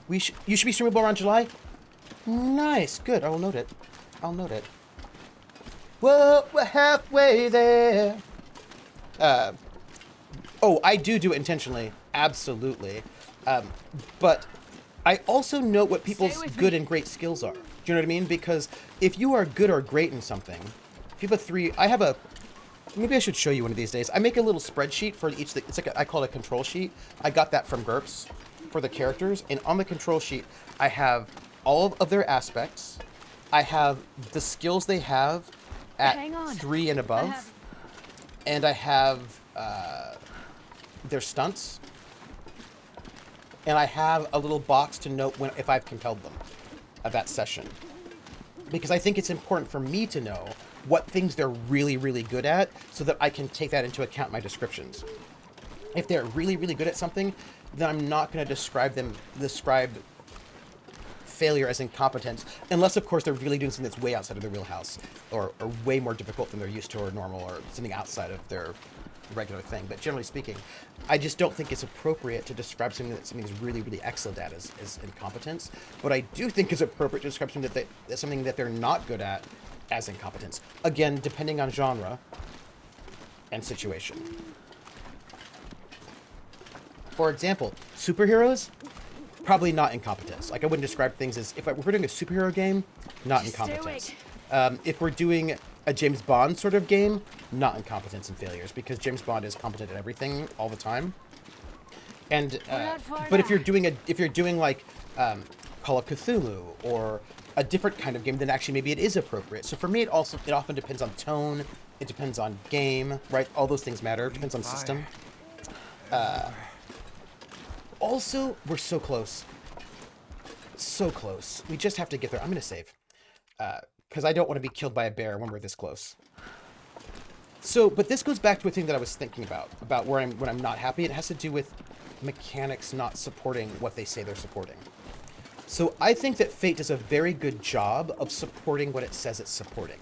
S1: You should be streamable around July. Nice, good. I'll note it. Whoa, we're halfway there. Oh, I do it intentionally, absolutely. But I also know what people's
S2: with
S1: good
S2: me.
S1: and great skills are. Do you know what I mean? Because if you are good or great in something, if you have a 3, I have a. Maybe I should show you one of these days. I make a little spreadsheet for each. It's like I call it a control sheet. I got that from GURPS for the characters, and on the control sheet, I have all of their aspects. I have the skills they have at
S2: Hang on.
S1: 3 and above,
S2: have-
S1: and I have their stunts, and I have a little box to note when if I've compelled them at that session, because I think it's important for me to know what things they're really, really good at, so that I can take that into account in my descriptions. If they're really, really good at something, then I'm not going to describe failure as incompetence, unless of course they're really doing something that's way outside of their wheelhouse, or way more difficult than they're used to or normal, or something outside of their regular thing. But generally speaking, I just don't think it's appropriate to describe something that something's really, really excellent at as incompetence. But I do think it's appropriate to describe something that they're not good at as incompetence. Again, depending on genre and situation. For example, superheroes, probably not incompetence. Like, I wouldn't describe things as, if we're doing a superhero game, not
S2: Just stay
S1: incompetence.
S2: awake.
S1: If we're doing a James Bond sort of game, not incompetence and failures, because James Bond is competent at everything all the time. And
S2: not far
S1: but if
S2: now.
S1: you're doing like Call of Cthulhu or a different kind of game, then actually maybe it is appropriate. So for me, it often depends on tone. It depends on game, right? All those things matter. It depends on system. Also, we're so close. So close. We just have to get there. I'm going to save. Because I don't want to be killed by a bear when we're this close. So, but this goes back to a thing that I was thinking about when I'm not happy. It has to do with mechanics not supporting what they say they're supporting. So I think that Fate does a very good job of supporting what it says it's supporting,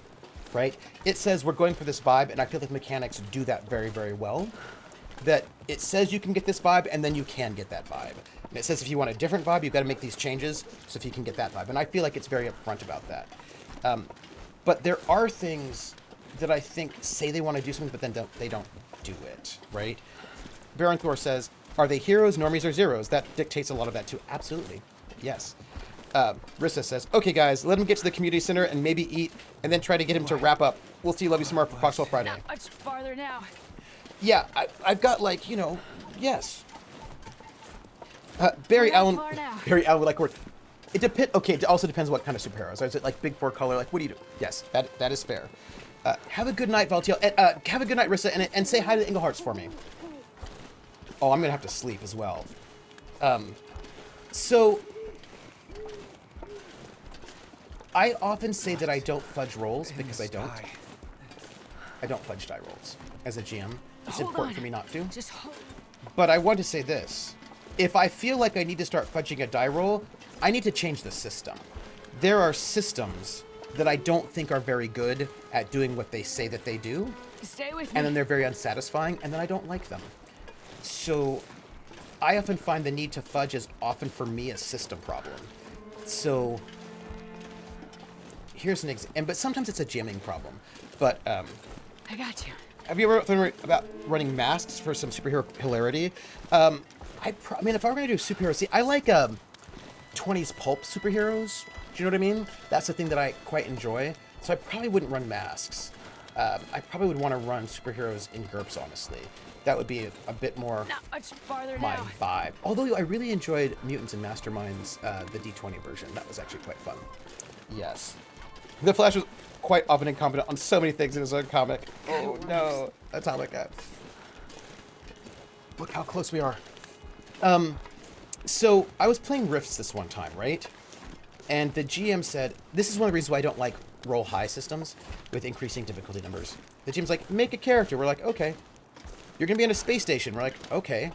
S1: right? It says we're going for this vibe, and I feel like mechanics do that very, very well. That it says you can get this vibe, and then you can get that vibe. And it says if you want a different vibe, you've got to make these changes, so if you can get that vibe. And I feel like it's very upfront about that. But there are things that I think say they want to do something, but then they don't do it, right? Baron Thor says, are they heroes, normies, or zeros? That dictates a lot of that too. Absolutely. Yes. Rissa says, okay, guys, let him get to the community center and maybe eat, and then try to get him to wrap up. We'll see you, love you some more for Foxwell Friday.
S2: Not much farther now.
S1: Yeah, I've got, like, you know, yes. Barry
S2: We're not
S1: Allen.
S2: far now.
S1: Barry Allen would like word. It depends. Okay, it also depends what kind of superheroes. Is it like big four color? Like, what do you do? Yes, that is fair. Have a good night, Valtiel. And, have a good night, Rissa, and say hi to the Engleharts for me. Oh, I'm gonna have to sleep as well. So I often say that I don't fudge rolls because I don't. I don't fudge die rolls as a GM. It's
S2: Hold
S1: important
S2: on.
S1: for me not to.
S2: Just hold.
S1: But I want to say this. If I feel like I need to start fudging a die roll, I need to change the system. There are systems that I don't think are very good at doing what they say that they do,
S2: Stay with me.
S1: and then they're very unsatisfying, and then I don't like them. So I often find the need to fudge is often for me a system problem. So here's an example, but sometimes it's a jamming problem. But
S2: I got you.
S1: have you ever thought about running masks for some superhero hilarity? I mean, if I were going to do superheroes, see, I like 20s pulp superheroes. Do you know what I mean? That's the thing that I quite enjoy. So I probably wouldn't run masks. I probably would want to run superheroes in GURPS, honestly. That would be a bit more
S2: Not much farther
S1: my
S2: now.
S1: vibe. Although I really enjoyed Mutants and Masterminds, the D20 version. That was actually quite fun. Yes. The Flash was quite often incompetent on so many things in his own comic. Oh no, Atomic Cat. Look how close we are. So I was playing Rifts this one time, right? And the GM said, this is one of the reasons why I don't like roll high systems with increasing difficulty numbers. The GM's like, make a character. We're like, okay. You're going to be on a space station. We're like, okay.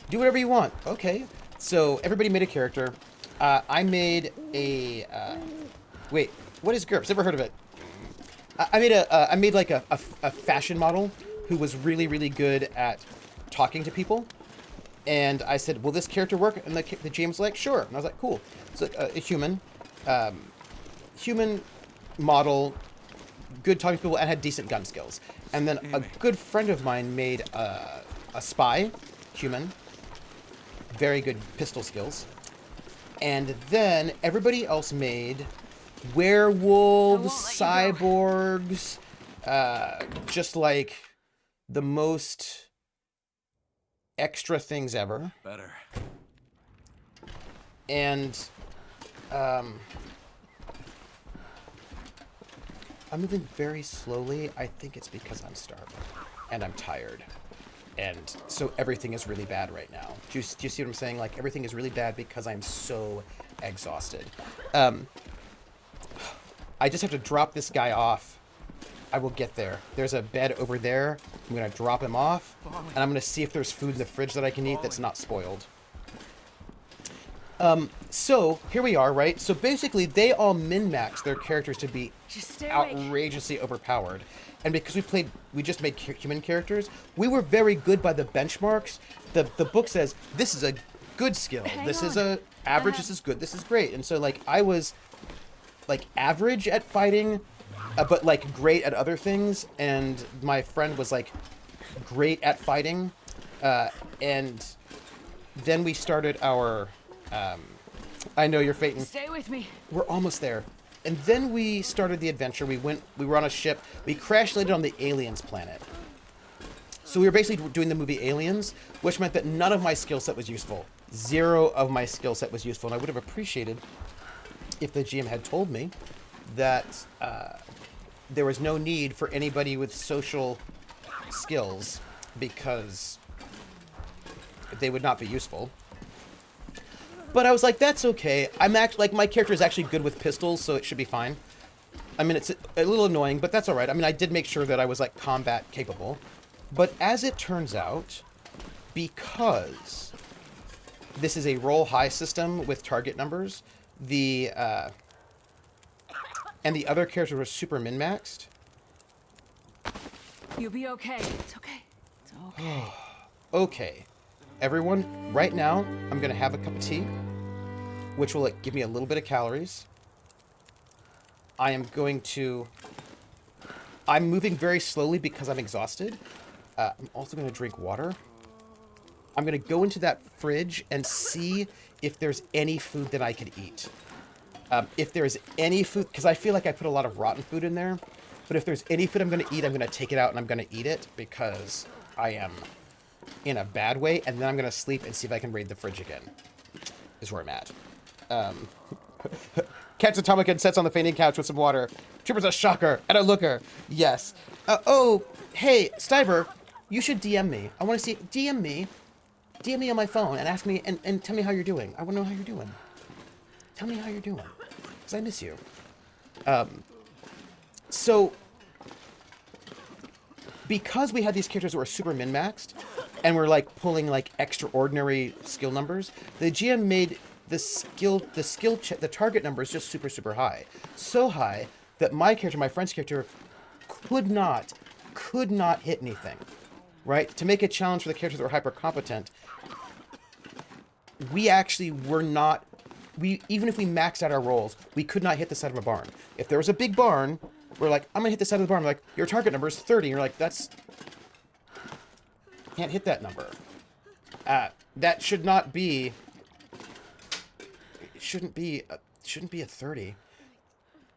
S1: Do whatever you want. Okay. So everybody made a character. I made a... wait, what is GURPS? Never heard of it. I made like a fashion model who was really, really good at talking to people. And I said, will this character work? And the GM was like, sure. And I was like, cool. So a human model, good talking to people, and had decent gun skills. And then a good friend of mine made a spy, human, very good pistol skills. And then everybody else made werewolves, cyborgs, just like the most extra things ever.
S3: Better.
S1: And I'm moving very slowly. I think it's because I'm starving and I'm tired. And so everything is really bad right now. Do you see what I'm saying? Like, everything is really bad because I'm so exhausted. I just have to drop this guy off. I will get there. There's a bed over there. I'm going to drop him off. And I'm going to see if there's food in the fridge that I can eat that's not spoiled. So here we are, right? So basically, they all min-max their characters to be outrageously overpowered. And because we just made human characters, we were very good by the benchmarks. The book says, this is a good skill. This is a average. This is good. This is great. And so, like, I was, like, average at fighting, but, like, great at other things. And my friend was, like, great at fighting. And then we started our... I know you're fainting.
S2: Stay with me.
S1: We're almost there. And then we started the adventure. We were on a ship. We crash landed on the aliens planet. So we were basically doing the movie Aliens, which meant that none of my skill set was useful. Zero of my skill set was useful. And I would have appreciated if the GM had told me that there was no need for anybody with social skills because they would not be useful. But I was like, that's okay. I'm actually, like, my character is actually good with pistols, so it should be fine. I mean, it's a little annoying, but that's all right. I mean, I did make sure that I was, like, combat capable. But as it turns out, because this is a roll high system with target numbers, and the other characters were super min-maxed.
S2: You'll be okay. It's okay. It's okay.
S1: Okay. Everyone, right now, I'm going to have a cup of tea, which will, like, give me a little bit of calories. I'm moving very slowly because I'm exhausted. I'm also going to drink water. I'm going to go into that fridge and see if there's any food that I could eat. If there's any food, because I feel like I put a lot of rotten food in there, but if there's any food I'm going to eat, I'm going to take it out and I'm going to eat it because I am in a bad way, and then I'm going to sleep and see if I can raid the fridge again, is where I'm at. Catch Atomic and sits on the fainting couch with some water. Trooper's a shocker and a looker. Yes. Oh, hey, Stiver, you should DM me. I want to see, DM me on my phone and ask me, and tell me how you're doing. I want to know how you're doing. Tell me how you're doing, because I miss you. So, because we had these characters that were super min-maxed, and we're, like, pulling, like, extraordinary skill numbers, the GM made the target numbers just super, super high. So high that my character, my friend's character, could not hit anything, right? To make a challenge for the characters that were hyper competent, we actually were not, even if we maxed out our rolls, we could not hit the side of a barn. If there was a big barn, we're like, I'm gonna hit the side of the barn. We're like, your target number is 30. And you're like, can't hit that number. That should not be, it shouldn't be a 30.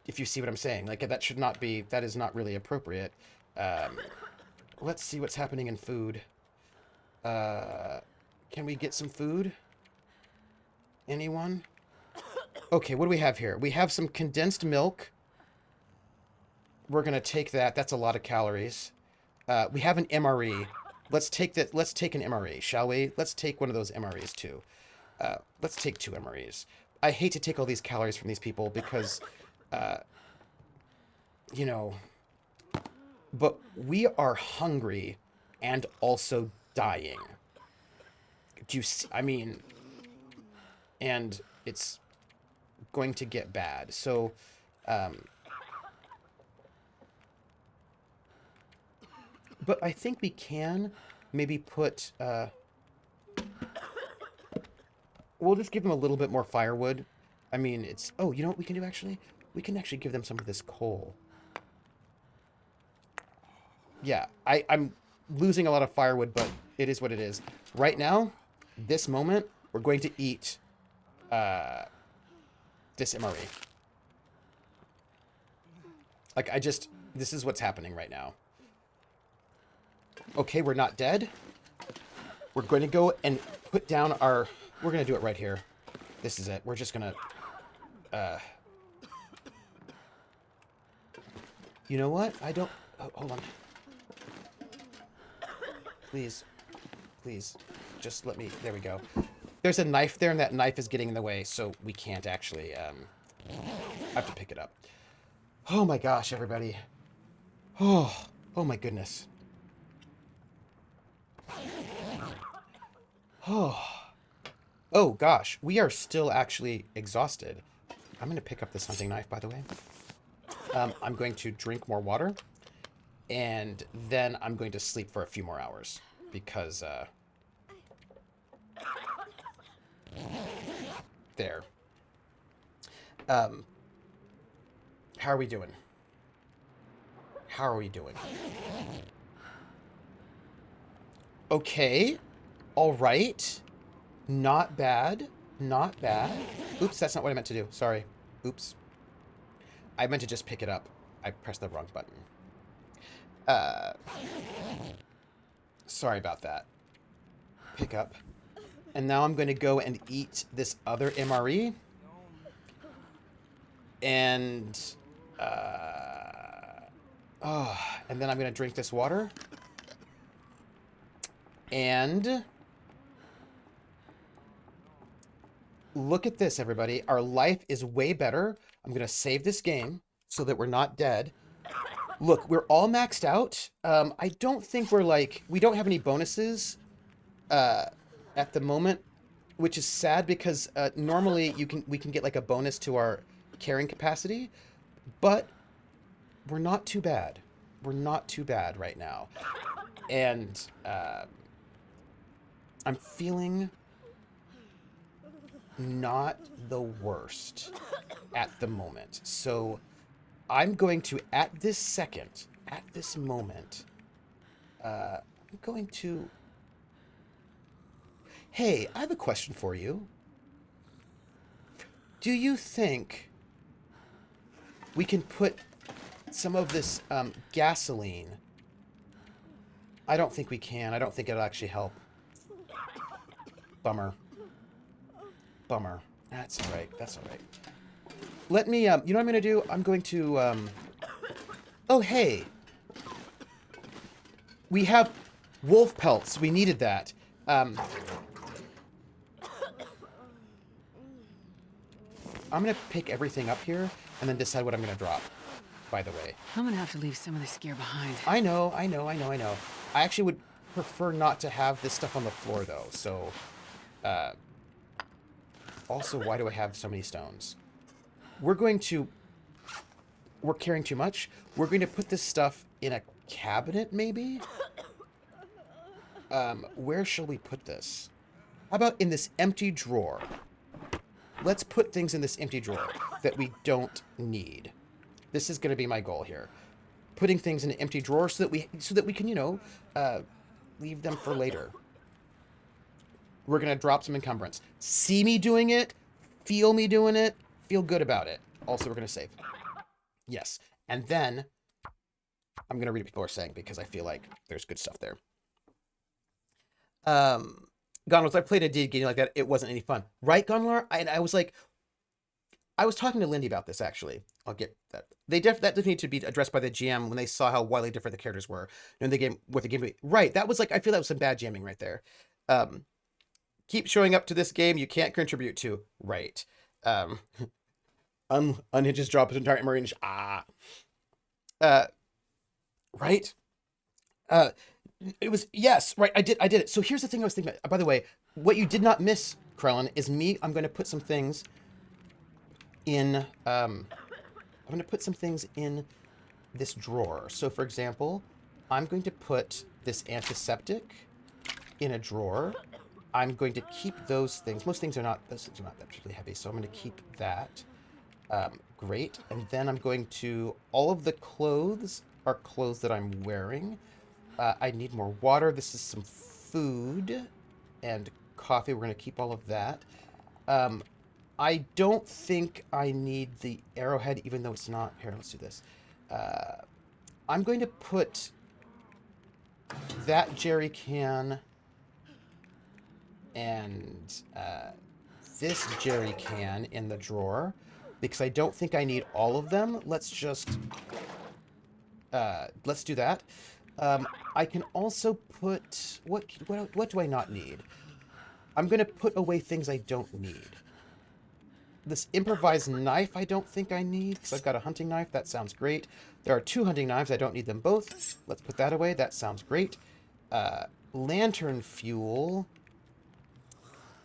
S1: If you see what I'm saying. Like, that is not really appropriate. Let's see what's happening in food. Can we get some food? Anyone? Okay, what do we have here? We have some condensed milk. We're going to take that. That's a lot of calories. We have an MRE. Let's take an MRE, shall we? Let's take one of those MREs, too. Let's take 2 MREs. I hate to take all these calories from these people because, you know, but we are hungry and also dying. Do you see? I mean, and it's going to get bad. So, but I think we can maybe put, we'll just give them a little bit more firewood. I mean, it's, oh, you know what we can do actually? We can actually give them some of this coal. Yeah, I'm losing a lot of firewood, but it is what it is. Right now, this moment, we're going to eat this MRE. Like, this is what's happening right now. Okay, we're not dead. We're going to go and put down our... We're going to do it right here. This is it. We're just going to... You know what? I don't... Oh, hold on. Please. Please. Just let me... There we go. There's a knife there, and that knife is getting in the way, so we can't actually... I have to pick it up. Oh my gosh, everybody. Oh my goodness. Oh gosh, we are still actually exhausted. I'm going to pick up this hunting knife, by the way. I'm going to drink more water, and then I'm going to sleep for a few more hours, because, there. How are we doing? How are we doing? Okay. All right. Not bad. Not bad. Oops, that's not what I meant to do. Sorry. Oops. I meant to just pick it up. I pressed the wrong button. Sorry about that. Pick up. And now I'm going to go and eat this other MRE. And... and then I'm going to drink this water. And... Look at this, everybody. Our life is way better. I'm going to save this game so that we're not dead. Look, we're all maxed out. I don't think we're like... We don't have any bonuses at the moment, which is sad because normally we can get like a bonus to our carrying capacity, but we're not too bad. We're not too bad right now. And I'm feeling... not the worst at the moment. So I'm going to, at this second, at this moment, I'm going to... Hey, I have a question for you. Do you think we can put some of this gasoline... I don't think we can. I don't think it'll actually help. Bummer. Bummer. That's all right. That's all right. Let me, you know what I'm going to do? I'm going to, oh, hey. We have wolf pelts. We needed that. I'm going to pick everything up here and then decide what I'm going to drop, by the way.
S5: I'm gonna have to leave some of this gear behind.
S1: I know. I actually would prefer not to have this stuff on the floor, though, so, also, why do I have so many stones? We're carrying too much. We're going to put this stuff in a cabinet, maybe? Where shall we put this? How about in this empty drawer? Let's put things in this empty drawer that we don't need. This is going to be my goal here. Putting things in an empty drawer so that we can, you know, leave them for later. We're going to drop some encumbrance. See me doing it. Feel me doing it. Feel good about it. Also, we're going to save. Yes. And then I'm going to read what people are saying because I feel like there's good stuff there. Gonwars, I played a D game like that. It wasn't any fun. Right, Gonlar? I was like... I was talking to Lindy about this, actually. I'll get that. That definitely need to be addressed by the GM when they saw how wildly different the characters were in the game. What the game... Right. That was like... I feel that was some bad jamming right there. Keep showing up to this game you can't contribute to. Right. Unhinges drop his entire marine. Right. It was, yes, right. I did it. So here's the thing I was thinking about. By the way, what you did not miss, Krellin, is me. I'm going to put some things in, I'm going to put some things in this drawer. So for example, I'm going to put this antiseptic in a drawer. I'm going to keep those things. Most things are not, those things are not that particularly heavy. So I'm going to keep that. Great. And then I'm going to, all of the clothes are clothes that I'm wearing. I need more water. This is some food and coffee. We're going to keep all of that. I don't think I need the arrowhead, even though it's not. Here, let's do this. I'm going to put that jerry can and this jerry can in the drawer because I don't think I need all of them. Let's just let's do that. I can also put what do I not need? I'm going to put away things I don't need. This improvised knife I don't think I need because I've got a hunting knife. That sounds great. There are 2 hunting knives. I don't need them both. Let's put that away. That sounds great. Lantern fuel.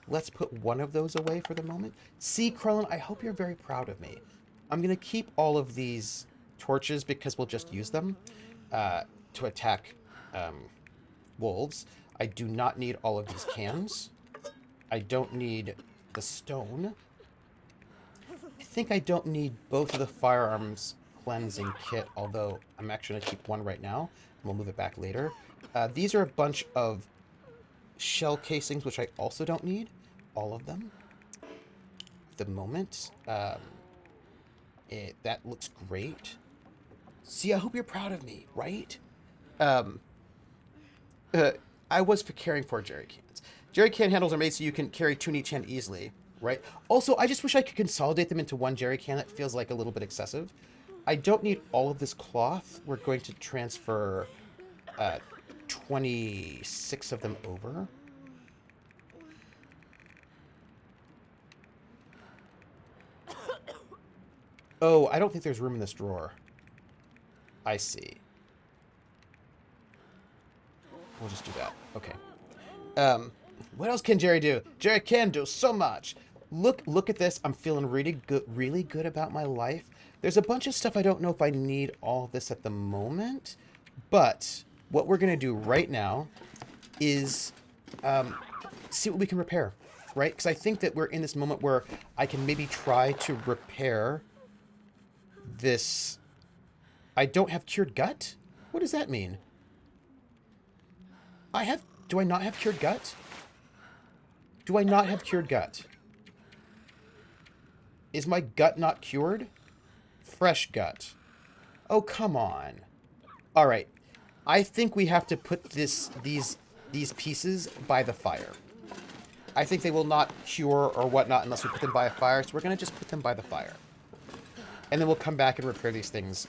S1: Let's put one of those away for the moment. See, Krellin, I hope you're very proud of me. I'm going to keep all of these torches because we'll just use them to attack wolves. I do not need all of these cans. I don't need the stone. I think I don't need both of the firearms cleansing kit, although I'm actually going to keep one right now, and we'll move it back later. These are a bunch of shell casings, which I also don't need. All of them. At the moment. That looks great. See, I hope you're proud of me, right? I was for caring for jerry cans. Jerry can handles are made so you can carry 2 in each hand easily, right? Also, I just wish I could consolidate them into one jerry can. That feels like a little bit excessive. I don't need all of this cloth. We're going to transfer 26 of them over. Oh, I don't think there's room in this drawer. I see. We'll just do that. Okay. What else can Jerry do? Jerry can do so much. Look at this. I'm feeling really good about my life. There's a bunch of stuff I don't know if I need all of this at the moment, but what we're going to do right now is see what we can repair, right? Because I think that we're in this moment where I can maybe try to repair this. I don't have cured gut? What does that mean? Do I not have cured gut? Do I not have cured gut? Is my gut not cured? Fresh gut. Oh, come on. All right. I think we have to put these pieces by the fire. I think they will not cure or whatnot unless we put them by a fire, so we're going to just put them by the fire. And then we'll come back and repair these things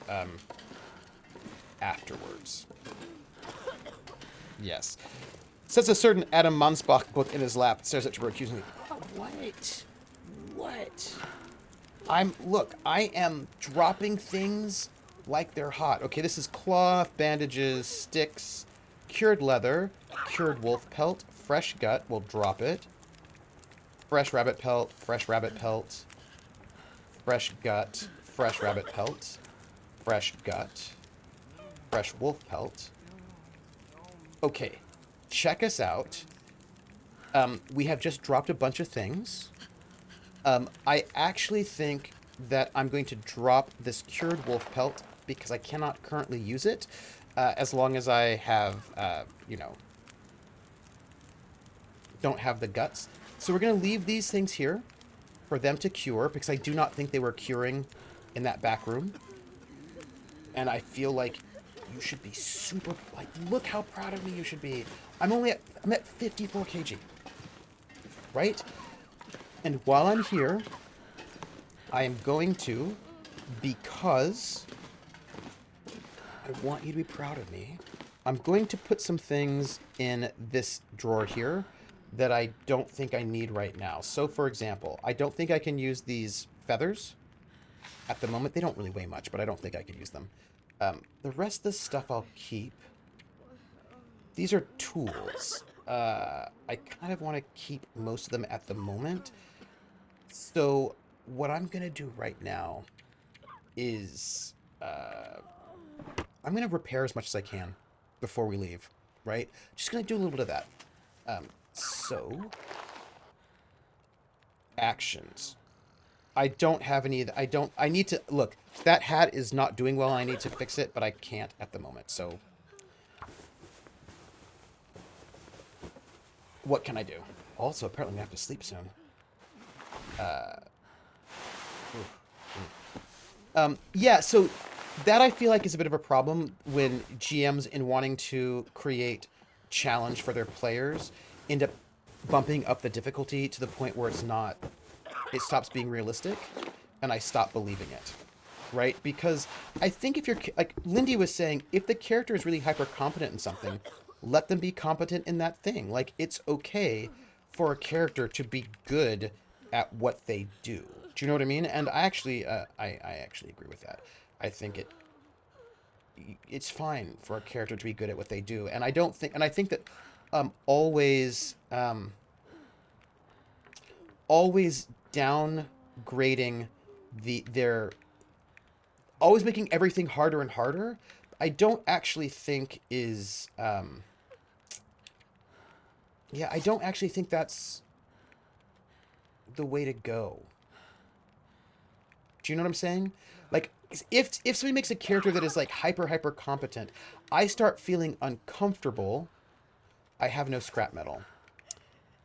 S1: afterwards. Yes. Sets a certain Adam Mansbach book in his lap, stares at Jabber accusingly. What? What? Look, I am dropping things like they're hot. Okay, this is cloth, bandages, sticks, cured leather, cured wolf pelt, fresh gut, we'll drop it. Fresh rabbit pelt, fresh rabbit pelt, fresh gut, fresh rabbit pelt, fresh gut, fresh wolf pelt. Okay, check us out. We have just dropped a bunch of things. I actually think that I'm going to drop this cured wolf pelt because I cannot currently use it as long as I have, don't have the guts. So we're going to leave these things here for them to cure because I do not think they were curing in that back room. And I feel like you should be super, like, look how proud of me you should be. I'm at 54 kg, right? And while I'm here, I am going to, because I want you to be proud of me, I'm going to put some things in this drawer here that I don't think I need right now. So, for example, I don't think I can use these feathers. At the moment, they don't really weigh much, but I don't think I can use them. The rest of the stuff I'll keep. These are tools. I kind of want to keep most of them at the moment. So what I'm going to do right now is I'm going to repair as much as I can before we leave, right? Just going to do a little bit of that. So actions. I don't have any. I need to look. That hat is not doing well. I need to fix it, but I can't at the moment. So what can I do? Also, apparently, I have to sleep soon. Yeah, so that I feel like is a bit of a problem when GMs, in wanting to create challenge for their players, end up bumping up the difficulty to the point where it stops being realistic, and I stop believing it, right? Because I think if you're, like Lindy was saying, if the character is really hyper competent in something, let them be competent in that thing. Like, it's okay for a character to be good at what they do. Do you know what I mean? And I actually, I actually agree with that. I think it's fine for a character to be good at what they do, and I think that always always downgrading their always making everything harder and harder, I don't actually think is yeah, I don't actually think that's the way to go. Do you know what I'm saying? Like, if somebody makes a character that is like hyper competent, I start feeling uncomfortable. I have no scrap metal.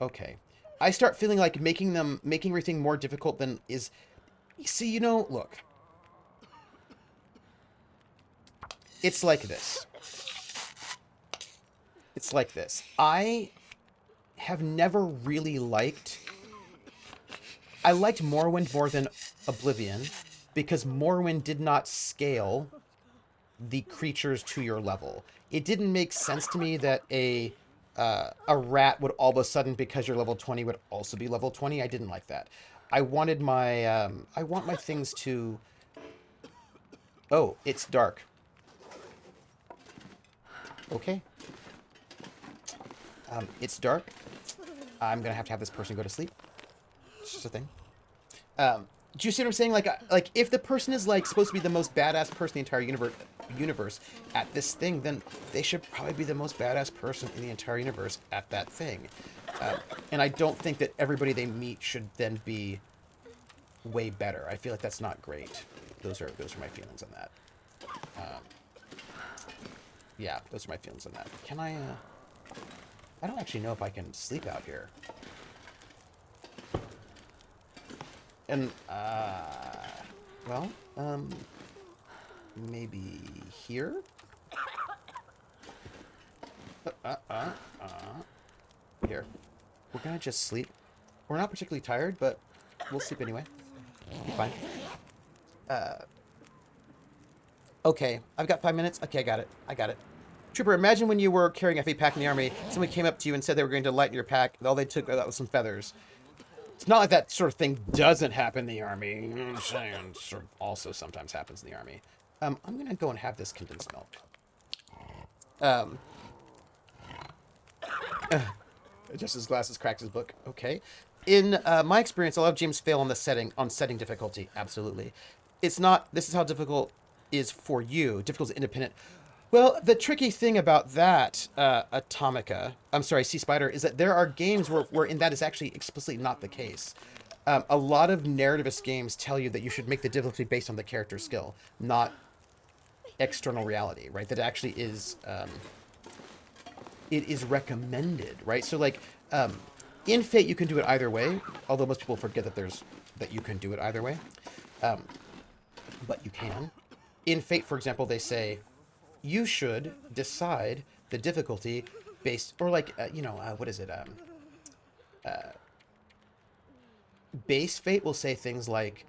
S1: Okay. I start feeling like making everything more difficult than is. See, you know, look. It's like this. It's like this. I have never really liked. I liked Morrowind more than Oblivion because Morrowind did not scale the creatures to your level. It didn't make sense to me that a rat would all of a sudden, because you're level 20, would also be level 20. I didn't like that. I wanted my I want my things to. Oh, it's dark. Okay. It's dark. I'm gonna have to have this person go to sleep. It's just a thing. Do you see what I'm saying? Like if the person is like supposed to be the most badass person in the entire universe at this thing, then they should probably be the most badass person in the entire universe at that thing. And I don't think that everybody they meet should then be way better. I feel like that's not great. Those are my feelings on that. Yeah, those are my feelings on that. Can I? I don't actually know if I can sleep out here. And, well, maybe here? Here. We're gonna just sleep. We're not particularly tired, but we'll sleep anyway. Fine. Okay, I've got 5 minutes. Okay, I got it. Trooper, imagine when you were carrying a FA pack in the army, somebody came up to you and said they were going to lighten your pack, all they took out was some feathers. It's not like that sort of thing doesn't happen in the army. You know what I'm saying? Sort of also sometimes happens in the army. I'm going to go and have this condensed milk. Just his glasses cracked his book. Okay. In my experience, a lot of games fail on setting difficulty. Absolutely. It's not, this is how difficult is for you. Difficult is independent. Well, the tricky thing about that, Sea Spider, is that there are games where that is actually explicitly not the case. A lot of narrativist games tell you that you should make the difficulty based on the character's skill, not external reality, right? That actually is, it is recommended, right? So, like, in Fate, you can do it either way, although most people forget that you can do it either way. But you can. In Fate, for example, they say, you should decide the difficulty based, or like, what is it? Base Fate will say things like,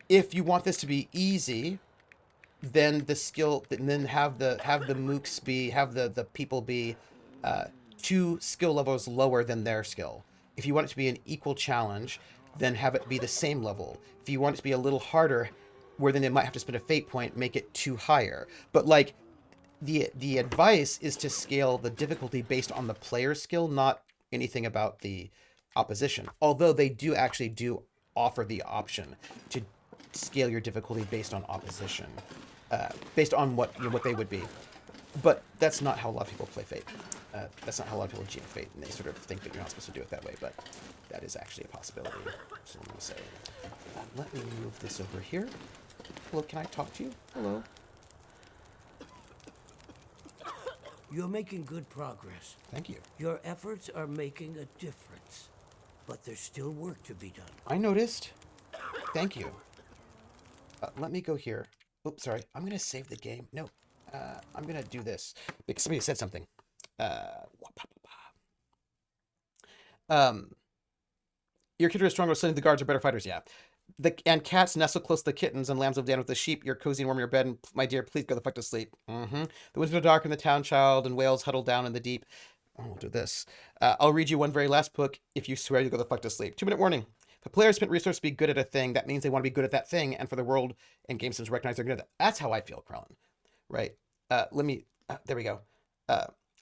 S1: if you want this to be easy, then have the mooks have the people be 2 skill levels lower than their skill. If you want it to be an equal challenge, then have it be the same level. If you want it to be a little harder, where then they might have to spend a fate point, make it 2 higher. But like, the advice is to scale the difficulty based on the player's skill, not anything about the opposition. Although they do offer the option to scale your difficulty based on opposition, based on what they would be. But that's not how a lot of people play Fate. That's not how a lot of people GM Fate, and they sort of think that you're not supposed to do it that way. But that is actually a possibility. So I'm going to say, let me move this over here. Hello, can I talk to you? Hello.
S6: You're making good progress.
S1: Thank you.
S6: Your efforts are making a difference. But there's still work to be done.
S1: I noticed. Thank you. Let me go here. Oops, sorry. I'm going to save the game. No, I'm going to do this because somebody said something. Your kidder is stronger, so the guards are better fighters. Yeah. And cats nestle close to the kittens, and lambs live down with the sheep. You're cozy and warm in your bed, and my dear, please go the fuck to sleep. The winds are dark, and the town child and whales huddle down in the deep. Oh, we'll do this. I'll read you one very last book if you swear you'll go the fuck to sleep. 2-minute warning. If a player spent resources to be good at a thing, that means they want to be good at that thing, and for the world and game systems to recognize they're good at that. That's how I feel, Krellin. Right? There we go.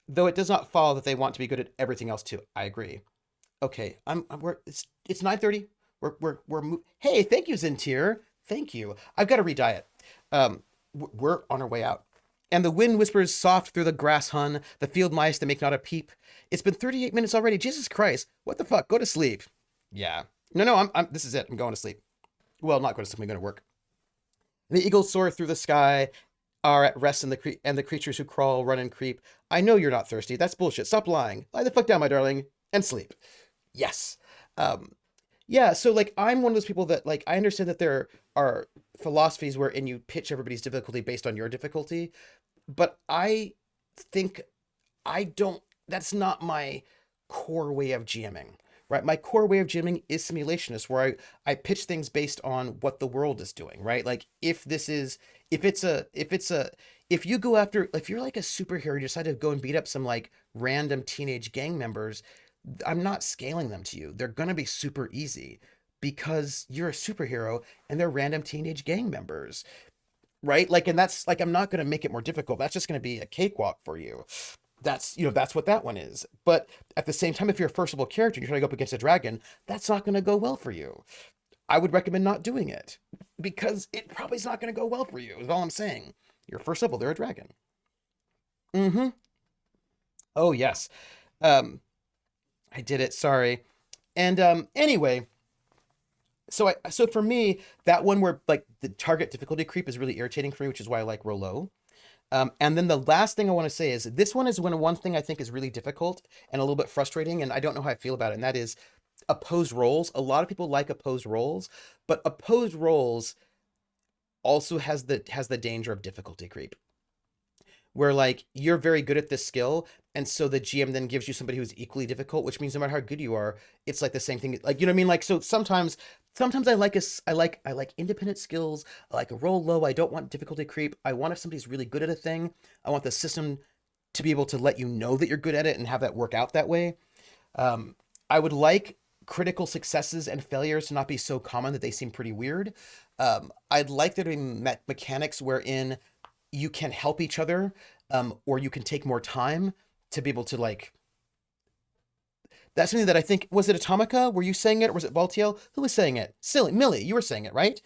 S1: Though it does not follow that they want to be good at everything else too. I agree. Okay, it's 9:30. Hey, thank you, Zentir. Thank you. I've got to rediet. We're on our way out. And the wind whispers soft through the grass hun, the field mice that make not a peep. It's been 38 minutes already. Jesus Christ. What the fuck? Go to sleep. Yeah. No, this is it. I'm going to sleep. Well, not going to sleep. I'm going to work. The eagles soar through the sky, are at rest, and the creatures who crawl, run, and creep. I know you're not thirsty. That's bullshit. Stop lying. Lie the fuck down, my darling, and sleep. Yes. Yeah, so like I'm one of those people that like I understand that there are philosophies wherein you pitch everybody's difficulty based on your difficulty, but I think that's not my core way of GMing, right? My core way of GMing is simulationist, where I pitch things based on what the world is doing, right? Like if you go after, if you're like a superhero, you decide to go and beat up some like random teenage gang members, I'm not scaling them to you. They're going to be super easy because you're a superhero and they're random teenage gang members, right? Like, and that's like, I'm not going to make it more difficult. That's just going to be a cakewalk for you. That's what that one is. But at the same time, if you're a first level character and you're trying to go up against a dragon, that's not going to go well for you. I would recommend not doing it because it probably is not going to go well for you, is all I'm saying. You're first level, they're a dragon. Oh, yes. I did it. Sorry. And anyway, so for me, that one where like the target difficulty creep is really irritating for me, which is why I like Rollo. And then the last thing I want to say is this one is when one thing I think is really difficult and a little bit frustrating, and I don't know how I feel about it, and that is opposed roles. A lot of people like opposed roles, but opposed roles also has the danger of difficulty creep, where like you're very good at this skill, and so the GM then gives you somebody who's equally difficult, which means no matter how good you are, it's like the same thing. Like, you know what I mean? Like, so sometimes I like independent skills. I like a roll low. I don't want difficulty creep. I want if somebody's really good at a thing, I want the system to be able to let you know that you're good at it and have that work out that way. I would like critical successes and failures to not be so common that they seem pretty weird. I'd like there to be mechanics wherein you can help each other, or you can take more time to be able to like. That's something that I think, was it Atomica? Were you saying it, or was it Valtiel? Who was saying it? Silly Millie, you were saying it, right?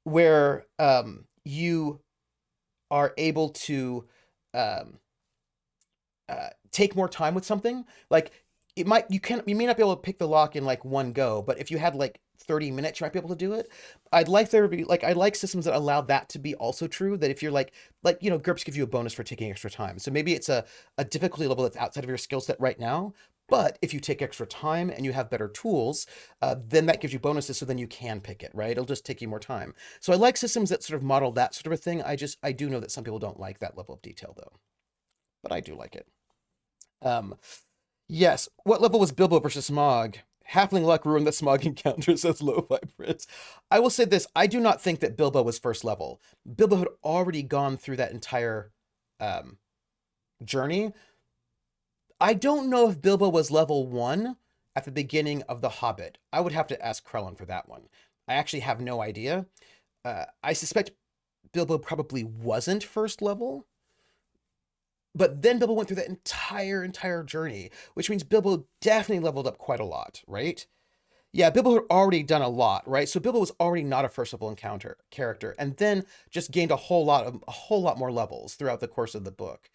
S1: Where you are able to take more time with something. Like you may not be able to pick the lock in like one go, but if you had like 30 minutes, you might be able to do it. I'd like there to be like, I like systems that allow that to be also true, that if you're like, you know, GURPS give you a bonus for taking extra time. So maybe it's a difficulty level that's outside of your skill set right now, but if you take extra time and you have better tools, then that gives you bonuses. So then you can pick it, right? It'll just take you more time. So I like systems that sort of model that sort of a thing. I do know that some people don't like that level of detail though, but I do like it. Yes. What level was Bilbo versus Smog? Halfling luck ruined the Smog encounter, says Lo-Fi Prince. I will say this. I do not think that Bilbo was first level. Bilbo had already gone through that entire journey. I don't know if Bilbo was level 1 at the beginning of The Hobbit. I would have to ask Krellin for that one. I actually have no idea. I suspect Bilbo probably wasn't first level. But then Bilbo went through that entire journey, which means Bilbo definitely leveled up quite a lot, right? Yeah, Bilbo had already done a lot, right? So Bilbo was already not a first level encounter character, and then just gained a whole lot more levels throughout the course of the book.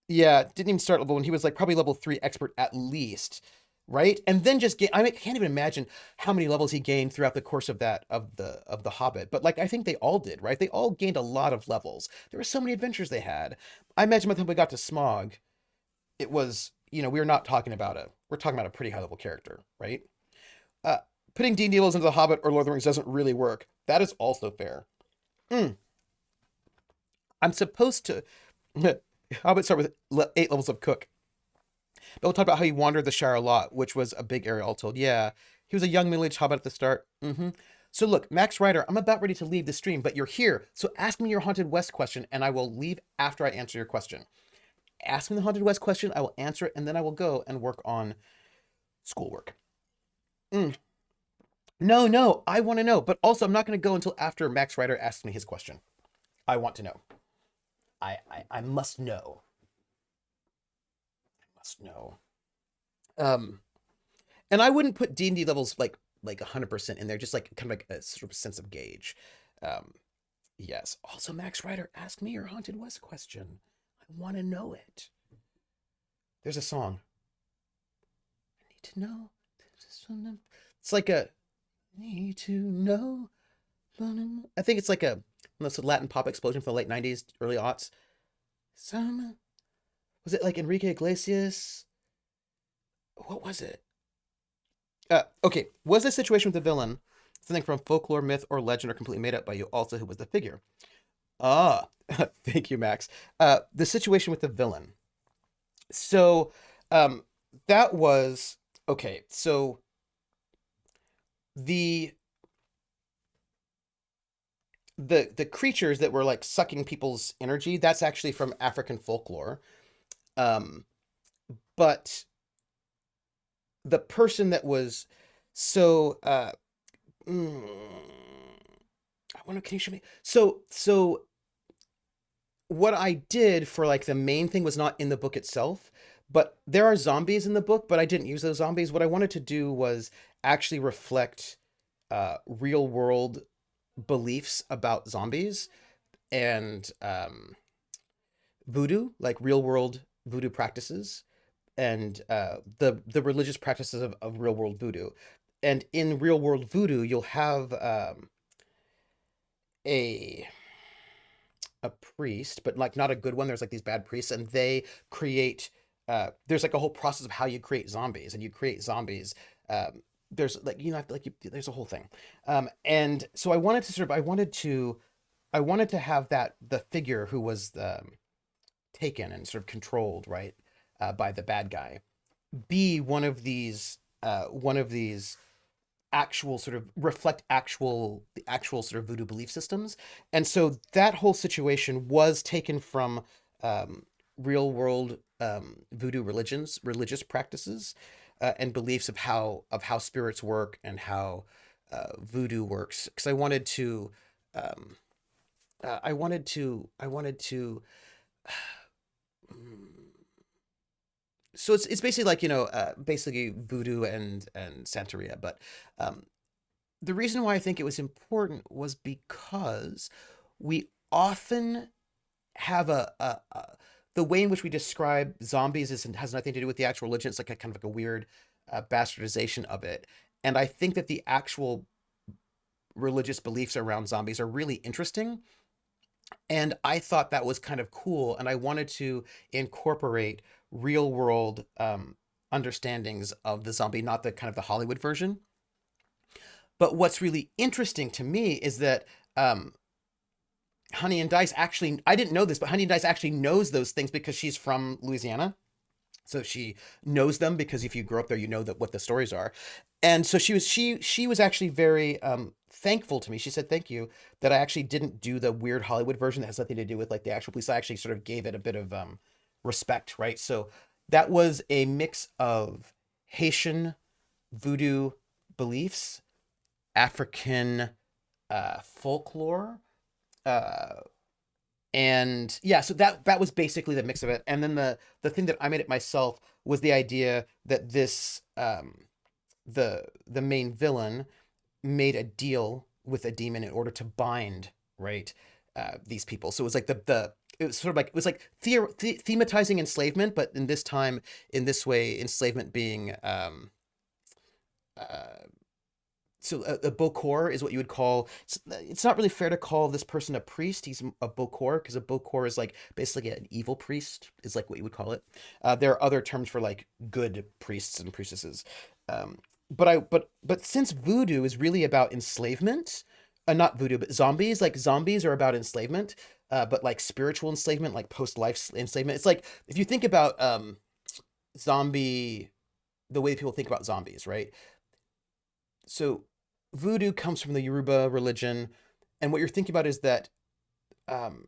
S1: Yeah, didn't even start level 1. He was like probably level 3 expert at least. right? And then just I can't even imagine how many levels he gained throughout the course of that of the Hobbit. But like I think they all did, right? They all gained a lot of levels. There were so many adventures they had. I imagine by the time we got to Smaug, it was, we're not talking about we're talking about a pretty high level character, right? Uh, Putting D&D levels into the Hobbit or Lord of the Rings doesn't really work. That is also fair. I'm supposed to. Hobbit start with 8 levels of Cook. But we'll talk about how he wandered the Shire a lot, which was a big area all told. Yeah, he was a young middle-aged hobbit at the start. So look, Max Ryder, I'm about ready to leave the stream, but you're here. So ask me your Haunted West question, and I will leave after I answer your question. Ask me the Haunted West question, I will answer it, and then I will go and work on schoolwork. No, I want to know. But also, I'm not going to go until after Max Ryder asks me his question. I want to know. I must know. And I wouldn't put D&D levels like 100% in there, just like kind of like a sort of sense of gauge. Yes. Also, Max Ryder, ask me your Haunted West question. I want to know it. There's a song. I need to know. It's like a need to know. I think it's like a Latin pop explosion from the late 90s, early aughts. Was it like Enrique Iglesias? What was it? Okay. Was the situation with the villain something from folklore, myth, or legend, or completely made up by you? Also, who was the figure? Thank you, Max. The situation with the villain. So, that was okay. So, the creatures that were like sucking people's energy, that's actually from African folklore. But the person that was can you show me? So what I did for like the main thing was not in the book itself, but there are zombies in the book, but I didn't use those zombies. What I wanted to do was actually reflect real world beliefs about zombies and voodoo, like real world voodoo practices, and the religious practices of real world voodoo. And in real world voodoo, you'll have a priest, but like not a good one. There's like these bad priests, and they create. There's like a whole process of how you create zombies, and you create zombies. There's like there's a whole thing, and so I wanted to have that the figure who was taken and sort of controlled, right, by the bad guy, be one of these actual sort of reflect the actual sort of voodoo belief systems. And so that whole situation was taken from real world voodoo religious practices, and beliefs of how spirits work and how voodoo works. Because I wanted to so it's basically like basically voodoo and Santeria. But the reason why I think it was important was because we often have the way in which we describe zombies has nothing to do with the actual religion. It's like a kind of like a weird bastardization of it. And I think that the actual religious beliefs around zombies are really interesting. And I thought that was kind of cool. And I wanted to incorporate real world understandings of the zombie, not the kind of the Hollywood version. But what's really interesting to me is that Honey and Dice actually, I didn't know this, but Honey and Dice actually knows those things because she's from Louisiana. So she knows them because if you grow up there, you know that what the stories are. And so she was actually very thankful to me. She said, thank you that I actually didn't do the weird Hollywood version that has nothing to do with like the actual police. I actually sort of gave it a bit of respect, right? So that was a mix of Haitian voodoo beliefs, African folklore, and yeah, so that was basically the mix of it. And then the thing that I made it myself was the idea that this the main villain made a deal with a demon in order to bind, right, these people. So it was like the it was sort of like it was like thematizing enslavement, but in this time, in this way, enslavement being uh, so a Bokor is what you would call. It's not really fair to call this person a priest. He's a Bokor because a Bokor is like basically an evil priest, is like what you would call it. There are other terms for like good priests and priestesses. But since voodoo is really about enslavement, not voodoo, but zombies. Like zombies are about enslavement, but like spiritual enslavement, like post life enslavement. It's like if you think about zombie, the way people think about zombies, right? So voodoo comes from the Yoruba religion, and what you're thinking about is that um,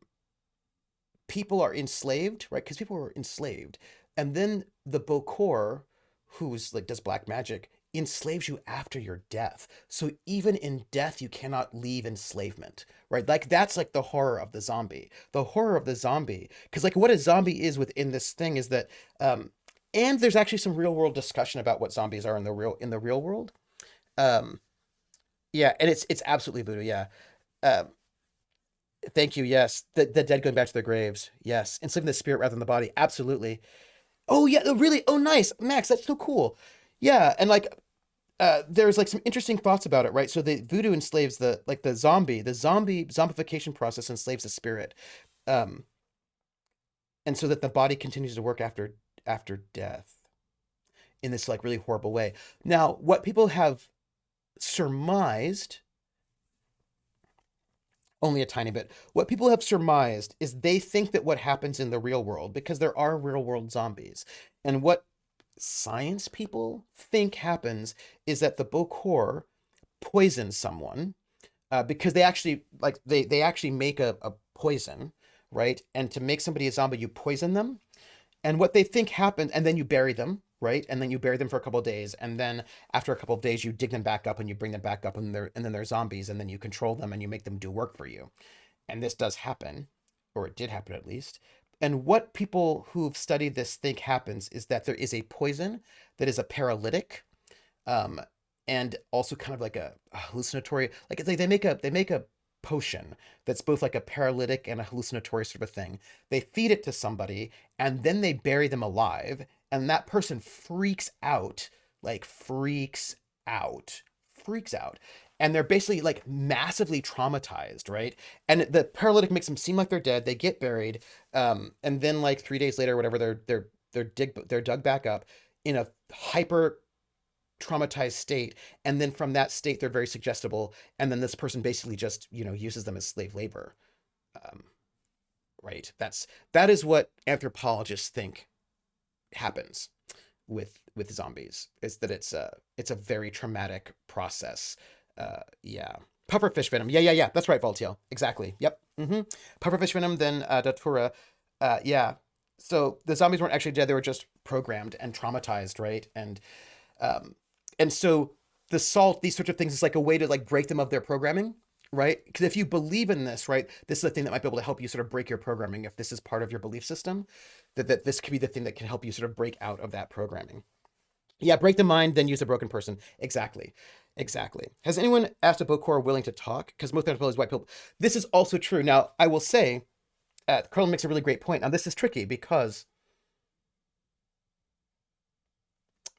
S1: people are enslaved, right? Because people were enslaved, and then the Bokor, who's like does black magic, enslaves you after your death. So even in death, you cannot leave enslavement, right? Like that's like the horror of the zombie. The horror of the zombie, because like what a zombie is within this thing is that, and there's actually some real world discussion about what zombies are in the real world. Um, yeah, and it's absolutely voodoo. Yeah. Um, Thank you. Yes, the dead going back to their graves. Yes, enslaving the spirit rather than the body. Absolutely. Oh yeah, really. Oh nice, Max. That's so cool. Yeah, and like there's like some interesting thoughts about it, right? So the voodoo enslaves the zombification process enslaves the spirit, um, and so that the body continues to work after death in this like really horrible way. Now, what people have surmised, only a tiny bit, what people have surmised is they think that what happens in the real world, because there are real world zombies, and what science people think happens is that the Bokor poisons someone because they actually like they actually make a poison, right? And to make somebody a zombie, you poison them, and what they think happened, and then you bury them, right? And then you bury them for a couple of days, and then after a couple of days, you dig them back up and you bring them back up, and then they're zombies, and then you control them and you make them do work for you. And this does happen, or it did happen at least. And what people who've studied this think happens is that there is a poison that is a paralytic, um, and also kind of like a hallucinatory. Like it's like they make a potion that's both like a paralytic and a hallucinatory sort of a thing. They feed it to somebody, and then they bury them alive, and that person freaks out, like freaks out, and they're basically like massively traumatized, right? And the paralytic makes them seem like they're dead. They get buried, and then like 3 days later, whatever, they're dug back up in a hyper traumatized state, and then from that state they're very suggestible, and then this person basically just uses them as slave labor. um, right, that is what anthropologists think happens with zombies, is that it's a very traumatic process. Yeah, pufferfish venom, yeah, that's right, Voltaire, exactly, yep. Pufferfish venom, then datura. Yeah, so the zombies weren't actually dead, they were just programmed and traumatized, right? Um, and so the salt, these sorts of things, is like a way to like break them of their programming, right? Because if you believe in this, right, this is the thing that might be able to help you sort of break your programming. If this is part of your belief system, that this could be the thing that can help you sort of break out of that programming. Yeah, break the mind, then use a broken person. Exactly. Exactly. Has anyone asked a Bokor willing to talk? Because most people is white people. This is also true. Now, I will say, Carl makes a really great point. Now, this is tricky because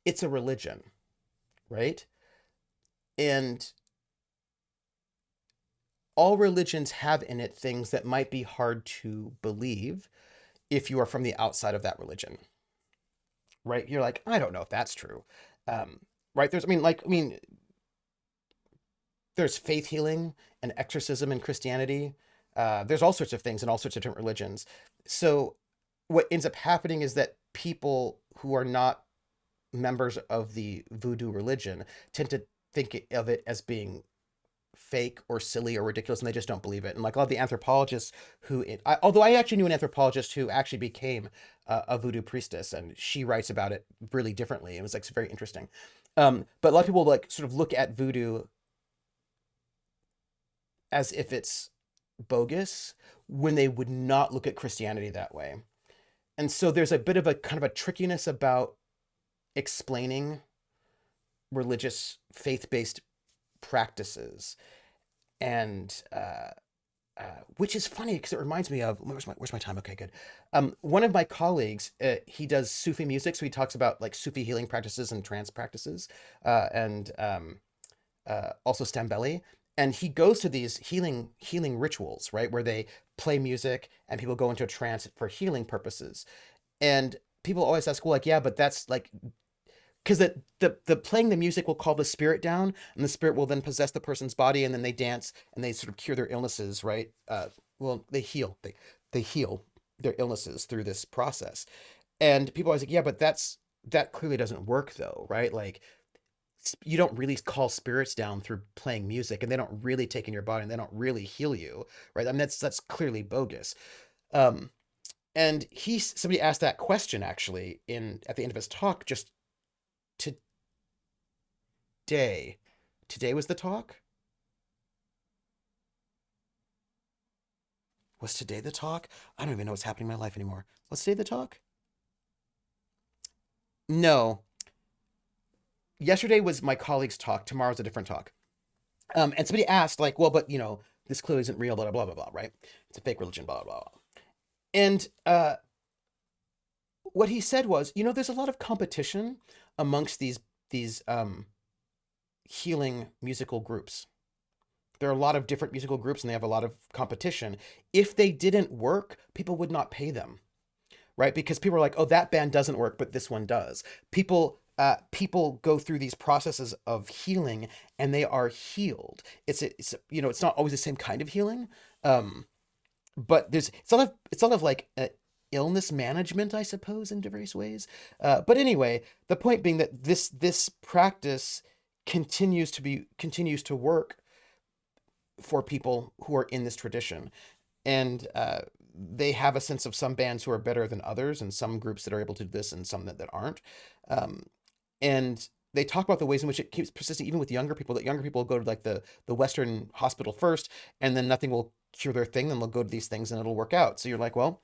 S1: it's a religion, right? And all religions have in it things that might be hard to believe if you are from the outside of that religion, right? You're like, I don't know if that's true. Um, right? There's faith healing and exorcism in Christianity. There's all sorts of things in all sorts of different religions. So what ends up happening is that people who are not members of the voodoo religion tend to think of it as being fake or silly or ridiculous, and they just don't believe it. And like a lot of the anthropologists although I actually knew an anthropologist who actually became a voodoo priestess, and she writes about it really differently. It was like very interesting. But a lot of people like sort of look at voodoo as if it's bogus when they would not look at Christianity that way. And so there's a bit of a kind of a trickiness about explaining religious faith-based practices, and which is funny because it reminds me of where's my time? Okay, good. One of my colleagues, he does Sufi music, so he talks about like Sufi healing practices and trance practices, and also Stambeli. And he goes to these healing rituals, right, where they play music and people go into a trance for healing purposes. And people always ask, well, like, yeah, but that's like because the playing the music will call the spirit down, and the spirit will then possess the person's body, and then they dance and they sort of cure their illnesses, right? Well, they heal. They heal their illnesses through this process. And people always like, yeah, but that clearly doesn't work though, right? Like you don't really call spirits down through playing music, and they don't really take in your body, and they don't really heal you, right? I mean, that's clearly bogus. Um, and somebody asked that question actually in at the end of his talk just today. Today was the talk? Was today the talk? I don't even know what's happening in my life anymore. Was today the talk? No. Yesterday was my colleague's talk. Tomorrow's a different talk. And somebody asked, like, well, but this clearly isn't real, blah, blah, blah, blah, right? It's a fake religion, blah, blah, blah. And what he said was, there's a lot of competition amongst these healing musical groups. There are a lot of different musical groups, and they have a lot of competition. If they didn't work, people would not pay them, right? Because people are like, oh, that band doesn't work, but this one does. People go through these processes of healing, and they are healed. It's not always the same kind of healing, but it's a lot of like illness management, I suppose, in various ways. But anyway, the point being that this practice continues to work for people who are in this tradition, and they have a sense of some bands who are better than others, and some groups that are able to do this, and some that aren't. And they talk about the ways in which it keeps persisting, even with younger people. That younger people will go to like the Western hospital first, and then nothing will cure their thing. Then they'll go to these things, and it'll work out. So you're like, well,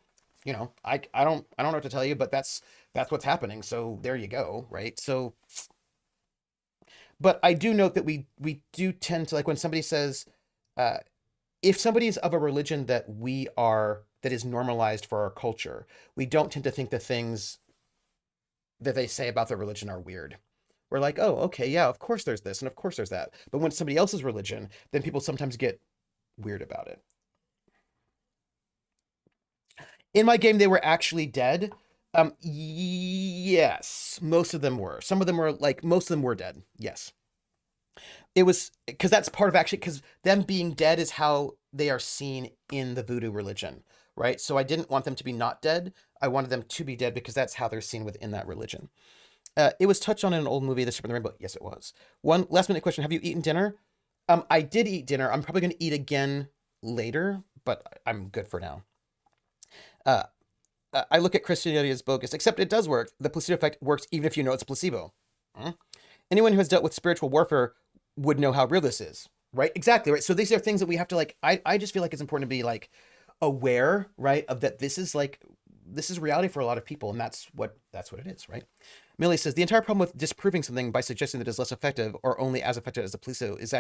S1: I don't know what to tell you, but that's what's happening. So there you go, right? So, but I do note that we do tend to, like, when somebody says, if somebody is of a religion that is normalized for our culture, we don't tend to think the things that they say about their religion are weird. We're like, oh, okay, yeah, of course there's this, and of course there's that. But when it's somebody else's religion, then people sometimes get weird about it. In my game, they were actually dead. Yes, most of them were. Some of them were most of them were dead. Yes. It was because that's part of because them being dead is how they are seen in the voodoo religion, right? So I didn't want them to be not dead. I wanted them to be dead because that's how they're seen within that religion. It was touched on in an old movie, The Serpent and the Rainbow. Yes, it was. One last minute question. Have you eaten dinner? I did eat dinner. I'm probably going to eat again later, but I'm good for now. I look at Christianity as bogus, except it does work. The placebo effect works even if you know it's a placebo. Anyone who has dealt with spiritual warfare would know how real this is, right? Exactly, right? So these are things that we have to I just feel like it's important to be aware, right, of that this is reality for a lot of people, and that's what it is, right? Millie says, the entire problem with disproving something by suggesting that it's less effective or only as effective as the placebo is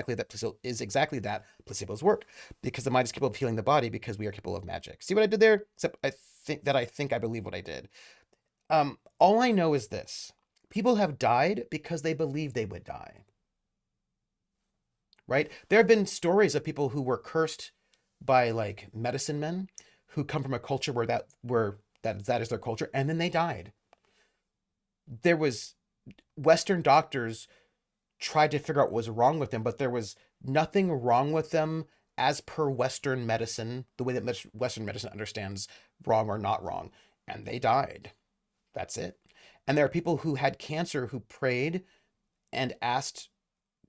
S1: exactly that placebos work, because the mind is capable of healing the body because we are capable of magic. See what I did there? Except I think I believe what I did. All I know is this. People have died because they believed they would die. Right? There have been stories of people who were cursed by medicine men who come from a culture where that is their culture, and then they died. There was Western doctors tried to figure out what was wrong with them, but there was nothing wrong with them as per Western medicine, the way that Western medicine understands wrong or not wrong, and they died. That's it. And there are people who had cancer who prayed and asked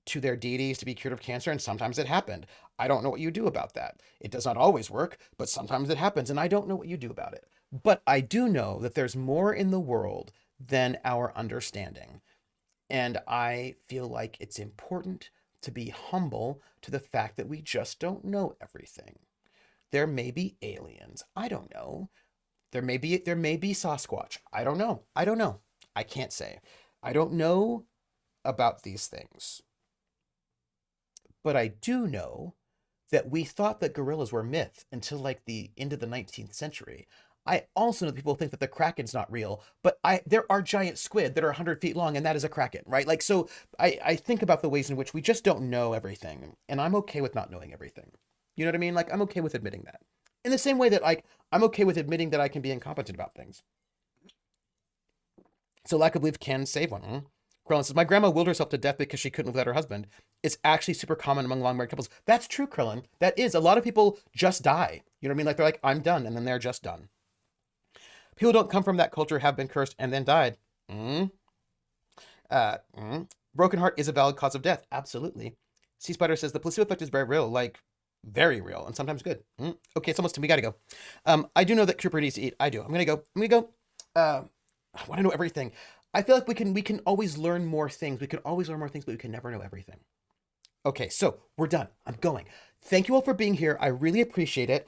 S1: to their deities to be cured of cancer, and sometimes it happened. I don't know what you do about that. It does not always work, but sometimes it happens, and I don't know what you do about it. But I do know that there's more in the world than our understanding. And I feel like it's important to be humble to the fact that we just don't know everything. There may be aliens. I don't know. There may be Sasquatch. I don't know. I can't say. I don't know about these things. But I do know that we thought that gorillas were myth until like the end of the 19th century. I also know that people think that the Kraken's not real, but there are giant squid that are 100 feet long, and that is a Kraken, right? Like, so I think about the ways in which we just don't know everything, and I'm okay with not knowing everything. You know what I mean? Like, I'm okay with admitting that. In the same way that, like, I'm okay with admitting that I can be incompetent about things. So lack of belief can save one. Krillin says, my grandma willed herself to death because she couldn't live without her husband. It's actually super common among long married couples. That's true, Krillin. That is. A lot of people just die. You know what I mean? Like, they're like, I'm done, and then they're just done. People who don't come from that culture have been cursed and then died. Broken heart is a valid cause of death. Absolutely. Sea Spider says the placebo effect is very real, like very real, and sometimes good. Okay, it's almost time. We gotta go. I do know that Cooper needs to eat. I do. I'm gonna go. I want to know everything. I feel like we can always learn more things. We can always learn more things, but we can never know everything. Okay, so we're done. I'm going. Thank you all for being here. I really appreciate it.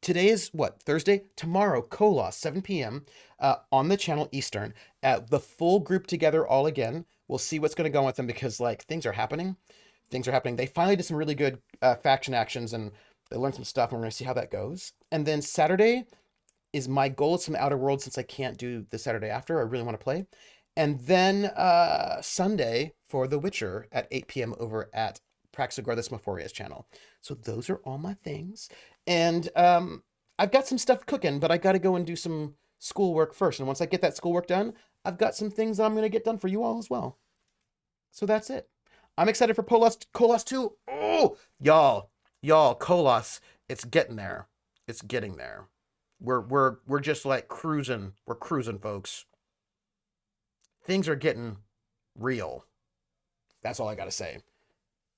S1: Today is what? Thursday? Tomorrow, Kolos, 7 p.m. On the channel Eastern. The full group together all again. We'll see what's going to go on with them because, like, things are happening. Things are happening. They finally did some really good faction actions and they learned some stuff, and we're going to see how that goes. And then Saturday is my goal. It's some Outer Worlds since I can't do the Saturday after. I really want to play. And then Sunday for The Witcher at 8 p.m. over at Praxagorthus Mephoria's channel. So those are all my things. And I've got some stuff cooking, but I got to go and do some schoolwork first. And once I get that schoolwork done, I've got some things that I'm going to get done for you all as well. So that's it. I'm excited for Kolos 2. Oh, y'all, Kolos, it's getting there. It's getting there. We're just like cruising. We're cruising, folks. Things are getting real. That's all I got to say.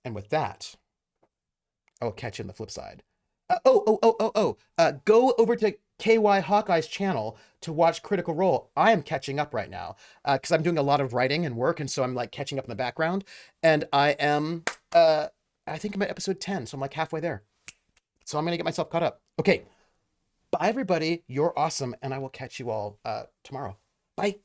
S1: And with that, I will catch you on the flip side. Go over to KY Hawkeye's channel to watch Critical Role. I am catching up right now because I'm doing a lot of writing and work, and so I'm like catching up in the background. And I am, I think I'm at episode 10, so I'm like halfway there. So I'm gonna get myself caught up. Okay, bye everybody. You're awesome, and I will catch you all tomorrow. Bye.